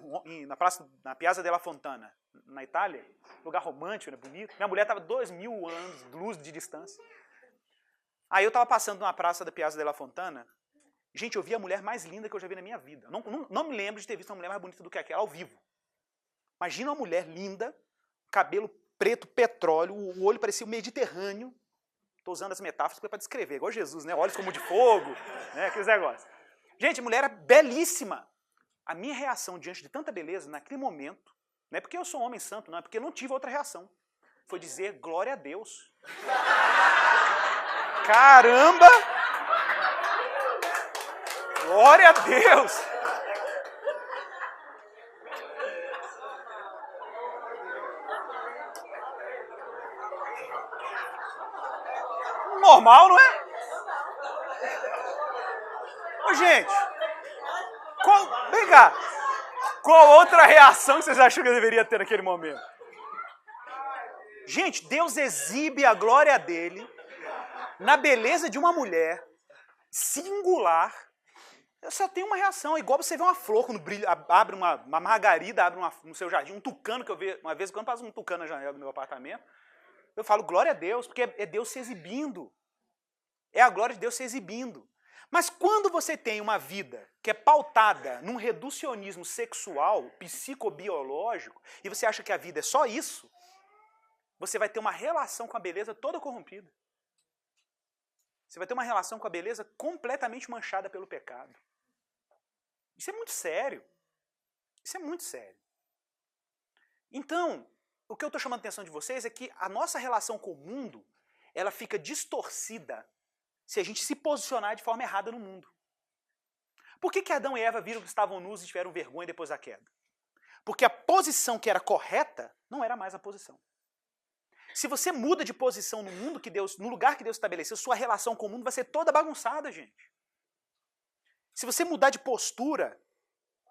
na Piazza della Fontana, na Itália, lugar romântico, né, bonito. Minha mulher estava 2000 anos de luz de distância. Aí eu estava passando na praça da Piazza della Fontana Gente, eu vi a mulher mais linda que eu já vi na minha vida. Não me lembro de ter visto uma mulher mais bonita do que aquela ao vivo. Imagina uma mulher linda, cabelo preto, petróleo, o olho parecia o Mediterrâneo. Estou usando as metáforas para descrever, igual Jesus, né? Olhos como de fogo, né? Aqueles negócios. Gente, a mulher era belíssima. A minha reação diante de tanta beleza, naquele momento, não é porque eu sou um homem santo, não, é porque eu não tive outra reação. Foi dizer, glória a Deus. Caramba! Glória a Deus! Normal, não é? Ô, gente, vem cá. Qual outra reação que vocês acham que eu deveria ter naquele momento? Gente, Deus exibe a glória dele na beleza de uma mulher singular. Eu só tenho uma reação, igual você vê uma flor quando brilha, abre uma margarida, abre no seu jardim, um tucano que eu vi, uma vez quando passa um tucano na janela do meu apartamento, eu falo, glória a Deus, porque é Deus se exibindo. É a glória de Deus se exibindo. Mas quando você tem uma vida que é pautada num reducionismo sexual, psicobiológico, e você acha que a vida é só isso, você vai ter uma relação com a beleza toda corrompida. Você vai ter uma relação com a beleza completamente manchada pelo pecado. Isso é muito sério. Isso é muito sério. Então, o que eu estou chamando a atenção de vocês é que a nossa relação com o mundo, ela fica distorcida se a gente se posicionar de forma errada no mundo. Por que Adão e Eva viram que estavam nus e tiveram vergonha depois da queda? Porque a posição que era correta não era mais a posição. Se você muda de posição no mundo que Deus, no lugar que Deus estabeleceu, sua relação com o mundo vai ser toda bagunçada, gente. Se você mudar de postura,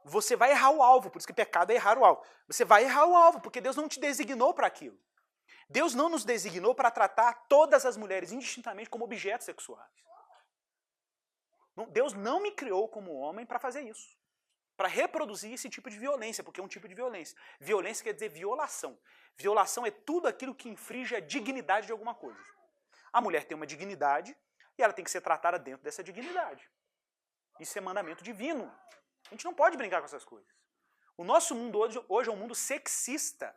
você vai errar o alvo, por isso que pecado é errar o alvo. Você vai errar o alvo, porque Deus não te designou para aquilo. Deus não nos designou para tratar todas as mulheres indistintamente como objetos sexuais. Deus não me criou como homem para fazer isso. Para reproduzir esse tipo de violência, porque é um tipo de violência. Violência quer dizer violação. Violação é tudo aquilo que infringe a dignidade de alguma coisa. A mulher tem uma dignidade e ela tem que ser tratada dentro dessa dignidade. Isso é mandamento divino. A gente não pode brincar com essas coisas. O nosso mundo hoje é um mundo sexista.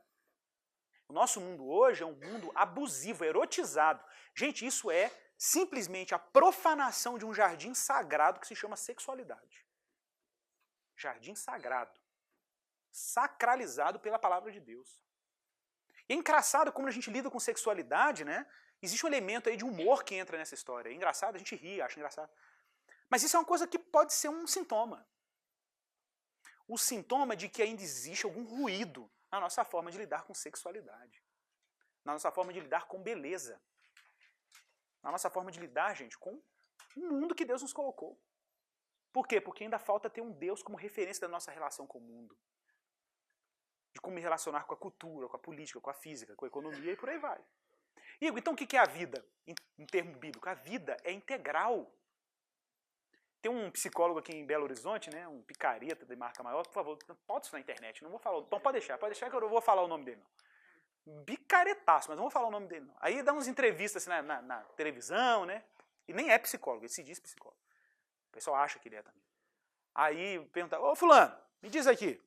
O nosso mundo hoje é um mundo abusivo, erotizado. Gente, isso é simplesmente a profanação de um jardim sagrado que se chama sexualidade. Jardim sagrado. Sacralizado pela palavra de Deus. E é engraçado como a gente lida com sexualidade, né? Existe um elemento aí de humor que entra nessa história. É engraçado, a gente ri, acha engraçado. Mas isso é uma coisa que pode ser um sintoma. O sintoma de que ainda existe algum ruído na nossa forma de lidar com sexualidade. Na nossa forma de lidar com beleza. Na nossa forma de lidar, gente, com o mundo que Deus nos colocou. Por quê? Porque ainda falta ter um Deus como referência da nossa relação com o mundo. De como me relacionar com a cultura, com a política, com a física, com a economia e por aí vai. Igor, então o que é a vida em termo bíblico? A vida é integral. Tem um psicólogo aqui em Belo Horizonte, né, um picareta de marca maior, por favor, pode isso na internet, não vou falar, então pode deixar que eu não vou falar o nome dele não. Picaretaço, mas não vou falar o nome dele não. Aí dá umas entrevistas assim, na televisão, né, e nem é psicólogo, ele se diz psicólogo. O pessoal acha que ele é também. Aí pergunta, ô fulano, me diz aqui,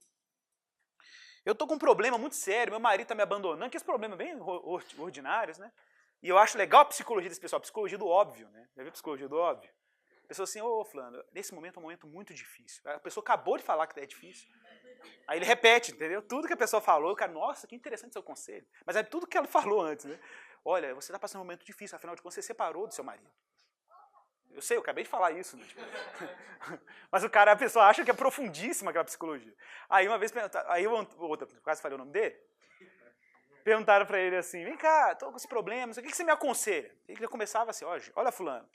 eu tô com um problema muito sério, meu marido tá me abandonando, que esse problema bem ordinários, né, e eu acho legal a psicologia desse pessoal, a psicologia do óbvio, né, já viu a psicologia do óbvio? A pessoa assim, ô fulano, nesse momento é um momento muito difícil. A pessoa acabou de falar que é difícil. Aí ele repete, entendeu? Tudo que a pessoa falou, o cara, nossa, que interessante seu conselho. Mas é tudo que ela falou antes, né? Olha, você está passando um momento difícil, afinal de contas, você separou do seu marido. Eu sei, eu acabei de falar isso, né? Mas a pessoa acha que é profundíssima aquela psicologia. Aí uma vez, outra, quase falei o nome dele, perguntaram para ele assim, vem cá, estou com esse problema, o que você me aconselha? Ele já começava assim, olha fulano,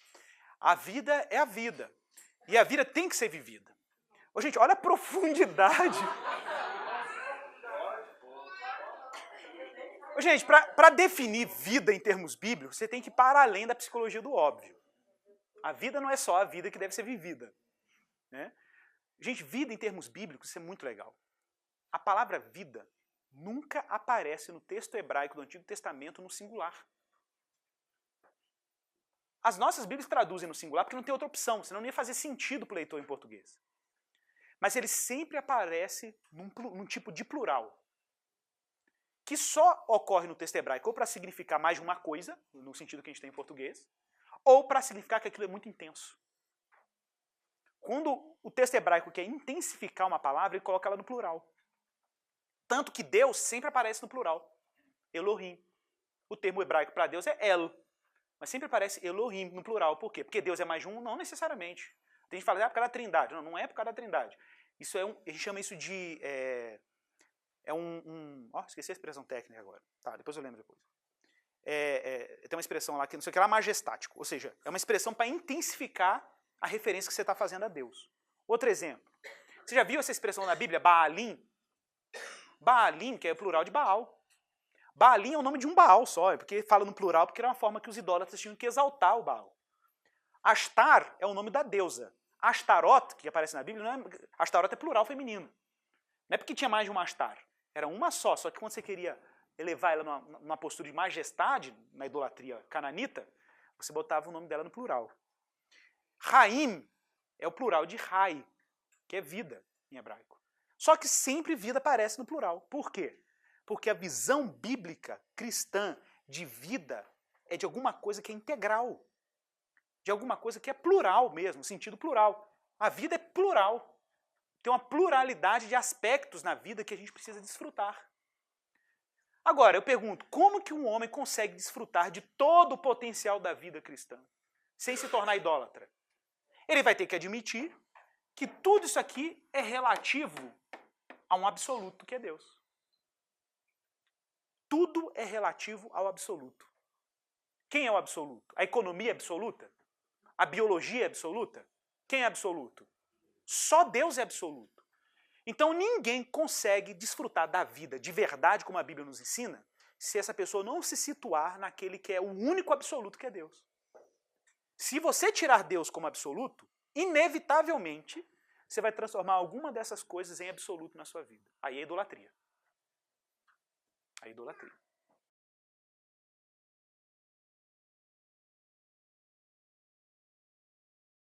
a vida é a vida. E a vida tem que ser vivida. Ô, gente, olha a profundidade. Ô, gente, para definir vida em termos bíblicos, você tem que ir para além da psicologia do óbvio. A vida não é só a vida que deve ser vivida. Né? Gente, vida em termos bíblicos, isso é muito legal. A palavra vida nunca aparece no texto hebraico do Antigo Testamento no singular. As nossas Bíblias traduzem no singular porque não tem outra opção, senão não ia fazer sentido para o leitor em português. Mas ele sempre aparece num tipo de plural, que só ocorre no texto hebraico ou para significar mais de uma coisa, no sentido que a gente tem em português, ou para significar que aquilo é muito intenso. Quando o texto hebraico quer intensificar uma palavra, ele coloca ela no plural. Tanto que Deus sempre aparece no plural. Elohim. O termo hebraico para Deus é El, mas sempre aparece Elohim no plural. Por quê? Porque Deus é mais de um? Não necessariamente. Tem gente que fala, é por causa da trindade. Não, não é por causa da trindade. Isso é a gente chama isso de... esqueci a expressão técnica agora. Tá, depois eu lembro depois. Tem uma expressão lá que não sei o que lá, majestático. Ou seja, é uma expressão para intensificar a referência que você está fazendo a Deus. Outro exemplo. Você já viu essa expressão na Bíblia, Baalim? Baalim, que é o plural de Baal. Baalim é o nome de um Baal só, porque fala no plural porque era uma forma que os idólatras tinham que exaltar o Baal. Ashtar é o nome da deusa. Astarot, que aparece na Bíblia, Astarot é plural feminino. Não é porque tinha mais de uma Astar. Era uma só que quando você queria elevar ela numa postura de majestade, na idolatria cananita, você botava o nome dela no plural. Raim é o plural de Rai, que é vida em hebraico. Só que sempre vida aparece no plural. Por quê? Porque a visão bíblica cristã de vida é de alguma coisa que é integral. De alguma coisa que é plural mesmo, sentido plural. A vida é plural. Tem uma pluralidade de aspectos na vida que a gente precisa desfrutar. Agora, eu pergunto, como que um homem consegue desfrutar de todo o potencial da vida cristã, sem se tornar idólatra? Ele vai ter que admitir que tudo isso aqui é relativo a um absoluto que é Deus. Tudo é relativo ao absoluto. Quem é o absoluto? A economia é absoluta? A biologia é absoluta? Quem é absoluto? Só Deus é absoluto. Então ninguém consegue desfrutar da vida de verdade, como a Bíblia nos ensina, se essa pessoa não se situar naquele que é o único absoluto que é Deus. Se você tirar Deus como absoluto, inevitavelmente você vai transformar alguma dessas coisas em absoluto na sua vida. Aí é idolatria. A idolatria.